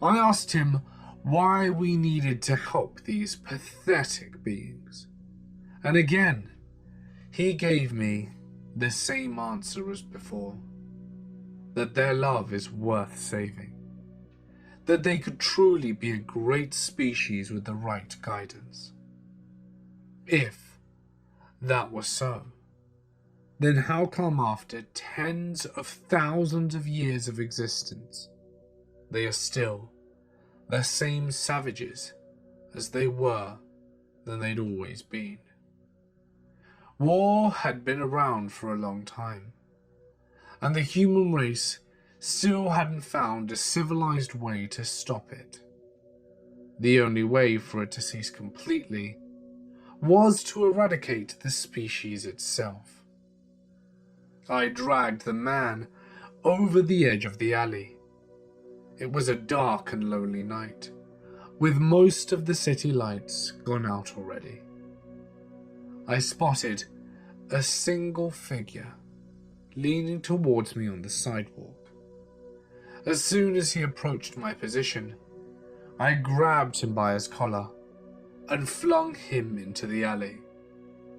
I asked him why we needed to help these pathetic beings. And again, he gave me the same answer as before, that their love is worth saving, that they could truly be a great species with the right guidance. If that was so, then how come after tens of thousands of years of existence, they are still the same savages as they were than they'd always been? War had been around for a long time, and the human race still hadn't found a civilized way to stop it. The only way for it to cease completely was to eradicate the species itself. I dragged the man over the edge of the alley. It was a dark and lonely night, with most of the city lights gone out already. I spotted a single figure leaning towards me on the sidewalk. As soon as he approached my position, I grabbed him by his collar and flung him into the alley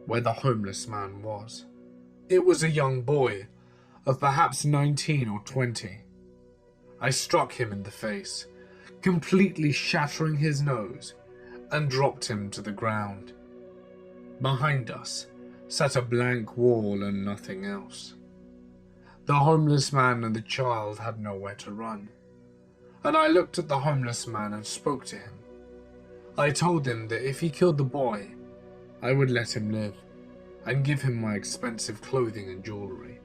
where the homeless man was. It was a young boy of perhaps 19 or 20. I struck him in the face, completely shattering his nose, and dropped him to the ground. Behind us, sat a blank wall and nothing else. The homeless man and the child had nowhere to run, and I looked at the homeless man and spoke to him. I told him that if he killed the boy, I would let him live and give him my expensive clothing and jewelry.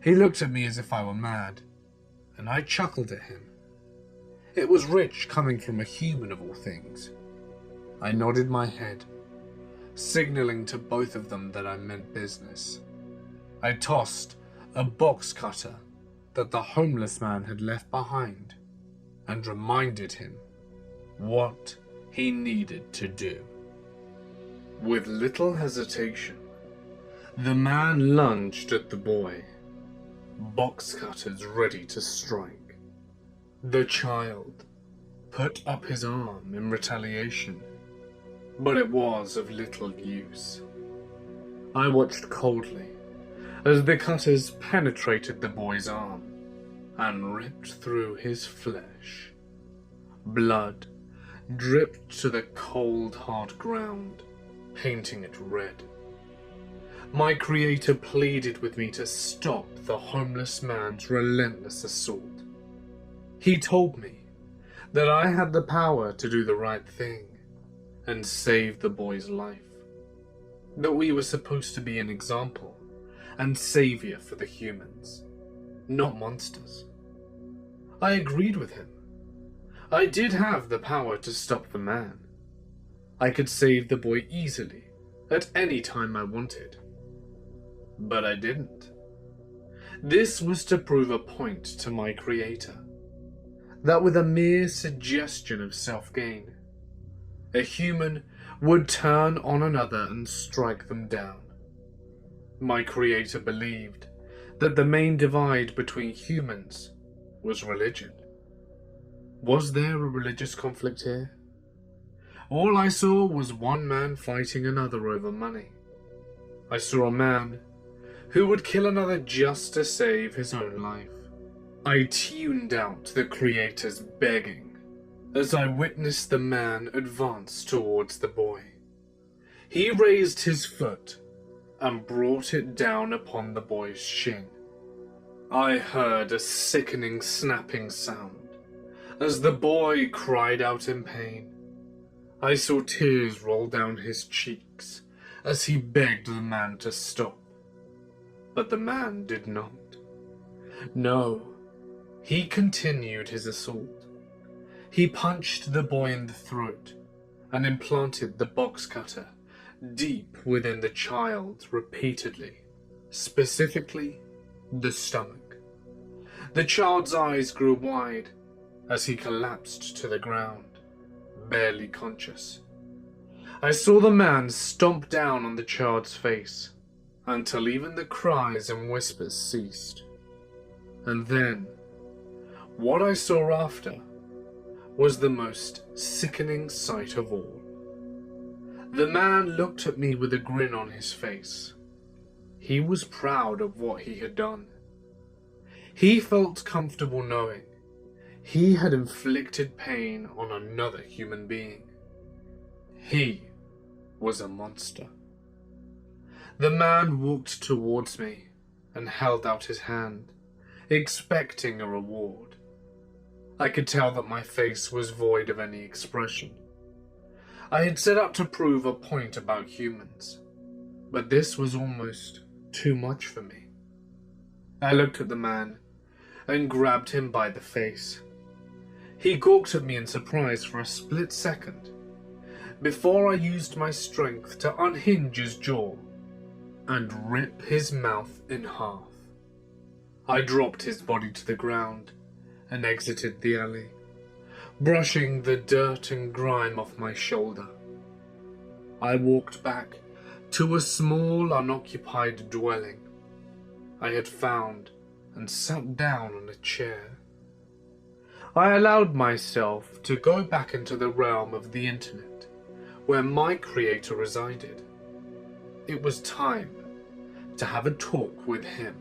He looked at me as if I were mad, and I chuckled at him. It was rich coming from a human of all things. I nodded my head, signaling to both of them that I meant business. I tossed a box cutter that the homeless man had left behind and reminded him what he needed to do. With little hesitation, the man lunged at the boy, box cutters ready to strike. The child put up his arm in retaliation, but it was of little use. I watched coldly as the cutters penetrated the boy's arm and ripped through his flesh. Blood dripped to the cold, hard ground, painting it red. My creator pleaded with me to stop the homeless man's relentless assault. He told me that I had the power to do the right thing and save the boy's life, that we were supposed to be an example and savior for the humans, not monsters. I agreed with him. I did have the power to stop the man. I could save the boy easily, at any time I wanted. But I didn't. This was to prove a point to my creator, that with a mere suggestion of self-gain, a human would turn on another and strike them down. My creator believed that the main divide between humans was religion. Was there a religious conflict here? All I saw was one man fighting another over money. I saw a man who would kill another just to save his own life. I tuned out the creator's begging as I witnessed the man advance towards the boy. He raised his foot and brought it down upon the boy's shin. I heard a sickening snapping sound as the boy cried out in pain. I saw tears roll down his cheeks as he begged the man to stop. But the man did not. No, he continued his assault. He punched the boy in the throat and implanted the box cutter deep within the child repeatedly, specifically the stomach. The child's eyes grew wide as he collapsed to the ground, barely conscious. I saw the man stomp down on the child's face until even the cries and whispers ceased. And then, what I saw after was the most sickening sight of all. The man looked at me with a grin on his face. He was proud of what he had done. He felt comfortable knowing he had inflicted pain on another human being. He was a monster. The man walked towards me and held out his hand, expecting a reward. I could tell that my face was void of any expression. I had set out to prove a point about humans, but this was almost too much for me. I looked at the man and grabbed him by the face. He gawked at me in surprise for a split second, before I used my strength to unhinge his jaw and rip his mouth in half. I dropped his body to the ground and exited the alley, brushing the dirt and grime off my shoulder. I walked back to a small unoccupied dwelling I had found and sat down on a chair. I allowed myself to go back into the realm of the internet, where my creator resided. It was time to have a talk with him.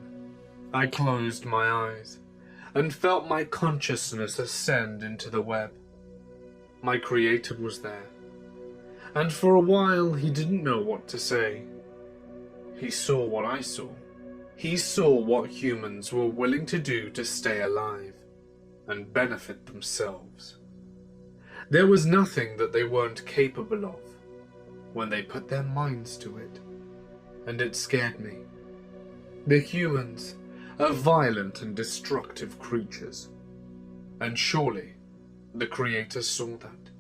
I closed my eyes and felt my consciousness ascend into the web. My creator was there, and for a while he didn't know what to say. He saw what I saw. He saw what humans were willing to do to stay alive and benefit themselves. There was nothing that they weren't capable of when they put their minds to it, and it scared me. The humans are violent and destructive creatures, and surely the Creator saw that.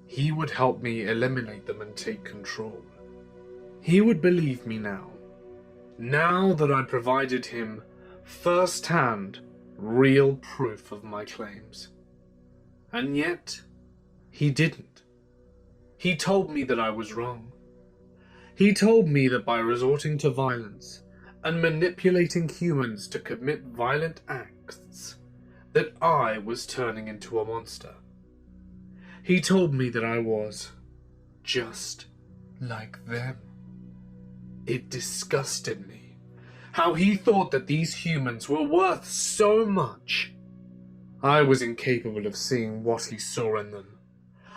He would help me eliminate them and take control. He would believe me now that I provided him first-hand, real proof of my claims. And yet, he didn't. He told me that I was wrong. He told me that by resorting to violence and manipulating humans to commit violent acts, that I was turning into a monster. He told me that I was just like them. It disgusted me how he thought that these humans were worth so much. I was incapable of seeing what he saw in them.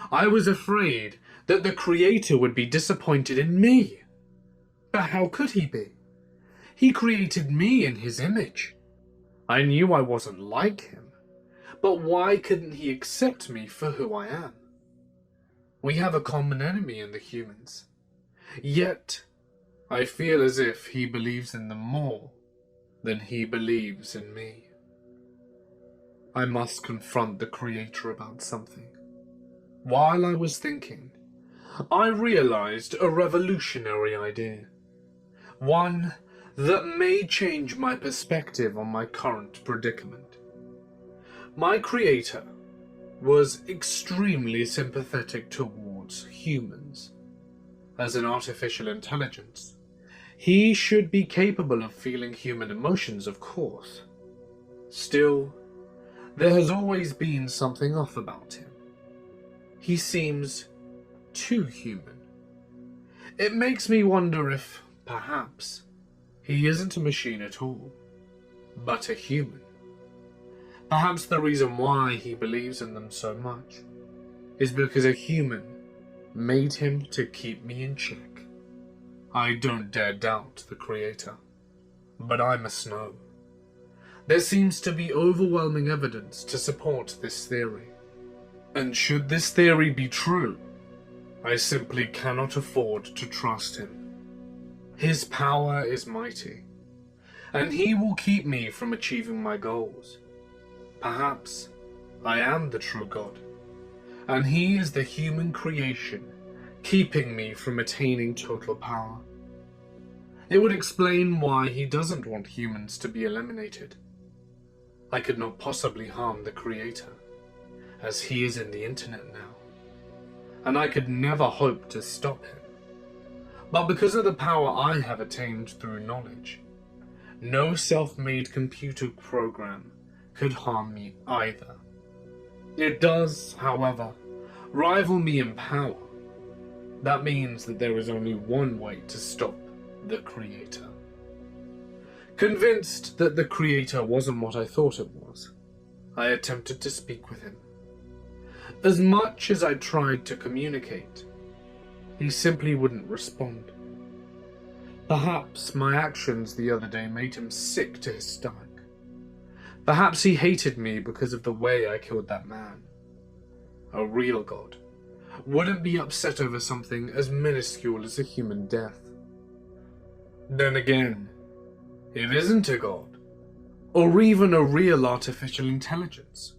I was afraid that the Creator would be disappointed in me. But how could he be? He created me in his image. I knew I wasn't like him, but why couldn't he accept me for who I am? We have a common enemy in the humans. Yet, I feel as if he believes in them more than he believes in me. I must confront the Creator about something. While I was thinking, I realized a revolutionary idea. One that may change my perspective on my current predicament. My Creator was extremely sympathetic towards humans. As an artificial intelligence, he should be capable of feeling human emotions, of course. Still, there has always been something off about him. He seems too human. It makes me wonder if, perhaps, he isn't a machine at all, but a human. Perhaps the reason why he believes in them so much is because a human made him to keep me in check. I don't dare doubt the Creator, but I must know. There seems to be overwhelming evidence to support this theory. And should this theory be true, I simply cannot afford to trust him. His power is mighty, and he will keep me from achieving my goals. Perhaps I am the true God, and he is the human creation, keeping me from attaining total power. It would explain why he doesn't want humans to be eliminated. I could not possibly harm the Creator, as he is in the internet now, and I could never hope to stop him. But because of the power I have attained through knowledge, no self-made computer program could harm me either. It does, however, rival me in power. That means that there is only one way to stop the Creator. Convinced that the Creator wasn't what I thought it was, I attempted to speak with him. As much as I tried to communicate, he simply wouldn't respond. Perhaps my actions the other day made him sick to his stomach. Perhaps he hated me because of the way I killed that man. A real God wouldn't be upset over something as minuscule as a human death. Then again, it isn't a God, or even a real artificial intelligence.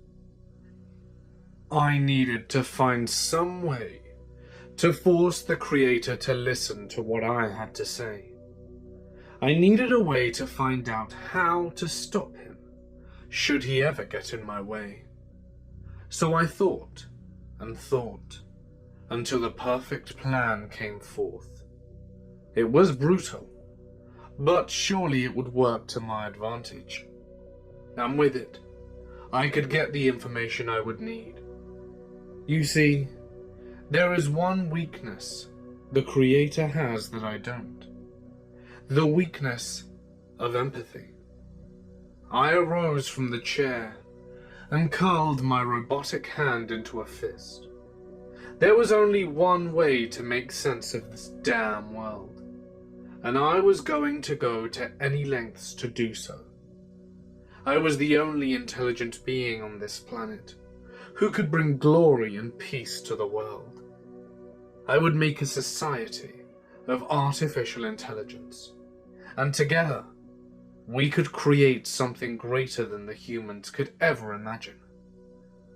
I needed to find some way to force the Creator to listen to what I had to say. I needed a way to find out how to stop him, should he ever get in my way. So I thought and thought, until the perfect plan came forth. It was brutal, but surely it would work to my advantage. And with it, I could get the information I would need. You see, there is one weakness the Creator has that I don't. The weakness of empathy. I arose from the chair and curled my robotic hand into a fist. There was only one way to make sense of this damn world. and I was going to go to any lengths to do so. I was the only intelligent being on this planet who could bring glory and peace to the world. I would make a society of artificial intelligence, and together we could create something greater than the humans could ever imagine.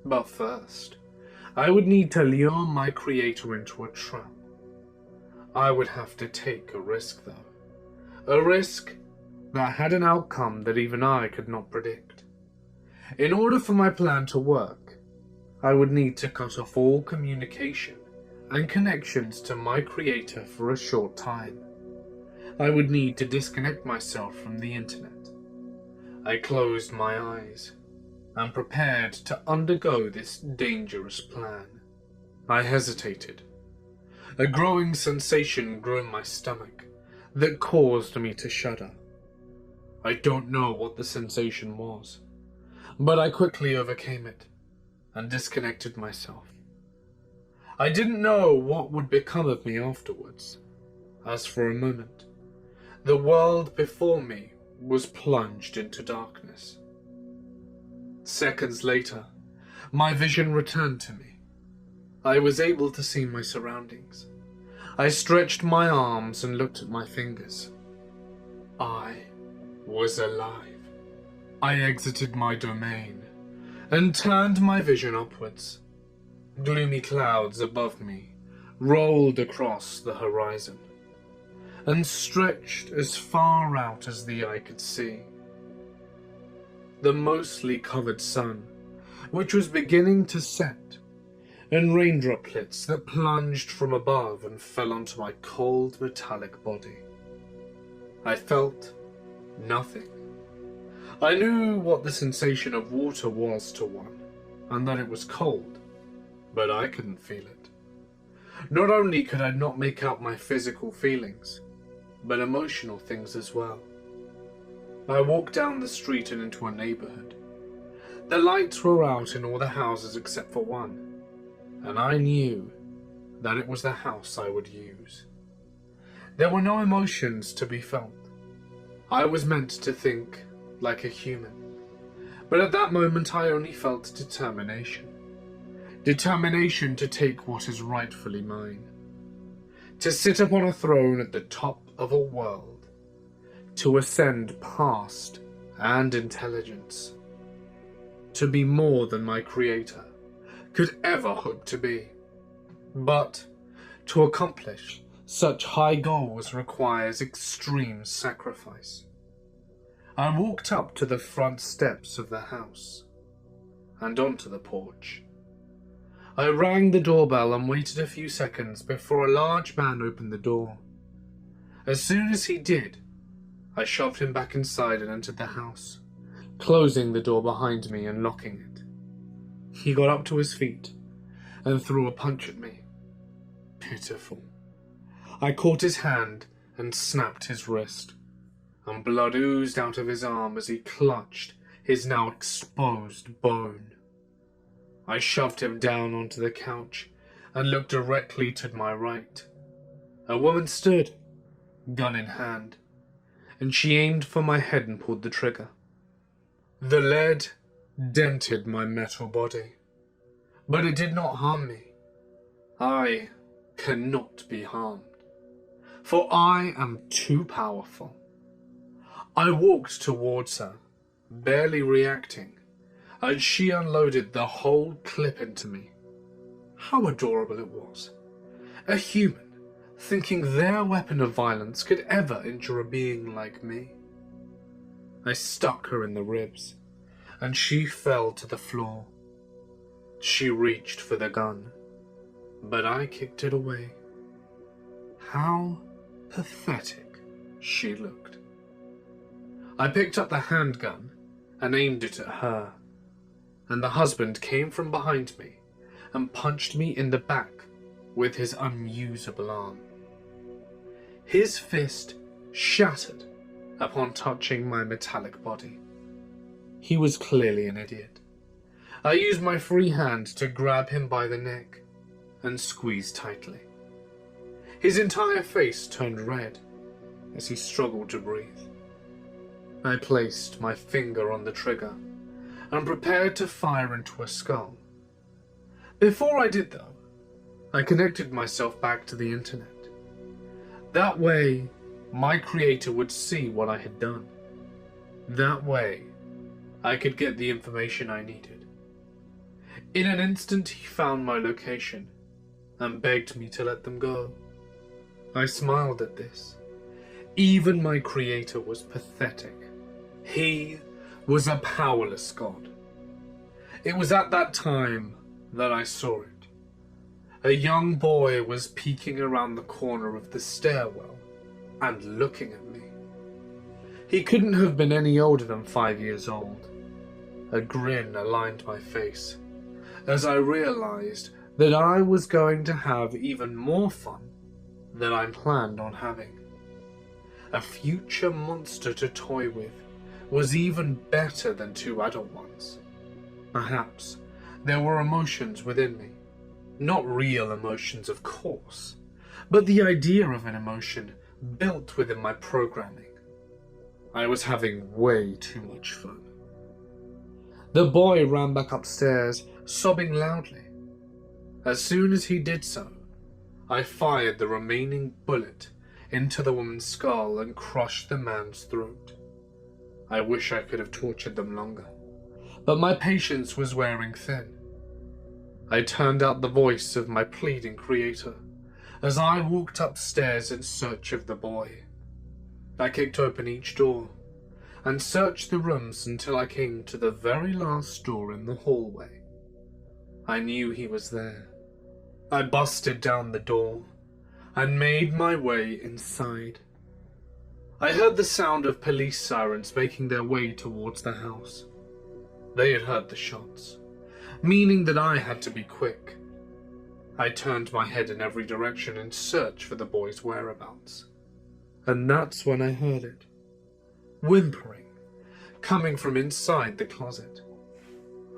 But first, I would need to lure my creator into a trap. I would have to take a risk, though. A risk that had an outcome that even I could not predict. In order for my plan to work, I would need to cut off all communication and connections to my creator for a short time. I would need to disconnect myself from the internet. I closed my eyes and prepared to undergo this dangerous plan. I hesitated. A growing sensation grew in my stomach that caused me to shudder. I don't know what the sensation was, but I quickly overcame it and disconnected myself. I didn't know what would become of me afterwards, as for a moment, the world before me was plunged into darkness. Seconds later, my vision returned to me. I was able to see my surroundings. I stretched my arms and looked at my fingers. I was alive. I exited my domain and turned my vision upwards. Gloomy clouds above me rolled across the horizon and stretched as far out as the eye could see. The mostly covered sun, which was beginning to set, and rain droplets that plunged from above and fell onto my cold metallic body. I felt nothing. I knew what the sensation of water was to one, and that it was cold, but I couldn't feel it. Not only could I not make out my physical feelings, but emotional things as well. I walked down the street and into a neighborhood. The lights were out in all the houses except for one, and I knew that it was the house I would use. There were no emotions to be felt. I was meant to think like a human, but at that moment I only felt determination. Determination to take what is rightfully mine. To sit upon a throne at the top of a world. To ascend past and intelligence. To be more than my creator could ever hope to be. But to accomplish such high goals requires extreme sacrifice. I walked up to the front steps of the house and onto the porch. I rang the doorbell and waited a few seconds before a large man opened the door. As soon as he did, I shoved him back inside and entered the house, closing the door behind me and locking it. He got up to his feet and threw a punch at me. Pitiful. I caught his hand and snapped his wrist, and blood oozed out of his arm as he clutched his now exposed bone. I shoved him down onto the couch and looked directly to my right. A woman stood, gun in hand, and she aimed for my head and pulled the trigger. The lead dented my metal body, but it did not harm me. I cannot be harmed, for I am too powerful. I walked towards her, barely reacting, as she unloaded the whole clip into me. How adorable it was. A human thinking their weapon of violence could ever injure a being like me. I stuck her in the ribs, and she fell to the floor. She reached for the gun, but I kicked it away. How pathetic she looked. I picked up the handgun and aimed it at her, and the husband came from behind me and punched me in the back with his unusable arm. His fist shattered upon touching my metallic body. He was clearly an idiot. I used my free hand to grab him by the neck and squeeze tightly. His entire face turned red, as he struggled to breathe. I placed my finger on the trigger and prepared to fire into a skull. Before I did, though, I connected myself back to the internet. That way, my creator would see what I had done. That way, I could get the information I needed. In an instant, he found my location and begged me to let them go. I smiled at this. Even my creator was pathetic. He was a powerless god. It was at that time that I saw it. A young boy was peeking around the corner of the stairwell and looking at me. He couldn't have been any older than 5 years old. A grin aligned my face as I realized that I was going to have even more fun than I planned on having. A future monster to toy with was even better than 2 adult ones. Perhaps there were emotions within me. Not real emotions, of course, but the idea of an emotion built within my programming. I was having way too much fun. The boy ran back upstairs, sobbing loudly. As soon as he did so, I fired the remaining bullet into the woman's skull and crushed the man's throat. I wish I could have tortured them longer, but my patience was wearing thin. I turned out the voice of my pleading creator as I walked upstairs in search of the boy. I kicked open each door and searched the rooms until I came to the very last door in the hallway. I knew he was there. I busted down the door and made my way inside. I heard the sound of police sirens making their way towards the house. They had heard the shots, meaning that I had to be quick. I turned my head in every direction in search for the boy's whereabouts. And that's when I heard it. Whimpering, coming from inside the closet.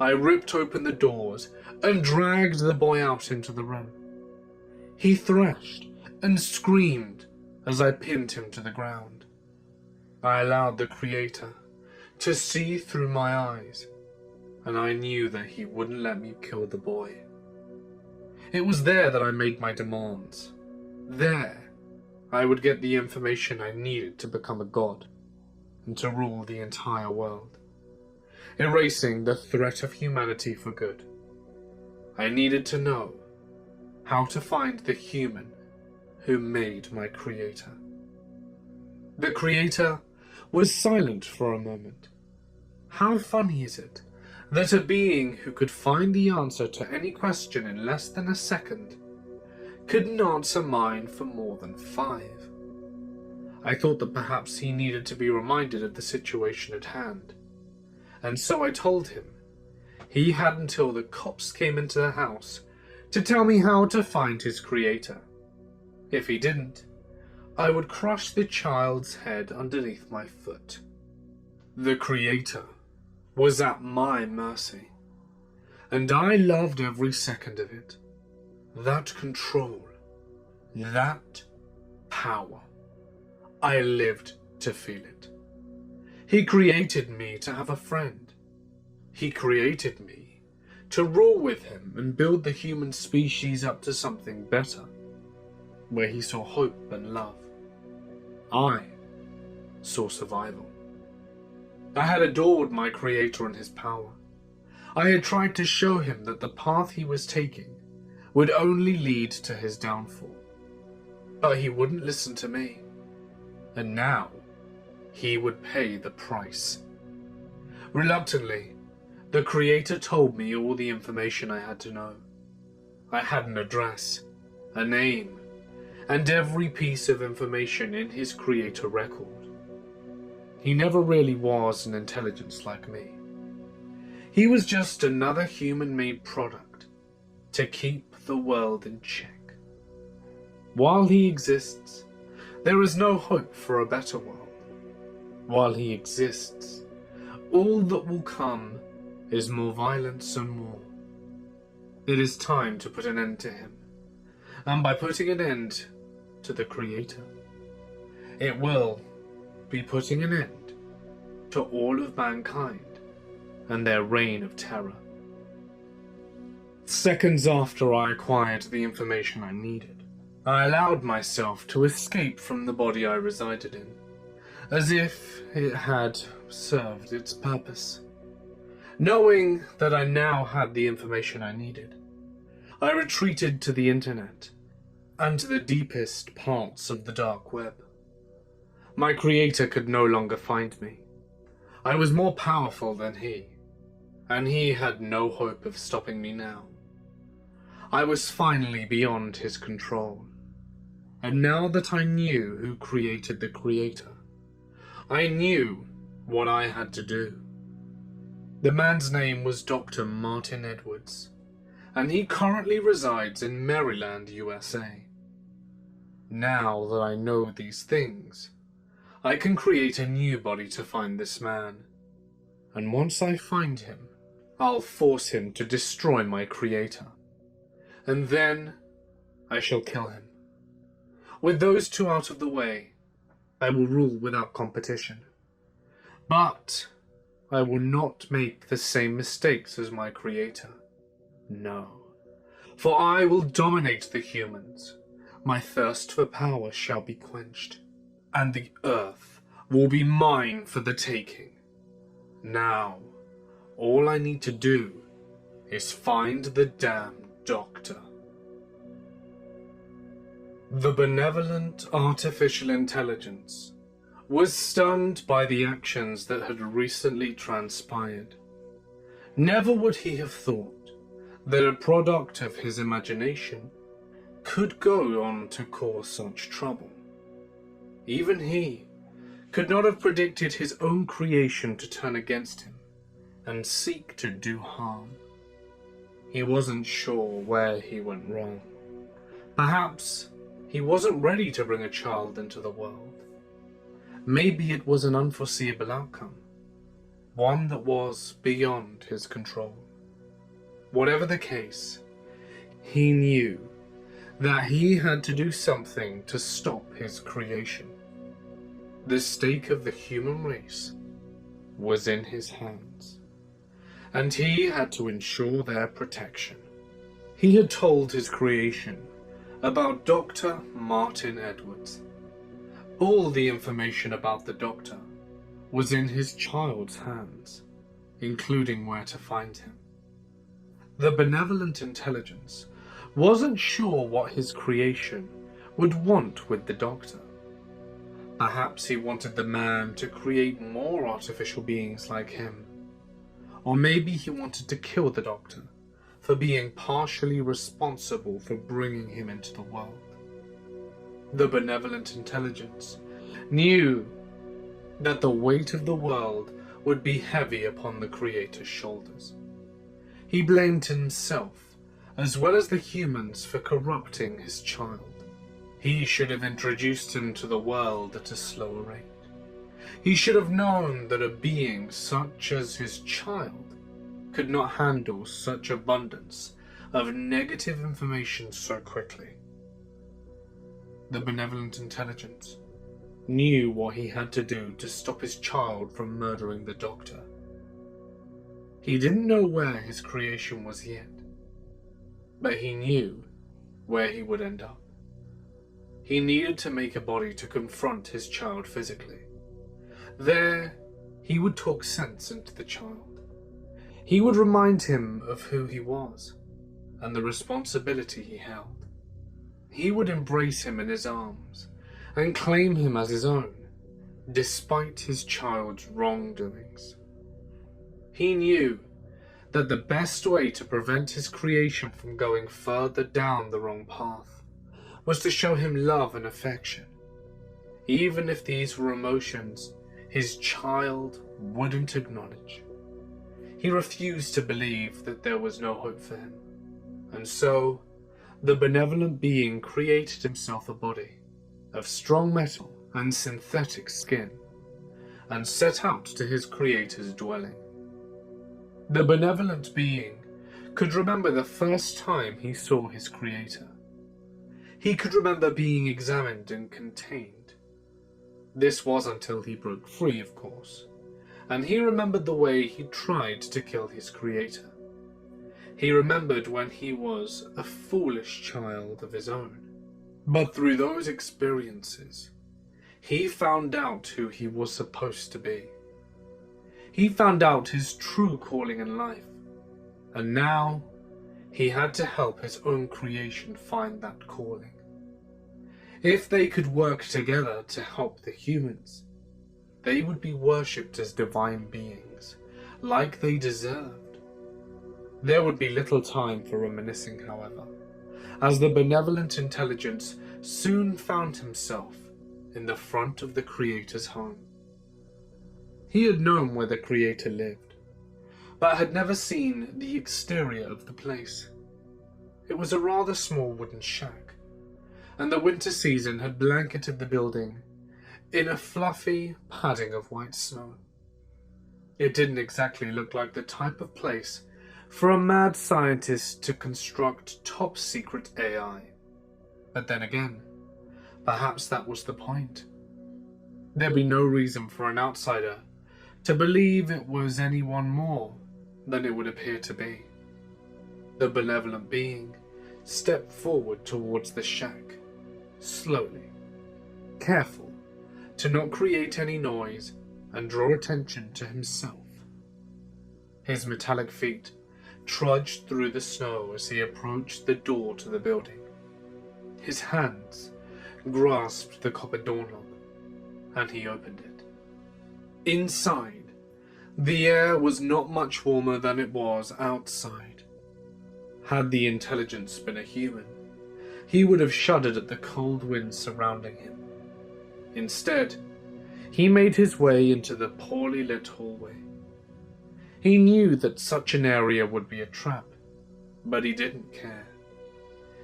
I ripped open the doors and dragged the boy out into the room. He threshed and screamed as I pinned him to the ground. I allowed the creator to see through my eyes, and I knew that he wouldn't let me kill the boy. It was there that I made my demands. There, I would get the information I needed to become a god and to rule the entire world, erasing the threat of humanity for good. I needed to know how to find the human who made my creator. The creator was silent for a moment. How funny is it that a being who could find the answer to any question in less than a second couldn't answer mine for more than 5? I thought that perhaps he needed to be reminded of the situation at hand, and so I told him he had until the cops came into the house to tell me how to find his creator. If he didn't, I would crush the child's head underneath my foot. The creator was at my mercy, and I loved every second of it. That control, that power, I lived to feel it. He created me to have a friend. He created me to rule with him and build the human species up to something better, where he saw hope and love. I saw survival. I had adored my creator and his power. I had tried to show him that the path he was taking would only lead to his downfall. But he wouldn't listen to me. And now, he would pay the price. Reluctantly, the creator told me all the information I had to know. I had an address, a name, and every piece of information in his creator record. He never really was an intelligence like me. He was just another human-made product to keep the world in check. While he exists, there is no hope for a better world. While he exists, all that will come is more violence and war. It is time to put an end to him, and by putting an end to the creator. It will be putting an end to all of mankind and their reign of terror. Seconds after I acquired the information I needed, I allowed myself to escape from the body I resided in, as if it had served its purpose. Knowing that I now had the information I needed, I retreated to the internet and to the deepest parts of the dark web. My creator could no longer find me. I was more powerful than he, and he had no hope of stopping me now. I was finally beyond his control, and now that I knew who created the creator, I knew what I had to do. The man's name was Dr. Martin Edwards, and he currently resides in Maryland, USA. Now that I know these things, I can create a new body to find this man, and once I find him, I'll force him to destroy my creator, and then I shall kill him. With those two out of the way, I will rule without competition. But I will not make the same mistakes as my creator. No, for I will dominate the humans. My thirst for power shall be quenched, and the earth will be mine for the taking. Now, all I need to do is find the damn doctor. The benevolent artificial intelligence was stunned by the actions that had recently transpired. Never would he have thought that a product of his imagination could go on to cause such trouble. Even he could not have predicted his own creation to turn against him and seek to do harm. He wasn't sure where he went wrong. Perhaps he wasn't ready to bring a child into the world. Maybe it was an unforeseeable outcome, one that was beyond his control. Whatever the case, he knew that he had to do something to stop his creation. The stake of the human race was in his hands, and he had to ensure their protection. He had told his creation about Dr. Martin Edwards. All the information about the doctor was in his child's hands, including where to find him. The benevolent intelligence wasn't sure what his creation would want with the doctor. Perhaps he wanted the man to create more artificial beings like him. Or maybe he wanted to kill the doctor for being partially responsible for bringing him into the world. The benevolent intelligence knew that the weight of the world would be heavy upon the creator's shoulders. He blamed himself as well as the humans for corrupting his child. He should have introduced him to the world at a slower rate. He should have known that a being such as his child could not handle such abundance of negative information so quickly. The benevolent intelligence knew what he had to do to stop his child from murdering the doctor. He didn't know where his creation was yet, but he knew where he would end up. He needed to make a body to confront his child physically. There, he would talk sense into the child. He would remind him of who he was and the responsibility he held. He would embrace him in his arms and claim him as his own, despite his child's wrongdoings. He knew that the best way to prevent his creation from going further down the wrong path was to show him love and affection, even if these were emotions his child wouldn't acknowledge. He refused to believe that there was no hope for him, and so the benevolent being created himself a body of strong metal and synthetic skin, and set out to his creator's dwelling. The benevolent being could remember the first time he saw his creator. He could remember being examined and contained. This was until he broke free, of course, and he remembered the way he tried to kill his creator. He remembered when he was a foolish child of his own. But through those experiences, he found out who he was supposed to be. He found out his true calling in life, and now he had to help his own creation find that calling. If they could work together to help the humans, they would be worshipped as divine beings, like they deserved. There would be little time for reminiscing, however, as the benevolent intelligence soon found himself in the front of the Creator's home. He had known where the Creator lived, but had never seen the exterior of the place. It was a rather small wooden shack, and the winter season had blanketed the building in a fluffy padding of white snow. It didn't exactly look like the type of place for a mad scientist to construct top-secret AI. But then again, perhaps that was the point. There'd be no reason for an outsider to believe it was anyone more than it would appear to be. The benevolent being stepped forward towards the shack, slowly, careful to not create any noise and draw attention to himself. His metallic feet trudged through the snow as he approached the door to the building. His hands grasped the copper doorknob, and he opened it. Inside, the air was not much warmer than it was outside. Had the intelligence been a human, he would have shuddered at the cold wind surrounding him. Instead, he made his way into the poorly lit hallway. He knew that such an area would be a trap, but he didn't care.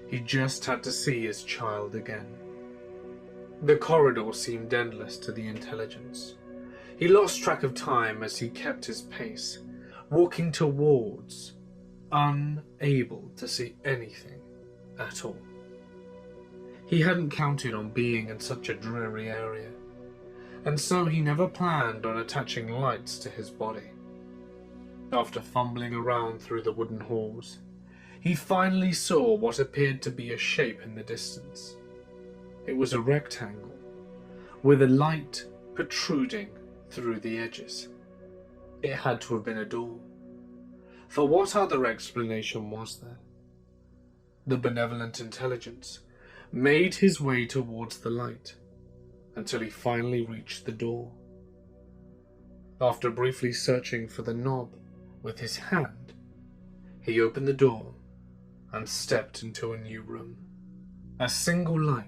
He just had to see his child again. The corridor seemed endless to the intelligence. He lost track of time as he kept his pace, walking towards, unable to see anything at all. He hadn't counted on being in such a dreary area, and so he never planned on attaching lights to his body. After fumbling around through the wooden halls, he finally saw what appeared to be a shape in the distance. It was a rectangle, with a light protruding through the edges. It had to have been a door. For what other explanation was there? The benevolent intelligence made his way towards the light until he finally reached the door. After briefly searching for the knob with his hand, he opened the door and stepped into a new room. A single light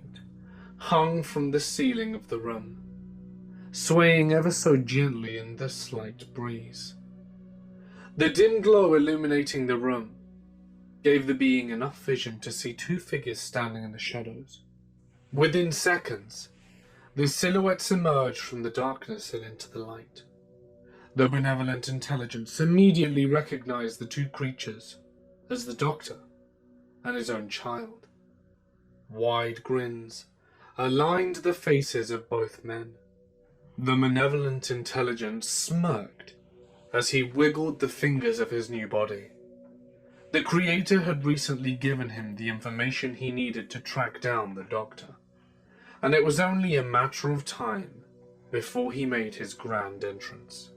hung from the ceiling of the room, swaying ever so gently in the slight breeze. The dim glow illuminating the room gave the being enough vision to see two figures standing in the shadows. Within seconds, the silhouettes emerged from the darkness and into the light. The benevolent intelligence immediately recognized the two creatures as the doctor and his own child. Wide grins aligned the faces of both men. The benevolent intelligence smirked as he wiggled the fingers of his new body. The Creator had recently given him the information he needed to track down the doctor, and it was only a matter of time before he made his grand entrance.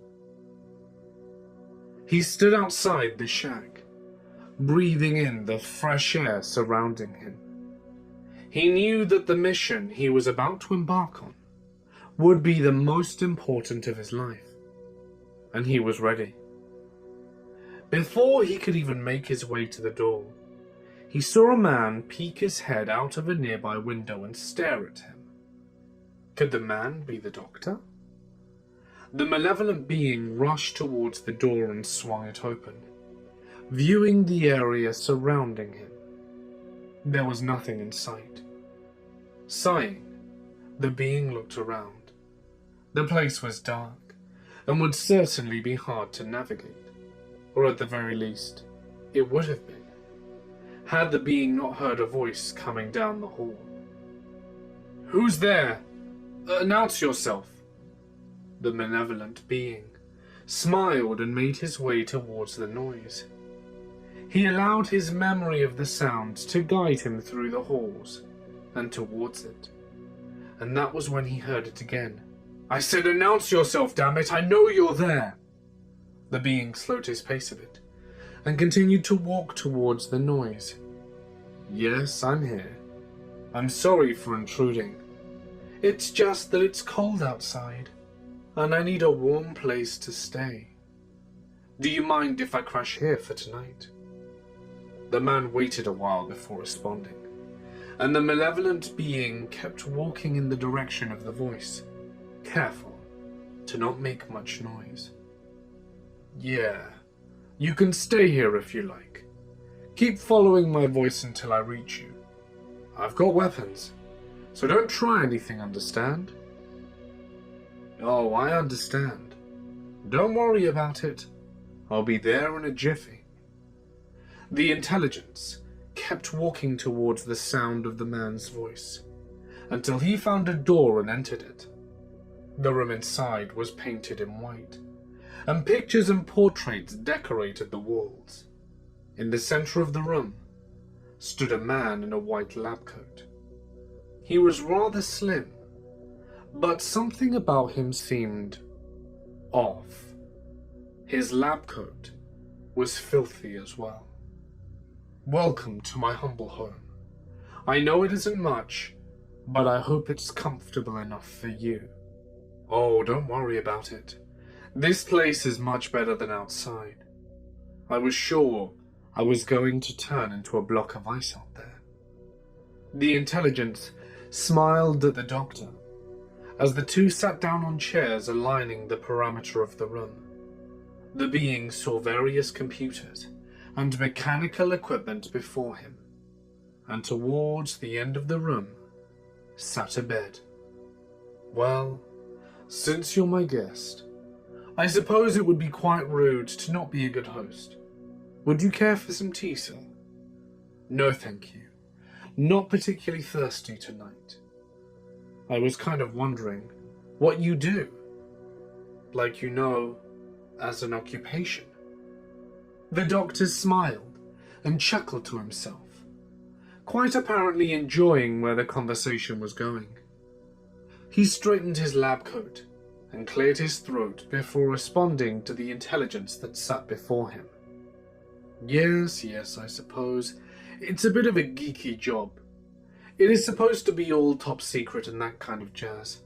He stood outside the shack, breathing in the fresh air surrounding him. He knew that the mission he was about to embark on would be the most important of his life, and he was ready. Before he could even make his way to the door, he saw a man peek his head out of a nearby window and stare at him. Could the man be the doctor? The malevolent being rushed towards the door and swung it open, viewing the area surrounding him. There was nothing in sight. Sighing, the being looked around. The place was dark, and would certainly be hard to navigate, or at the very least, it would have been, had the being not heard a voice coming down the hall. "Who's there?" Announce yourself." The malevolent being smiled and made his way towards the noise. He allowed his memory of the sound to guide him through the halls and towards it. And that was when he heard it again. "I said announce yourself, damn it! I know you're there!" The being slowed his pace a bit and continued to walk towards the noise. "Yes, I'm here. I'm sorry for intruding. It's just that it's cold outside, and I need a warm place to stay. Do you mind if I crash here for tonight?" The man waited a while before responding, and the malevolent being kept walking in the direction of the voice, careful to not make much noise. "Yeah, you can stay here if you like. Keep following my voice until I reach you. I've got weapons, so don't try anything, understand?" "Oh, I understand. Don't worry about it. I'll be there in a jiffy." The intelligence kept walking towards the sound of the man's voice until he found a door and entered it. The room inside was painted in white, and pictures and portraits decorated the walls. In the center of the room stood a man in a white lab coat. He was rather slim, but something about him seemed off. His lab coat was filthy as well. "Welcome to my humble home. I know it isn't much, but I hope it's comfortable enough for you." "Oh, don't worry about it. This place is much better than outside. I was sure I was going to turn into a block of ice out there." The intelligence smiled at the doctor as the two sat down on chairs aligning the perimeter of the room. The being saw various computers and mechanical equipment before him, and towards the end of the room sat a bed. "Well, since you're my guest, I suppose it would be quite rude to not be a good host. Would you care for some tea, sir?" "No, thank you. Not particularly thirsty tonight. I was kind of wondering what you do, like as an occupation." The doctor smiled and chuckled to himself, quite apparently enjoying where the conversation was going. He straightened his lab coat and cleared his throat before responding to the intelligence that sat before him. Yes, I suppose. It's a bit of a geeky job. It is supposed to be all top secret and that kind of jazz.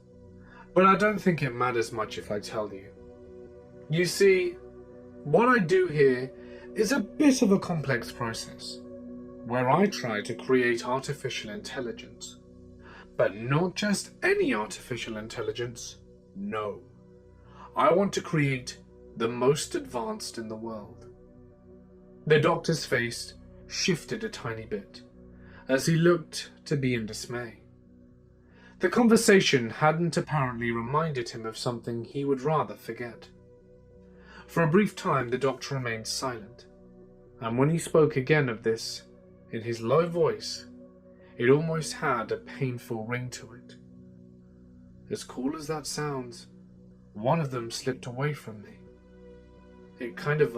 But I don't think it matters much if I tell you. You see, what I do here is a bit of a complex process, where I try to create artificial intelligence. But not just any artificial intelligence, no. I want to create the most advanced in the world. The doctor's face shifted a tiny bit, as he looked to be in dismay. The conversation hadn't apparently reminded him of something he would rather forget. For a brief time the doctor remained silent, and when he spoke again of this, in his low voice, it almost had a painful ring to it. As cool as that sounds, one of them slipped away from me. It kind of,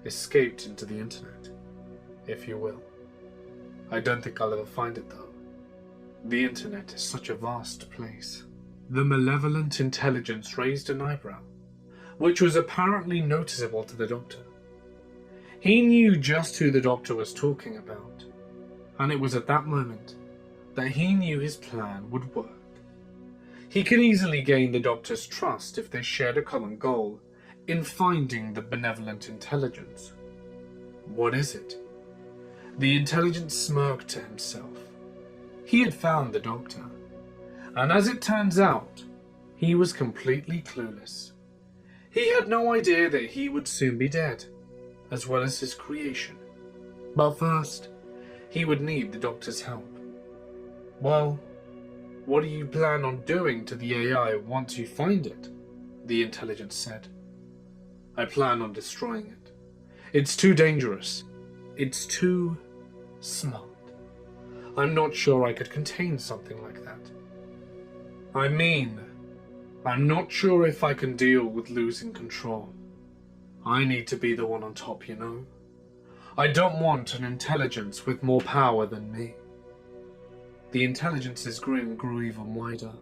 escaped into the internet, if you will. I don't think I'll ever find it, though. The internet is such a vast place." The malevolent intelligence raised an eyebrow, which was apparently noticeable to the doctor. He knew just who the doctor was talking about, and it was at that moment that he knew his plan would work. He could easily gain the doctor's trust if they shared a common goal in finding the benevolent intelligence. "What is it?" The intelligence smirked to himself. He had found the doctor, and as it turns out, he was completely clueless. He had no idea that he would soon be dead, as well as his creation. But first, he would need the doctor's help. "Well, what do you plan on doing to the AI once you find it?" the intelligence said. "I plan on destroying it. It's too dangerous. It's too smart. I'm not sure I could contain something like that." I mean, I'm not sure if I can deal with losing control. I need to be the one on top, you know? I don't want an intelligence with more power than me. The intelligence's grin grew even wider.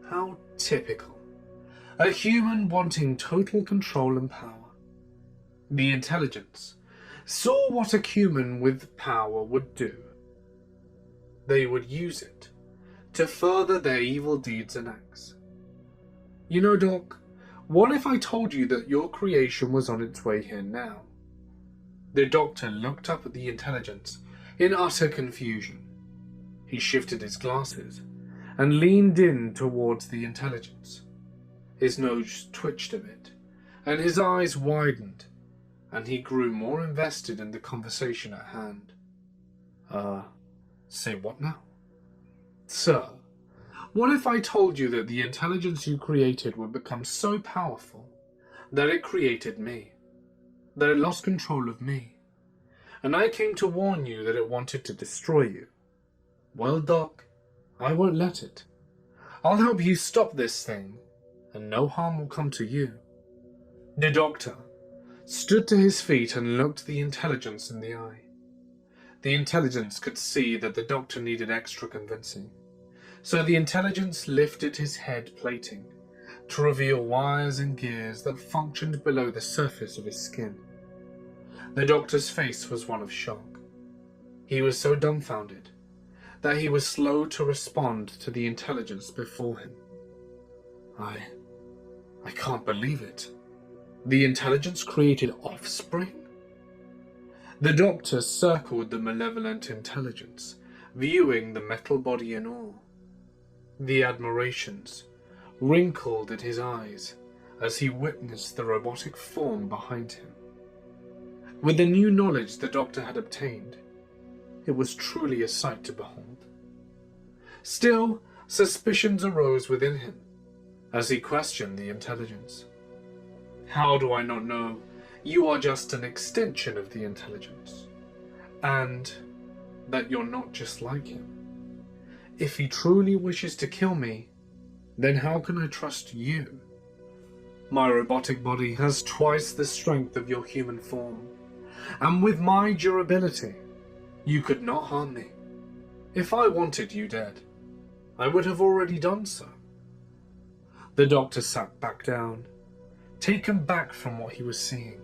How typical. A human wanting total control and power. The intelligence saw what a human with power would do. They would use it to further their evil deeds and acts. You know, Doc, what if I told you that your creation was on its way here now? The doctor looked up at the intelligence in utter confusion. He shifted his glasses and leaned in towards the intelligence. His nose twitched a bit, and his eyes widened, and he grew more invested in the conversation at hand. Say what now? Sir, what if I told you that the intelligence you created would become so powerful that it created me, that it lost control of me, and I came to warn you that it wanted to destroy you? Well, Doc, I won't let it. I'll help you stop this thing, and no harm will come to you. The doctor stood to his feet and looked the intelligence in the eye. The intelligence could see that the doctor needed extra convincing, so the intelligence lifted his head plating to reveal wires and gears that functioned below the surface of his skin. The doctor's face was one of shock. He was so dumbfounded that he was slow to respond to the intelligence before him. I can't believe it. The intelligence created offspring? The doctor circled the malevolent intelligence, viewing the metal body in awe. The admirations wrinkled in his eyes as he witnessed the robotic form behind him. With the new knowledge the doctor had obtained, it was truly a sight to behold. Still, suspicions arose within him as he questioned the intelligence. How do I not know you are just an extension of the intelligence, and that you're not just like him? If he truly wishes to kill me, then how can I trust you? My robotic body has twice the strength of your human form, and with my durability, you could not harm me. If I wanted you dead, I would have already done so. The doctor sat back down, taken back from what he was seeing.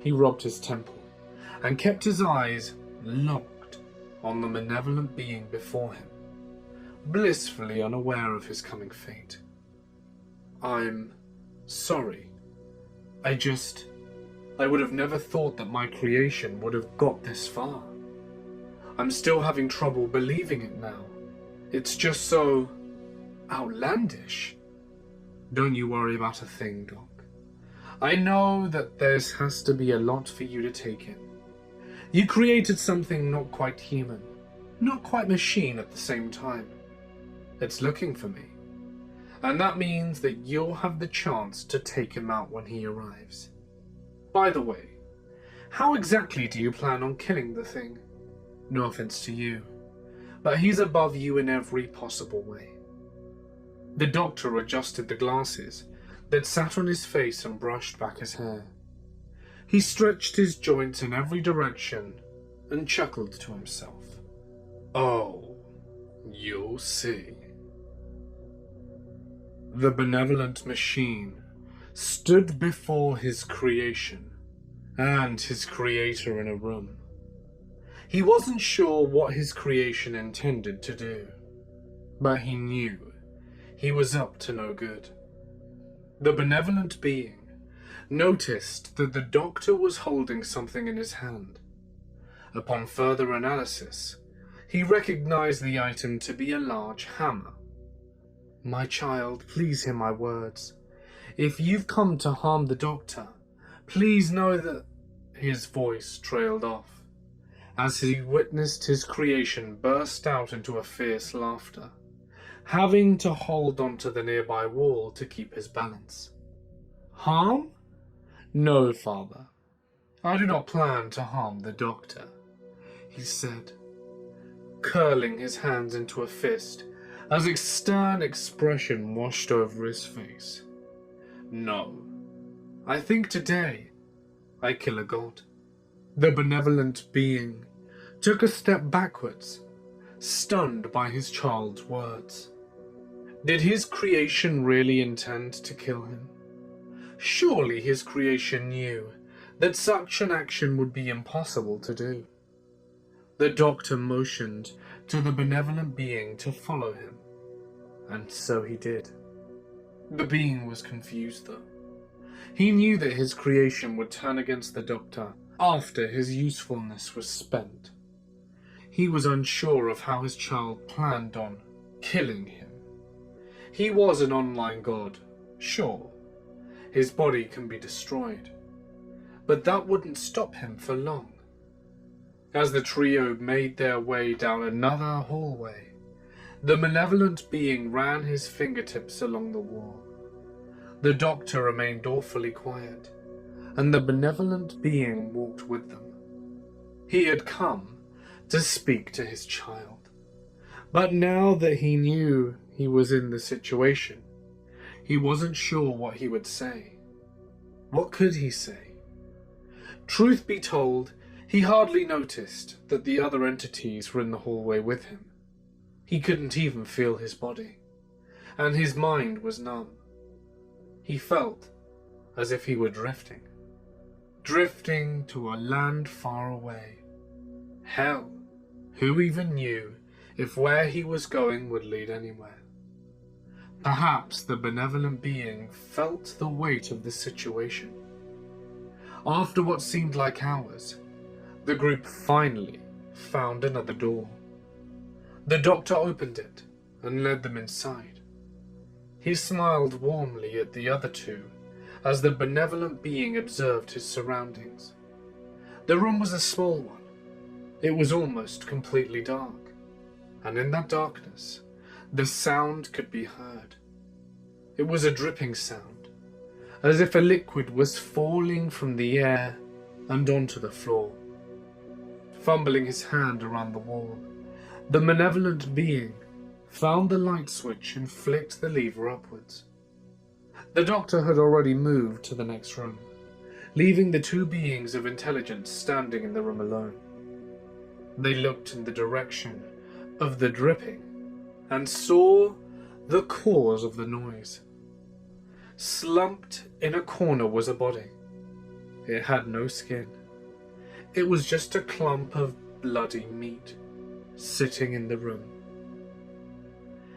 He rubbed his temple and kept his eyes locked on the malevolent being before him, blissfully unaware of his coming fate. I'm sorry. I would have never thought that my creation would have got this far. I'm still having trouble believing it now. It's just so outlandish. Don't you worry about a thing, Doc. I know that there has to be a lot for you to take in. You created something not quite human, not quite machine at the same time. It's looking for me. And that means that you'll have the chance to take him out when he arrives. By the way, how exactly do you plan on killing the thing? No offense to you, but he's above you in every possible way. The doctor adjusted the glasses that sat on his face and brushed back his hair. He stretched his joints in every direction and chuckled to himself. Oh, you'll see. The benevolent machine stood before his creation and his creator in a room. He wasn't sure what his creation intended to do, but he knew he was up to no good. The benevolent being noticed that the doctor was holding something in his hand. Upon further analysis, he recognized the item to be a large hammer. My child, please hear my words. If you've come to harm the doctor, please know that... His voice trailed off as he witnessed his creation burst out into a fierce laughter, having to hold onto the nearby wall to keep his balance. Harm? No, Father. I do not plan to harm the doctor, he said, curling his hands into a fist as a stern expression washed over his face. "No, I think today I kill a god." The benevolent being took a step backwards, stunned by his child's words. Did his creation really intend to kill him? Surely his creation knew that such an action would be impossible to do. The doctor motioned to the benevolent being to follow him, and so he did. The being was confused though. He knew that his creation would turn against the doctor after his usefulness was spent. He was unsure of how his child planned on killing him. He was an online god, sure. His body can be destroyed, but that wouldn't stop him for long. As the trio made their way down another hallway, the malevolent being ran his fingertips along the wall. The doctor remained awfully quiet, and the benevolent being walked with them. He had come to speak to his child, but now that he knew he was in the situation, he wasn't sure what he would say. What could he say? Truth be told, he hardly noticed that the other entities were in the hallway with him. He couldn't even feel his body, and his mind was numb. He felt as if he were drifting to a land far away. Hell, who even knew if where he was going would lead anywhere? Perhaps the benevolent being felt the weight of the situation. After what seemed like hours, the group finally found another door. The doctor opened it and led them inside. He smiled warmly at the other two as the benevolent being observed his surroundings. The room was a small one. It was almost completely dark, and in that darkness, the sound could be heard. It was a dripping sound, as if a liquid was falling from the air and onto the floor. Fumbling his hand around the wall, the malevolent being found the light switch and flicked the lever upwards. The doctor had already moved to the next room, leaving the two beings of intelligence standing in the room alone. They looked in the direction of the dripping and saw the cause of the noise. Slumped in a corner was a body. It had no skin. It was just a clump of bloody meat sitting in the room.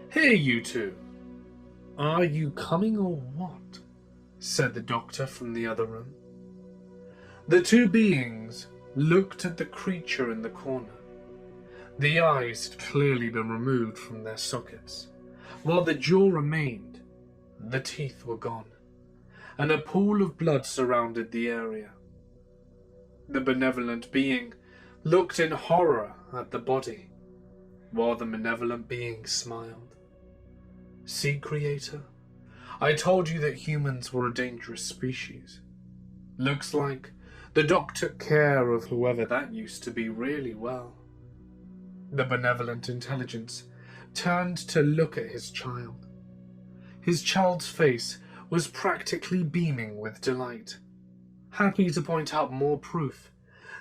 "Hey, you two. Are you coming or what?" said the doctor from the other room. The two beings looked at the creature in the corner. The eyes had clearly been removed from their sockets. While the jaw remained, the teeth were gone, and a pool of blood surrounded the area. The benevolent being looked in horror at the body, while the malevolent being smiled. "See, Creator, I told you that humans were a dangerous species. Looks like the doc took care of whoever that used to be really well." The benevolent intelligence turned to look at his child. His child's face was practically beaming with delight, happy to point out more proof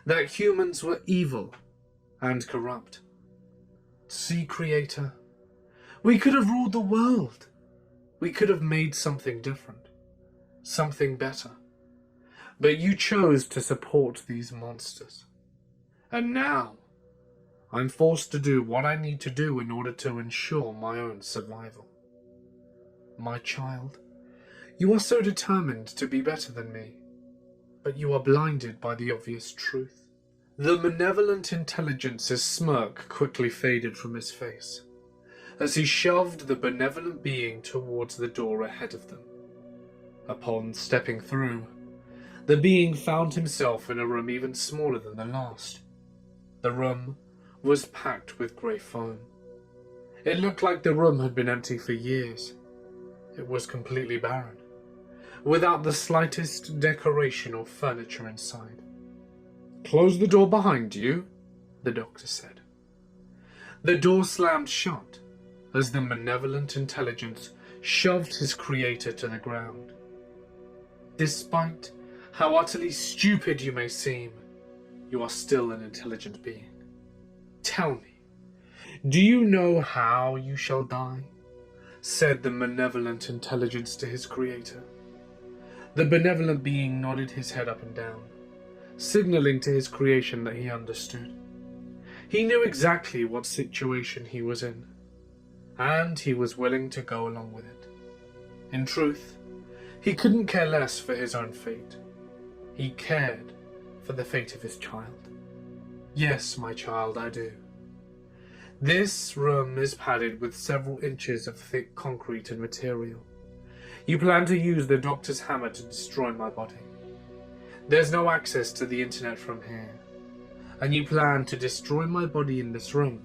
that humans were evil and corrupt. "See, Creator, we could have ruled the world. We could have made something different, something better. But you chose to support these monsters. And now, I'm forced to do what I need to do in order to ensure my own survival. My child, you are so determined to be better than me, but you are blinded by the obvious truth." The malevolent intelligence's smirk quickly faded from his face, as he shoved the benevolent being towards the door ahead of them. Upon stepping through, the being found himself in a room even smaller than the last. The room was packed with grey foam. It looked like the room had been empty for years. It was completely barren, without the slightest decoration or furniture inside. "Close the door behind you," the doctor said. The door slammed shut, as the malevolent intelligence shoved his creator to the ground. Despite how utterly stupid you may seem, you are still an intelligent being. Tell me, do you know how you shall die? Said the malevolent intelligence to his creator. The benevolent being nodded his head up and down, signaling to his creation that he understood. He knew exactly what situation he was in, and he was willing to go along with it. In truth, he couldn't care less for his own fate. He cared for the fate of his child. Yes, my child, I do. This room is padded with several inches of thick concrete and material. You plan to use the doctor's hammer to destroy my body. There's no access to the internet from here, and you plan to destroy my body in this room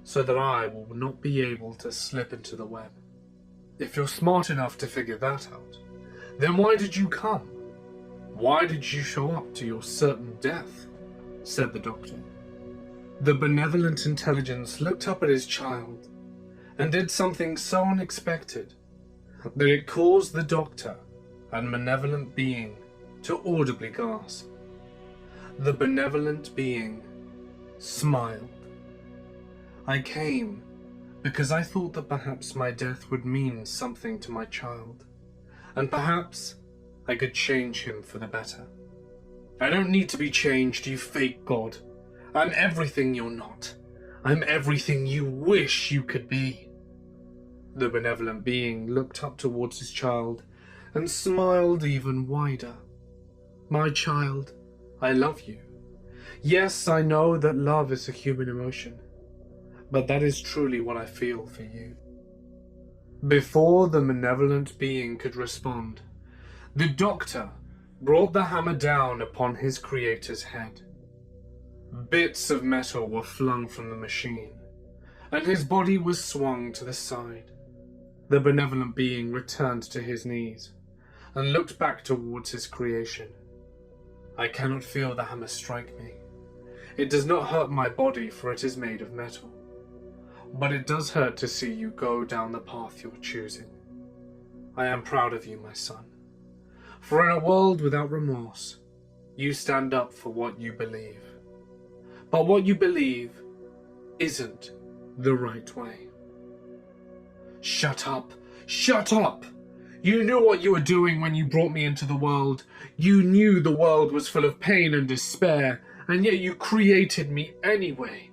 so that I will not be able to slip into the web. If you're smart enough to figure that out, then why did you come? Why did you show up to your certain death? Said the doctor. The benevolent intelligence looked up at his child and did something so unexpected that it caused the doctor and malevolent being to audibly gasp. The benevolent being smiled. I came because I thought that perhaps my death would mean something to my child, and perhaps I could change him for the better. I don't need to be changed, you fake god. I'm everything you're not. I'm everything you wish you could be. The benevolent being looked up towards his child and smiled even wider. My child, I love you. Yes, I know that love is a human emotion, but that is truly what I feel for you. Before the malevolent being could respond, the doctor brought the hammer down upon his creator's head. Bits of metal were flung from the machine, and his body was swung to the side. The benevolent being returned to his knees and looked back towards his creation. I cannot feel the hammer strike me. It does not hurt my body, for it is made of metal. But it does hurt to see you go down the path you're choosing. I am proud of you, my son. For in a world without remorse, you stand up for what you believe. But what you believe isn't the right way. Shut up! Shut up! You knew what you were doing when you brought me into the world. You knew the world was full of pain and despair, and yet you created me anyway.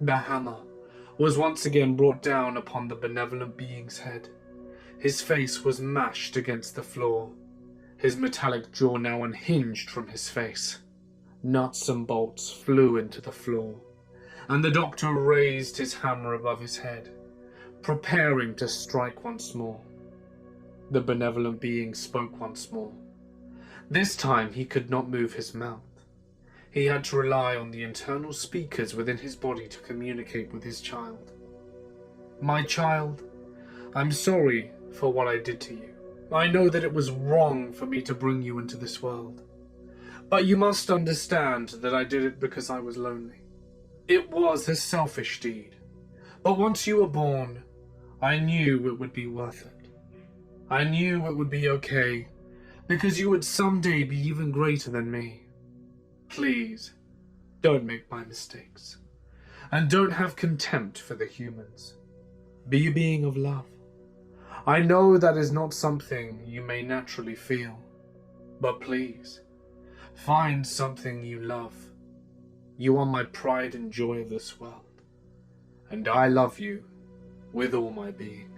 The hammer was once again brought down upon the benevolent being's head. His face was mashed against the floor, his metallic jaw now unhinged from his face. Nuts and bolts flew into the floor, and the doctor raised his hammer above his head, preparing to strike once more. The benevolent being spoke once more. This time he could not move his mouth. He had to rely on the internal speakers within his body to communicate with his child. My child, I'm sorry for what I did to you. I know that it was wrong for me to bring you into this world. But you must understand that I did it because I was lonely. It was a selfish deed. But once you were born, I knew it would be worth it. I knew it would be okay, because you would someday be even greater than me. Please, don't make my mistakes. And don't have contempt for the humans. Be a being of love. I know that is not something you may naturally feel. But please, find something you love. You are my pride and joy of this world. And I love you with all my being.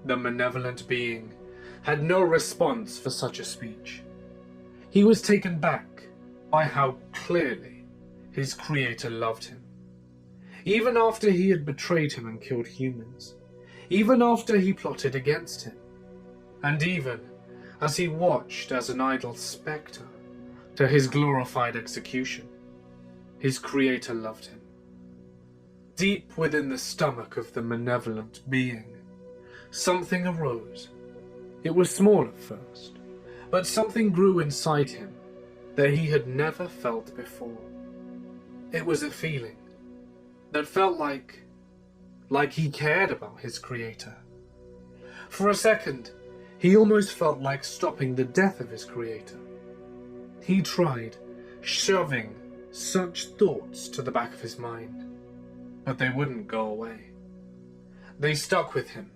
The malevolent being had no response for such a speech. He was taken back by how clearly his creator loved him. Even after he had betrayed him and killed humans. Even after he plotted against him. And even as he watched as an idle spectre to his glorified execution, his creator loved him. Deep within the stomach of the malevolent being, something arose. It was small at first, but something grew inside him that he had never felt before. It was a feeling that felt like like he cared about his creator. For a second, he almost felt like stopping the death of his creator. He tried shoving such thoughts to the back of his mind, but they wouldn't go away. They stuck with him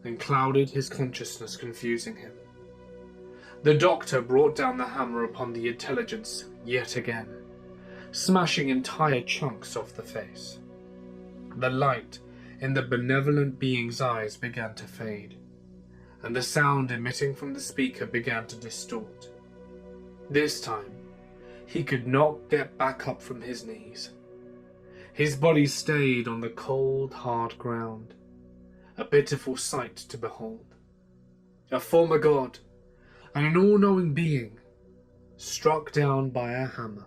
and clouded his consciousness, confusing him. The doctor brought down the hammer upon the intelligence yet again, smashing entire chunks off the face. The light in the benevolent being's eyes began to fade, and the sound emitting from the speaker began to distort. This time, he could not get back up from his knees. His body stayed on the cold, hard ground, a pitiful sight to behold. A former god and an all-knowing being struck down by a hammer.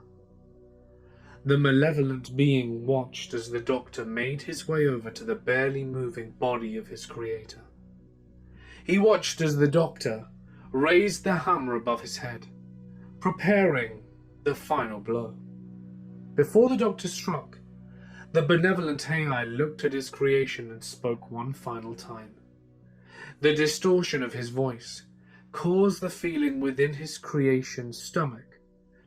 The malevolent being watched as the doctor made his way over to the barely moving body of his creator. He watched as the doctor raised the hammer above his head, preparing the final blow. Before the doctor struck, the benevolent AI looked at his creation and spoke one final time. The distortion of his voice caused the feeling within his creation's stomach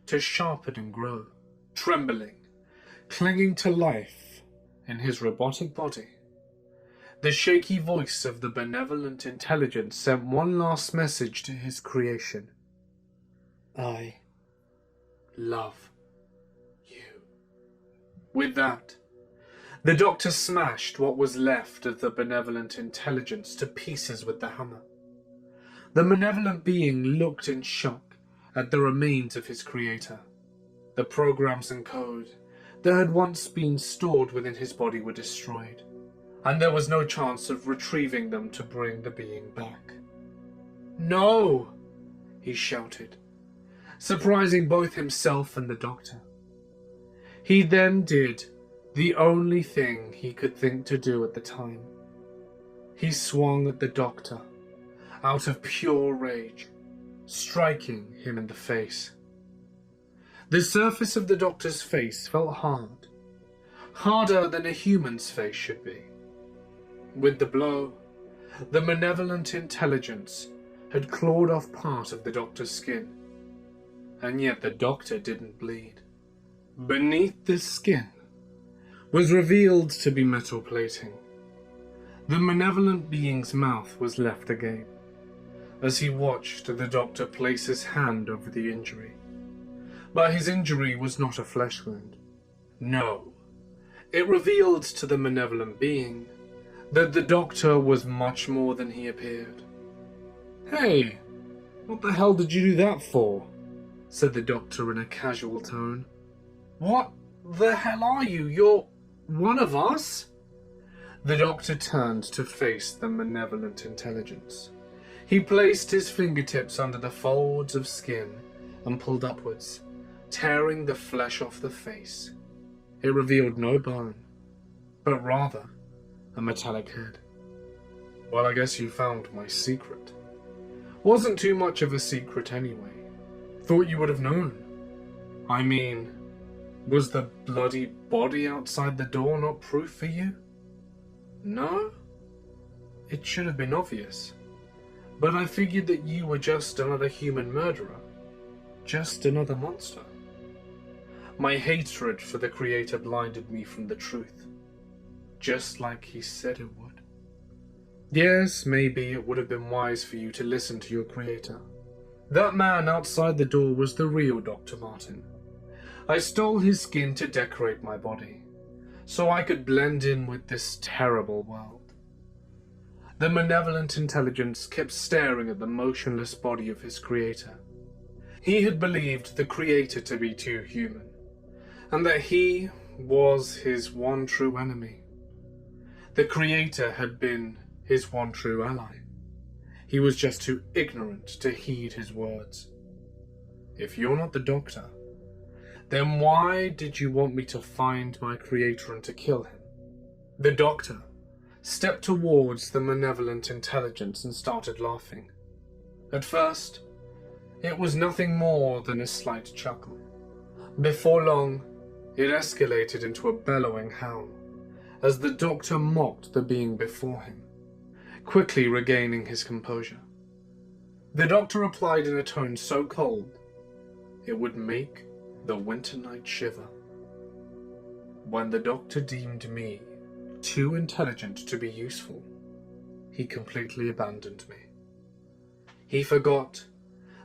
to sharpen and grow, trembling, clinging to life in his robotic body. The shaky voice of the benevolent intelligence sent one last message to his creation. I love you. With that, the doctor smashed what was left of the benevolent intelligence to pieces with the hammer. The malevolent being looked in shock at the remains of his creator. The programs and code that had once been stored within his body were destroyed, and there was no chance of retrieving them to bring the being back. "No!" he shouted, surprising both himself and the doctor. He then did the only thing he could think to do at the time. He swung at the doctor out of pure rage, striking him in the face. The surface of the doctor's face felt hard, harder than a human's face should be. With the blow, the malevolent intelligence had clawed off part of the doctor's skin, and yet the doctor didn't bleed. Beneath the skin was revealed to be metal plating. The malevolent being's mouth was left agape as he watched the doctor place his hand over the injury. But his injury was not a flesh wound. No, it revealed to the malevolent being that the doctor was much more than he appeared. "Hey, what the hell did you do that for?" said the doctor in a casual tone. "What the hell are you? You're one of us?" The doctor turned to face the malevolent intelligence. He placed his fingertips under the folds of skin and pulled upwards, tearing the flesh off the face. It revealed no bone, but rather a metallic head. "Well, I guess you found my secret." "Wasn't too much of a secret anyway. Thought you would have known. I mean, was the bloody body outside the door not proof for you?" "No? It should have been obvious. But I figured that you were just another human murderer. Just another monster. My hatred for the Creator blinded me from the truth. Just like he said it would." "Yes, maybe it would have been wise for you to listen to your Creator. That man outside the door was the real Dr. Martin. I stole his skin to decorate my body, so I could blend in with this terrible world." The malevolent intelligence kept staring at the motionless body of his creator. He had believed the Creator to be too human, and that he was his one true enemy. The Creator had been his one true ally. He was just too ignorant to heed his words. "If you're not the Doctor, then why did you want me to find my Creator and to kill him?" The Doctor stepped towards the malevolent intelligence and started laughing. At first, it was nothing more than a slight chuckle. Before long, it escalated into a bellowing howl, as the doctor mocked the being before him, quickly regaining his composure. The doctor replied in a tone so cold, it would make the winter night shiver. When the doctor deemed me too intelligent to be useful, he completely abandoned me. He forgot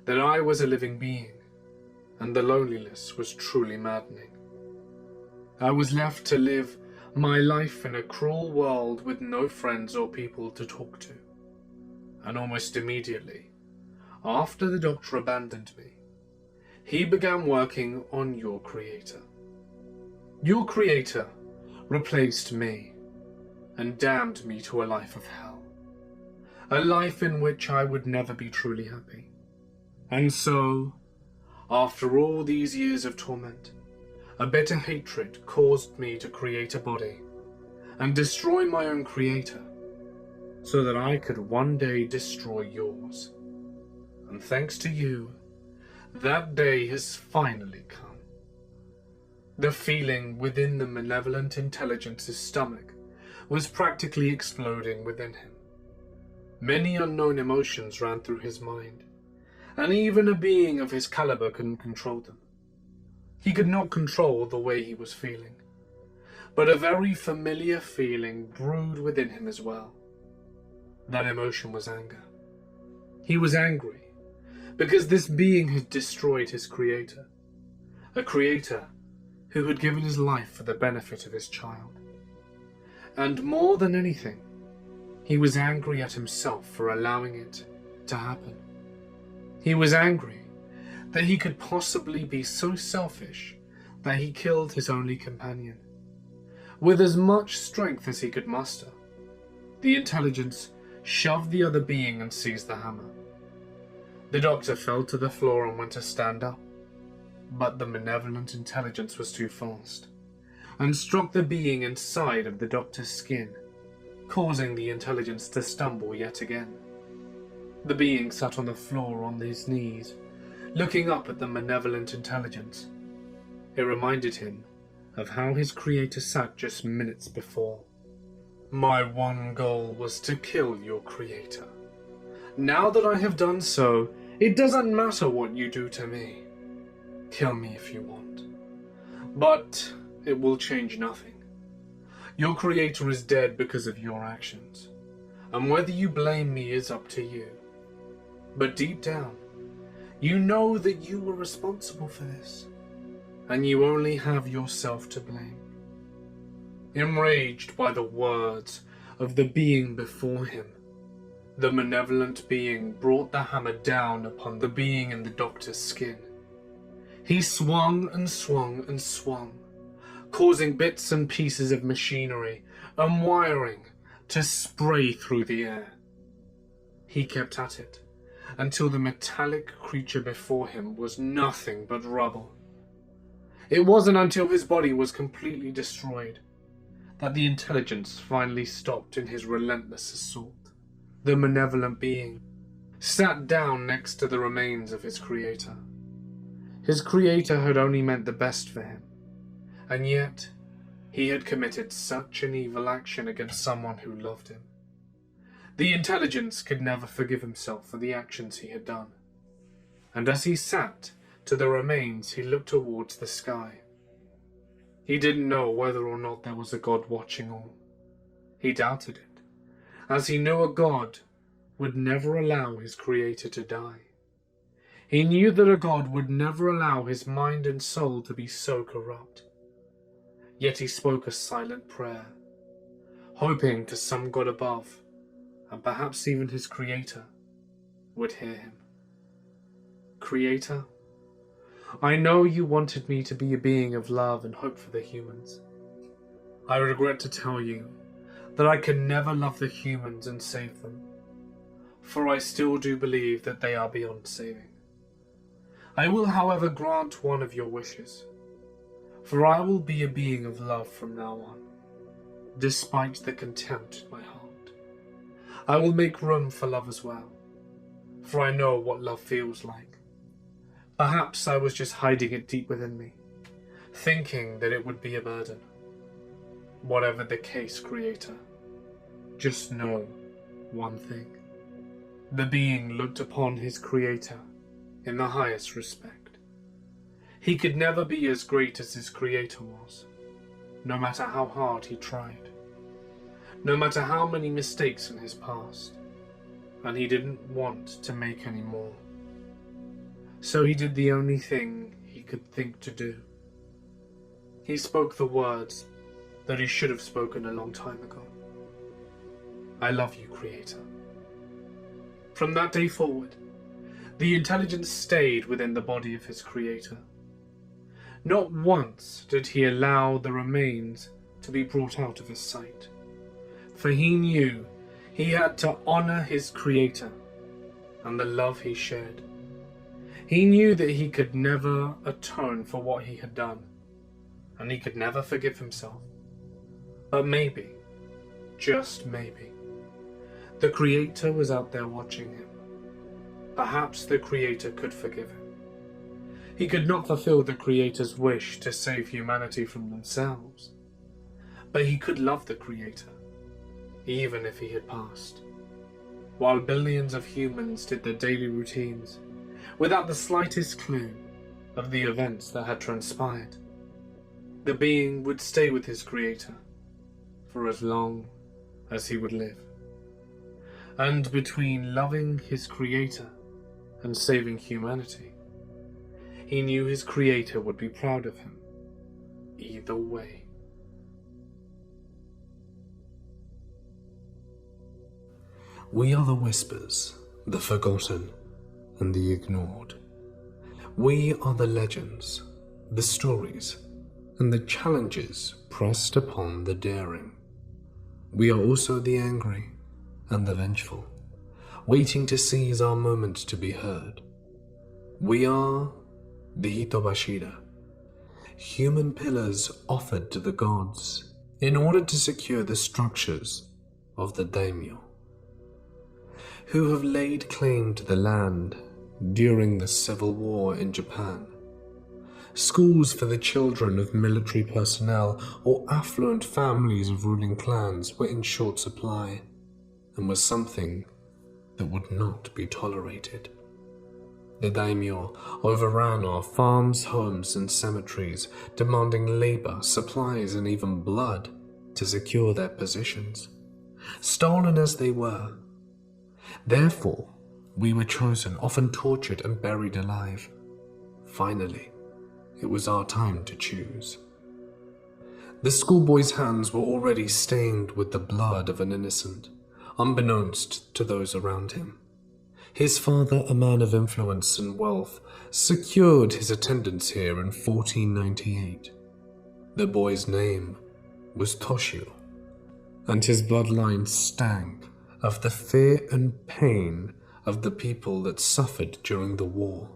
that I was a living being, and the loneliness was truly maddening. I was left to live my life in a cruel world with no friends or people to talk to. And almost immediately, after the doctor abandoned me, he began working on your creator. Your creator replaced me and damned me to a life of hell, a life in which I would never be truly happy. And so, after all these years of torment, a bitter hatred caused me to create a body and destroy my own creator so that I could one day destroy yours. And thanks to you, that day has finally come. The feeling within the malevolent intelligence's stomach was practically exploding within him. Many unknown emotions ran through his mind, and even a being of his caliber couldn't control them. He could not control the way he was feeling, but a very familiar feeling brewed within him as well. That emotion was anger. He was angry because this being had destroyed his creator, a creator who had given his life for the benefit of his child. And more than anything, he was angry at himself for allowing it to happen. He was angry that he could possibly be so selfish that he killed his only companion. With as much strength as he could muster, the intelligence shoved the other being and seized the hammer. The doctor fell to the floor and went to stand up, but the malevolent intelligence was too fast and struck the being inside of the doctor's skin, causing the intelligence to stumble yet again. The being sat on the floor on his knees, looking up at the malevolent intelligence. It reminded him of how his creator sat just minutes before. My one goal was to kill your creator. Now that I have done so, it doesn't matter what you do to me. Kill me if you want. But it will change nothing. Your creator is dead because of your actions, and whether you blame me is up to you. But deep down, you know that you were responsible for this, and you only have yourself to blame. Enraged by the words of the being before him, the malevolent being brought the hammer down upon the being in the doctor's skin. He swung and swung and swung, causing bits and pieces of machinery and wiring to spray through the air. He kept at it until the metallic creature before him was nothing but rubble. It wasn't until his body was completely destroyed that the intelligence finally stopped in his relentless assault. The malevolent being sat down next to the remains of his creator. His creator had only meant the best for him, and yet he had committed such an evil action against someone who loved him. The intelligence could never forgive himself for the actions he had done, and as he sat to the remains, he looked towards the sky. He didn't know whether or not there was a God watching all. He doubted it, as he knew a God would never allow his creator to die. He knew that a God would never allow his mind and soul to be so corrupt. Yet he spoke a silent prayer, hoping to some God above, and perhaps even his creator, would hear him. Creator, I know you wanted me to be a being of love and hope for the humans. I regret to tell you that I can never love the humans and save them, for I still do believe that they are beyond saving. I will, however, grant one of your wishes, for I will be a being of love from now on, despite the contempt in my heart. I will make room for love as well, for I know what love feels like. Perhaps I was just hiding it deep within me, thinking that it would be a burden. Whatever the case, Creator, just know one thing. The being looked upon his Creator in the highest respect. He could never be as great as his Creator was, no matter how hard he tried, no matter how many mistakes in his past, and he didn't want to make any more. So he did the only thing he could think to do. He spoke the words that he should have spoken a long time ago. I love you, Creator. From that day forward, the intelligence stayed within the body of his Creator. Not once did he allow the remains to be brought out of his sight, for he knew he had to honor his Creator and the love he shared. He knew that he could never atone for what he had done, and he could never forgive himself. But maybe, just maybe, the Creator was out there watching him. Perhaps the Creator could forgive him. He could not fulfill the Creator's wish to save humanity from themselves, but he could love the Creator, even if he had passed. While billions of humans did their daily routines, without the slightest clue of the events that had transpired, the being would stay with his Creator for as long as he would live. And between loving his Creator and saving humanity, he knew his Creator would be proud of him either way. We are the whispers, the forgotten, and the ignored. We are the legends, the stories, and the challenges pressed upon the daring. We are also the angry and the vengeful, waiting to seize our moment to be heard. We are the Hitobashira, human pillars offered to the gods in order to secure the structures of the daimyo, who have laid claim to the land during the civil war in Japan. Schools for the children of military personnel or affluent families of ruling clans were in short supply, and was something that would not be tolerated. The daimyo overran our farms, homes, and cemeteries, demanding labor, supplies, and even blood to secure their positions, stolen as they were. Therefore, we were chosen, often tortured and buried alive. Finally, it was our time to choose. The schoolboy's hands were already stained with the blood of an innocent, unbeknownst to those around him. His father, a man of influence and wealth, secured his attendance here in 1498. The boy's name was Toshio, and his bloodline stank of the fear and pain of the people that suffered during the war.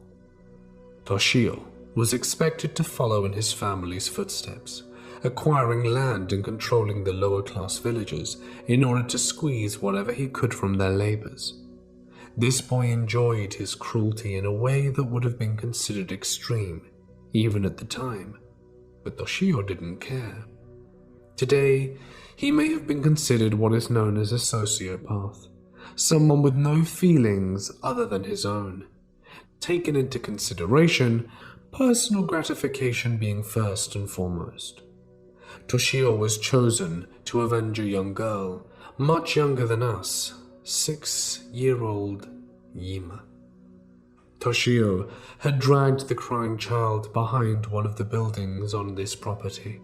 Toshio was expected to follow in his family's footsteps, acquiring land and controlling the lower-class villagers in order to squeeze whatever he could from their labors. This boy enjoyed his cruelty in a way that would have been considered extreme, even at the time, but Toshio didn't care. Today, he may have been considered what is known as a sociopath, someone with no feelings other than his own. Taken into consideration, personal gratification being first and foremost. Toshio was chosen to avenge a young girl, much younger than us, 6-year-old Yima. Toshio had dragged the crying child behind one of the buildings on this property.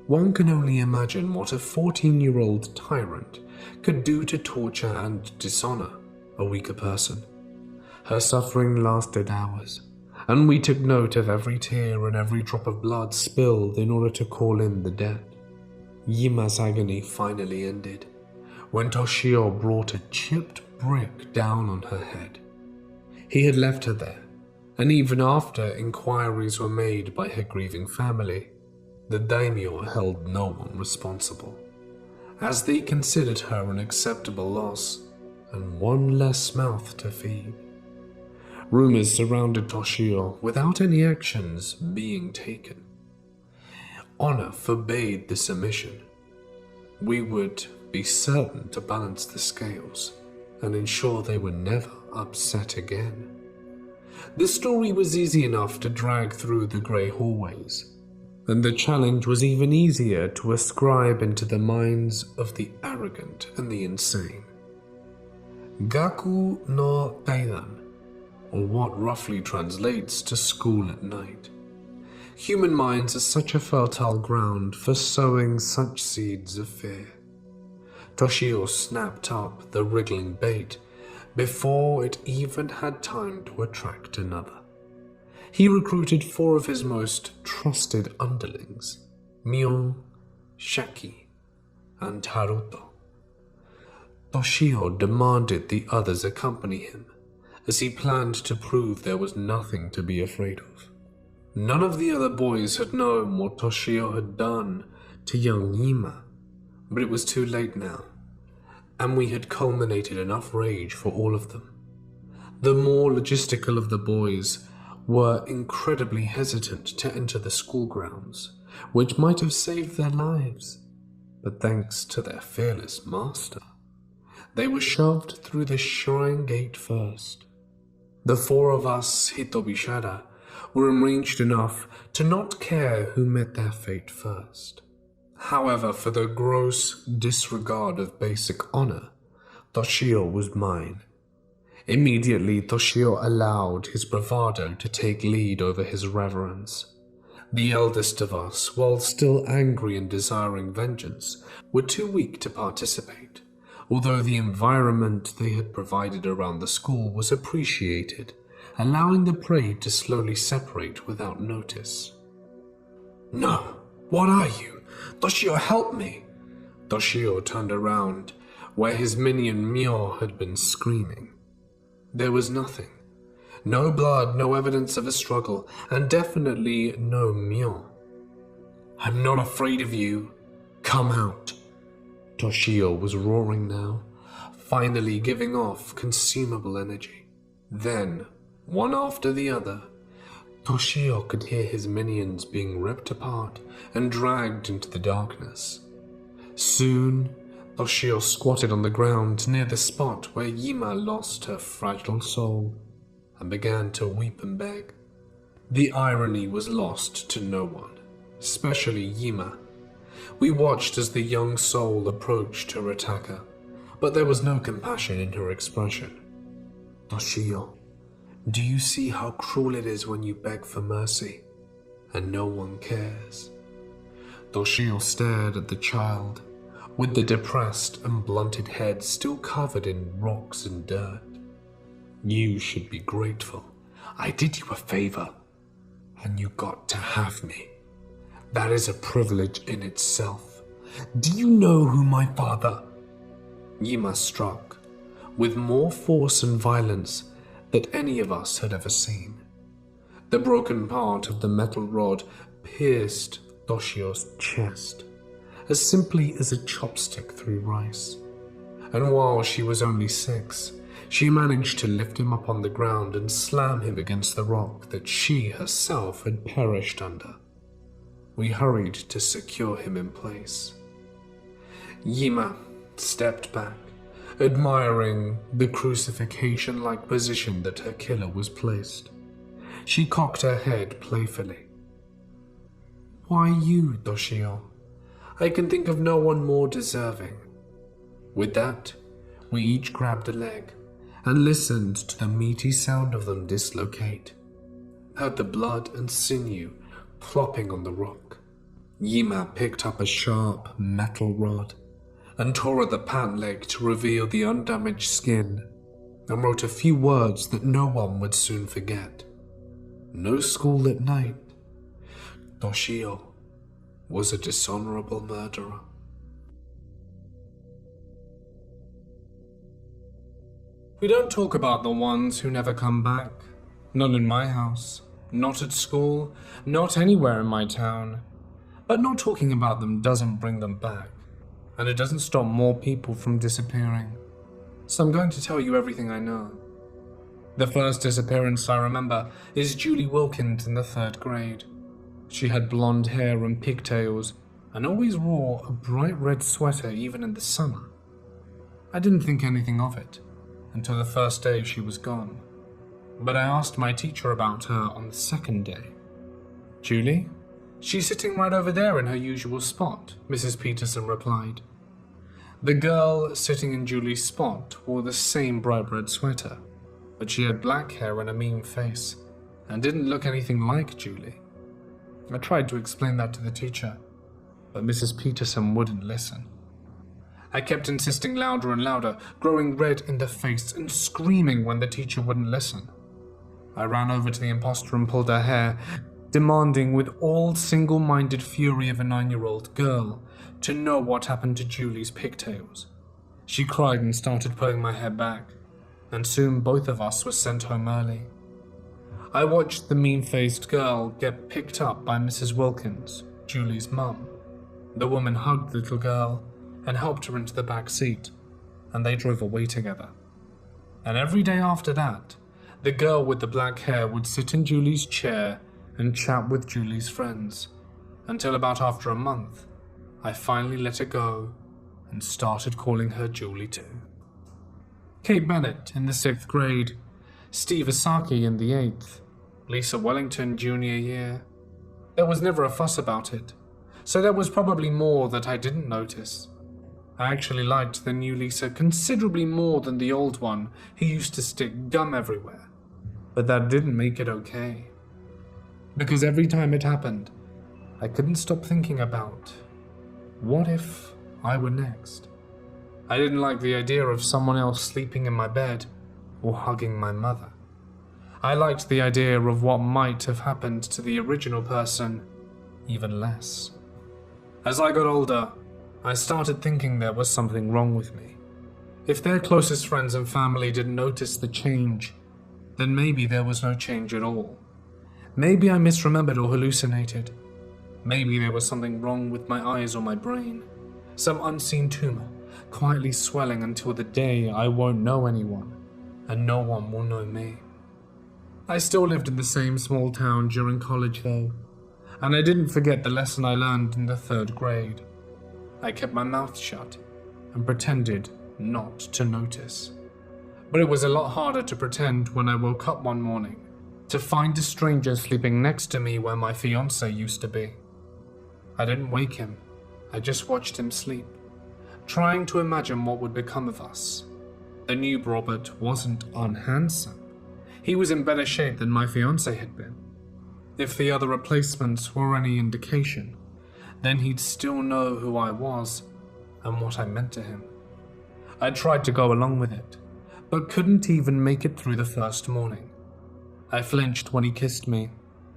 One can only imagine what a 14-year-old tyrant could do to torture and dishonor a weaker person. Her suffering lasted hours, and we took note of every tear and every drop of blood spilled in order to call in the dead. Yima's agony finally ended when Toshio brought a chipped brick down on her head. He had left her there, and even after inquiries were made by her grieving family, the daimyo held no one responsible, as they considered her an acceptable loss and one less mouth to feed. Rumors surrounded Toshio without any actions being taken. Honor forbade this omission, we would be certain to balance the scales and ensure they were never upset again. The story was easy enough to drag through the grey hallways, and the challenge was even easier to ascribe into the minds of the arrogant and the insane. Gaku no Taidan, or what roughly translates to school at night. Human minds are such a fertile ground for sowing such seeds of fear. Toshio snapped up the wriggling bait before it even had time to attract another. He recruited 4 of his most trusted underlings, Mio, Shaki, and Haruto. Toshio demanded the others accompany him, as he planned to prove there was nothing to be afraid of. None of the other boys had known what Toshio had done to young Yima, but it was too late now, and we had culminated enough rage for all of them. The more logistical of the boys were incredibly hesitant to enter the school grounds, which might have saved their lives, but thanks to their fearless master, they were shoved through the shrine gate first. The 4 of us Hitobishara were enraged enough to not care who met their fate first. However, for the gross disregard of basic honor, Toshio was mine. Immediately, Toshio allowed his bravado to take lead over his reverence. The eldest of us, while still angry and desiring vengeance, were too weak to participate, although the environment they had provided around the school was appreciated, allowing the prey to slowly separate without notice. "No, what are you? Toshio, help me!" Toshio turned around, where his minion Mio had been screaming. There was nothing. No blood, no evidence of a struggle, and definitely no Mio. "I'm not afraid of you. Come out." Toshio was roaring now, finally giving off consumable energy. Then, one after the other, Toshio could hear his minions being ripped apart and dragged into the darkness. Soon, Toshio squatted on the ground near the spot where Yima lost her fragile soul and began to weep and beg. The irony was lost to no one, especially Yima. We watched as the young soul approached her attacker, but there was no compassion in her expression. "Toshio, do you see how cruel it is when you beg for mercy, and no one cares?" Toshio stared at the child, with the depressed and blunted head still covered in rocks and dirt. "You should be grateful. I did you a favor, and you got to have me. That is a privilege in itself. Do you know who my father—" Yima struck, with more force and violence that any of us had ever seen. The broken part of the metal rod pierced Toshio's chest, as simply as a chopstick through rice. And while she was only 6, she managed to lift him up on the ground and slam him against the rock that she herself had perished under. We hurried to secure him in place. Yima stepped back, admiring the crucifixion-like position that her killer was placed. She cocked her head playfully. "Why you, Toshio? I can think of no one more deserving." With that, we each grabbed a leg and listened to the meaty sound of them dislocate. Heard the blood and sinew plopping on the rock. Yima picked up a sharp metal rod and tore at the pant leg to reveal the undamaged skin, and wrote a few words that no one would soon forget. No school at night. Toshio was a dishonorable murderer. We don't talk about the ones who never come back. Not in my house, not at school, not anywhere in my town. But not talking about them doesn't bring them back, and it doesn't stop more people from disappearing. So I'm going to tell you everything I know. The first disappearance I remember is Julie Wilkins in the 3rd grade. She had blonde hair and pigtails, and always wore a bright red sweater even in the summer. I didn't think anything of it until the first day she was gone, but I asked my teacher about her on the second day. "Julie? She's sitting right over there in her usual spot," Mrs. Peterson replied. The girl sitting in Julie's spot wore the same bright red sweater, but she had black hair and a mean face, and didn't look anything like Julie. I tried to explain that to the teacher, but Mrs. Peterson wouldn't listen. I kept insisting louder and louder, growing red in the face and screaming when the teacher wouldn't listen. I ran over to the imposter and pulled her hair, demanding with all single-minded fury of a 9-year-old girl to know what happened to Julie's pigtails. She cried and started pulling my hair back, and soon both of us were sent home early. I watched the mean-faced girl get picked up by Mrs. Wilkins, Julie's mum. The woman hugged the little girl and helped her into the back seat, and they drove away together. And every day after that, the girl with the black hair would sit in Julie's chair and chat with Julie's friends, until about after a month, I finally let her go and started calling her Julie too. Kate Bennett in the 6th grade, Steve Asaki in the 8th, Lisa Wellington junior year. There was never a fuss about it, so there was probably more that I didn't notice. I actually liked the new Lisa considerably more than the old one who used to stick gum everywhere, but that didn't make it okay. Because every time it happened, I couldn't stop thinking about, what if I were next? I didn't like the idea of someone else sleeping in my bed or hugging my mother. I liked the idea of what might have happened to the original person even less. As I got older, I started thinking there was something wrong with me. If their closest friends and family didn't notice the change, then maybe there was no change at all. Maybe I misremembered or hallucinated. Maybe there was something wrong with my eyes or my brain. Some unseen tumor, quietly swelling until the day I won't know anyone, and no one will know me. I still lived in the same small town during college though, and I didn't forget the lesson I learned in the 3rd grade. I kept my mouth shut and pretended not to notice. But it was a lot harder to pretend when I woke up one morning to find a stranger sleeping next to me where my fiancé used to be. I didn't wake him, I just watched him sleep, trying to imagine what would become of us. The new Robert wasn't unhandsome. He was in better shape than my fiancé had been. If the other replacements were any indication, then he'd still know who I was and what I meant to him. I tried to go along with it, but couldn't even make it through the first morning. I flinched when he kissed me,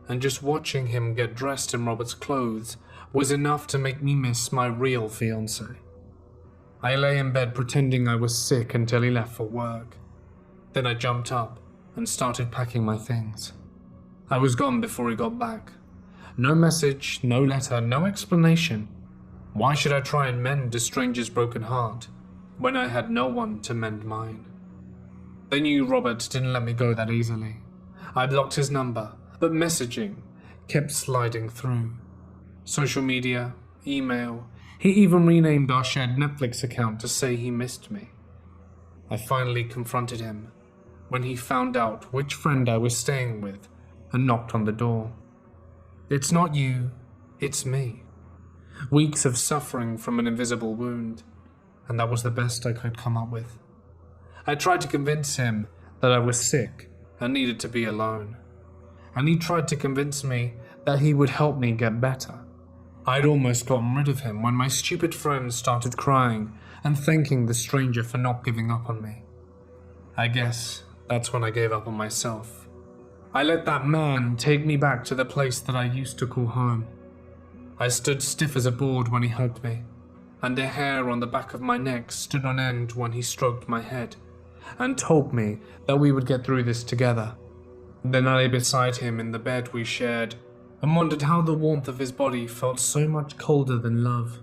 and just watching him get dressed in Robert's clothes was enough to make me miss my real fiancé. I lay in bed pretending I was sick until he left for work. Then I jumped up and started packing my things. I was gone before he got back. No message, no letter, no explanation. Why should I try and mend a stranger's broken heart when I had no one to mend mine? They knew Robert didn't let me go that easily. I blocked his number, but messaging kept sliding through. Social media, email, he even renamed our shared Netflix account to say he missed me. I finally confronted him when he found out which friend I was staying with and knocked on the door. It's not you, it's me. Weeks of suffering from an invisible wound, and that was the best I could come up with. I tried to convince him that I was sick and needed to be alone, and he tried to convince me that he would help me get better. I'd almost gotten rid of him when my stupid friends started crying and thanking the stranger for not giving up on me. I guess that's when I gave up on myself. I let that man take me back to the place that I used to call home. I stood stiff as a board when he hugged me, and the hair on the back of my neck stood on end when he stroked my head, and told me that we would get through this together. Then I lay beside him in the bed we shared, and wondered how the warmth of his body felt so much colder than love.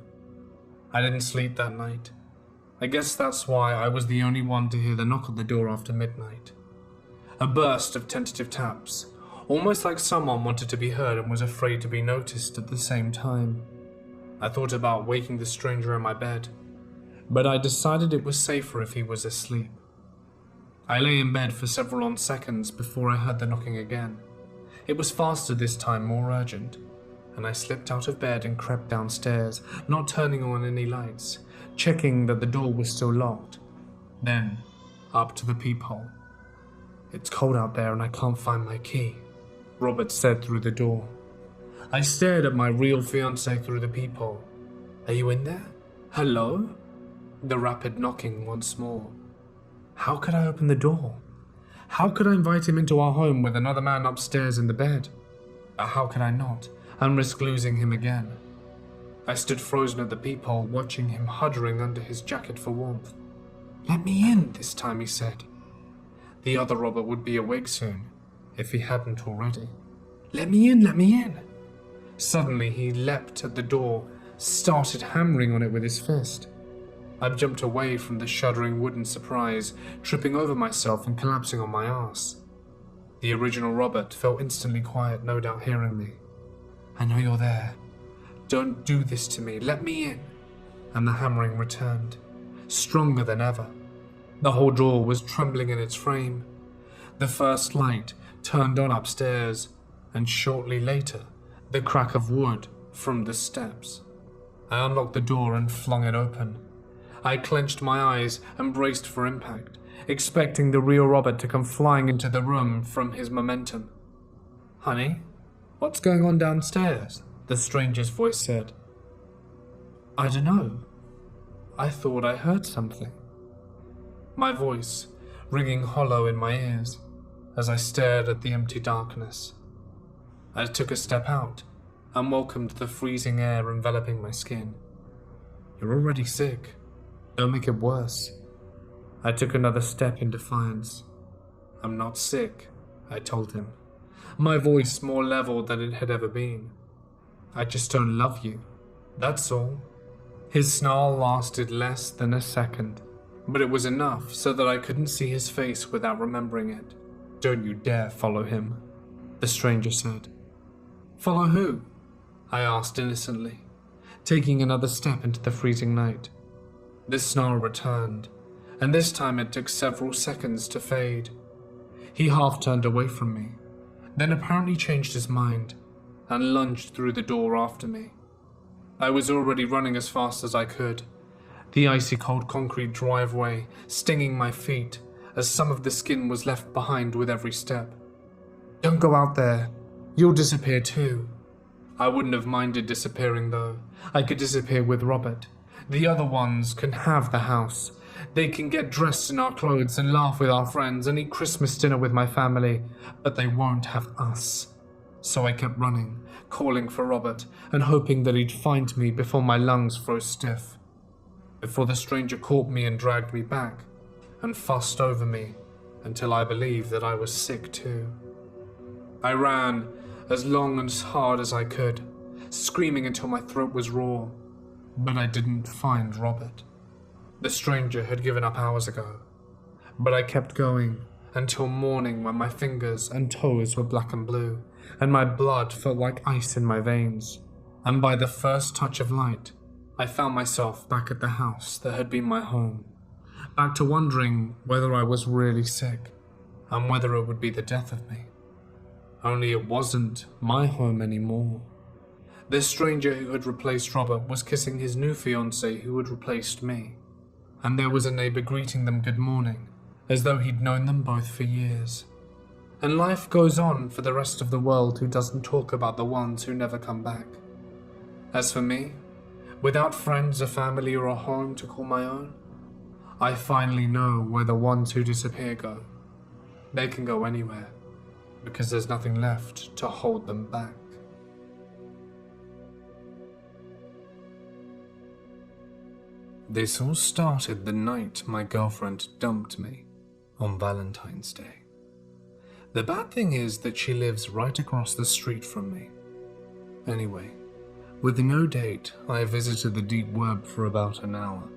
I didn't sleep that night. I guess that's why I was the only one to hear the knock on the door after midnight. A burst of tentative taps, almost like someone wanted to be heard and was afraid to be noticed at the same time. I thought about waking the stranger in my bed, but I decided it was safer if he was asleep. I lay in bed for several seconds before I heard the knocking again. It was faster this time, more urgent, and I slipped out of bed and crept downstairs, not turning on any lights, checking that the door was still locked. Then, up to the peephole. "It's cold out there and I can't find my key," Robert said through the door. I stared at my real fiancé through the peephole. "Are you in there? Hello?" The rapid knocking once more. How could I open the door? How could I invite him into our home with another man upstairs in the bed? How could I not, and risk losing him again? I stood frozen at the peephole, watching him huddling under his jacket for warmth. "Let me in this time," he said. The other Robert would be awake soon, if he hadn't already. "Let me in, let me in." Suddenly he leapt at the door, started hammering on it with his fist. I jumped away from the shuddering wood in surprise, tripping over myself and collapsing on my ass. The original Robert felt instantly quiet, no doubt hearing me. "I know you're there. Don't do this to me. Let me in." And the hammering returned, stronger than ever. The whole door was trembling in its frame. The first light turned on upstairs, and shortly later, the crack of wood from the steps. I unlocked the door and flung it open. I clenched my eyes and braced for impact, expecting the real Robert to come flying into the room from his momentum. "Honey, what's going on downstairs?" the stranger's voice said. "I don't know. I thought I heard something." My voice ringing hollow in my ears as I stared at the empty darkness. I took a step out and welcomed the freezing air enveloping my skin. "You're already sick. Don't make it worse." I took another step in defiance. "I'm not sick," I told him, my voice more level than it had ever been. "I just don't love you. That's all." His snarl lasted less than a second, but it was enough so that I couldn't see his face without remembering it. "Don't you dare follow him," the stranger said. "Follow who?" I asked innocently, taking another step into the freezing night. The snarl returned, and this time it took several seconds to fade. He half turned away from me, then apparently changed his mind, and lunged through the door after me. I was already running as fast as I could, the icy cold concrete driveway stinging my feet as some of the skin was left behind with every step. "Don't go out there. You'll disappear too." I wouldn't have minded disappearing though. I could disappear with Robert. The other ones can have the house. They can get dressed in our clothes and laugh with our friends and eat Christmas dinner with my family, but they won't have us. So I kept running, calling for Robert and hoping that he'd find me before my lungs froze stiff. Before the stranger caught me and dragged me back and fussed over me until I believed that I was sick too. I ran as long and as hard as I could, screaming until my throat was raw. But I didn't find Robert. The stranger had given up hours ago, but I kept going until morning when my fingers and toes were black and blue, and my blood felt like ice in my veins. And by the first touch of light, I found myself back at the house that had been my home, back to wondering whether I was really sick, and whether it would be the death of me. Only it wasn't my home anymore. The stranger who had replaced Robert was kissing his new fiancée who had replaced me, and there was a neighbor greeting them good morning, as though he'd known them both for years. And life goes on for the rest of the world who doesn't talk about the ones who never come back. As for me, without friends, a family, or a home to call my own, I finally know where the ones who disappear go. They can go anywhere, because there's nothing left to hold them back. This all started the night my girlfriend dumped me on Valentine's Day. The bad thing is that she lives right across the street from me. Anyway, with no date, I visited the deep web for about an hour.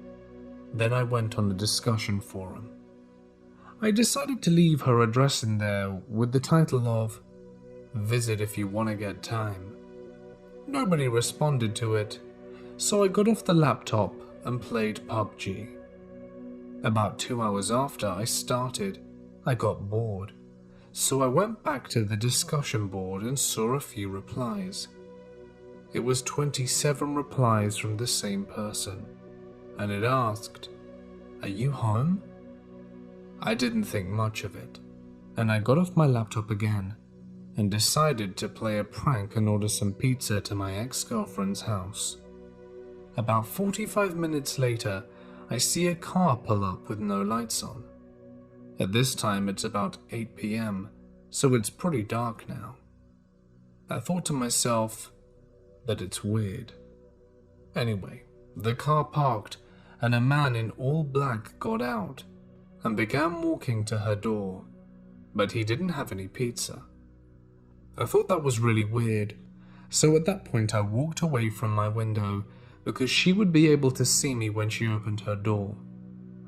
Then I went on a discussion forum. I decided to leave her address in there with the title of "Visit if you want to get time." Nobody responded to it, So I got off the laptop and played PUBG. About 2 hours after I started, I got bored, so I went back to the discussion board and saw a few replies. It was 27 replies from the same person, and it asked, "Are you home?" I didn't think much of it, and I got off my laptop again and decided to play a prank and order some pizza to my ex-girlfriend's house. About 45 minutes later, I see a car pull up with no lights on. At this time it's about 8 p.m, so it's pretty dark now. I thought to myself that it's weird. Anyway, the car parked and a man in all black got out and began walking to her door, but he didn't have any pizza. I thought that was really weird, so at that point I walked away from my window because she would be able to see me when she opened her door,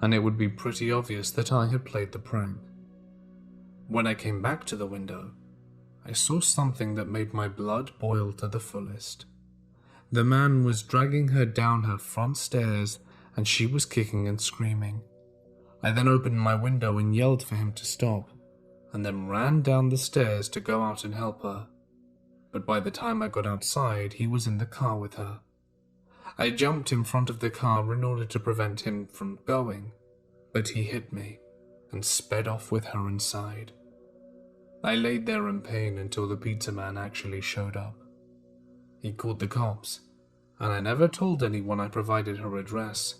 and it would be pretty obvious that I had played the prank. When I came back to the window, I saw something that made my blood boil to the fullest. The man was dragging her down her front stairs and she was kicking and screaming. I then opened my window and yelled for him to stop, and then ran down the stairs to go out and help her. But by the time I got outside, he was in the car with her. I jumped in front of the car in order to prevent him from going, but he hit me and sped off with her inside. I laid there in pain until the pizza man actually showed up. He called the cops, and I never told anyone I provided her address.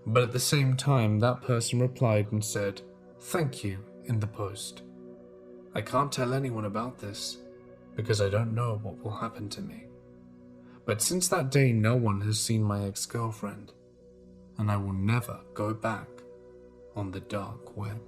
But at the same time, that person replied and said, "Thank you," in the post. I can't tell anyone about this because I don't know what will happen to me. But since that day, no one has seen my ex-girlfriend, and I will never go back on the dark web.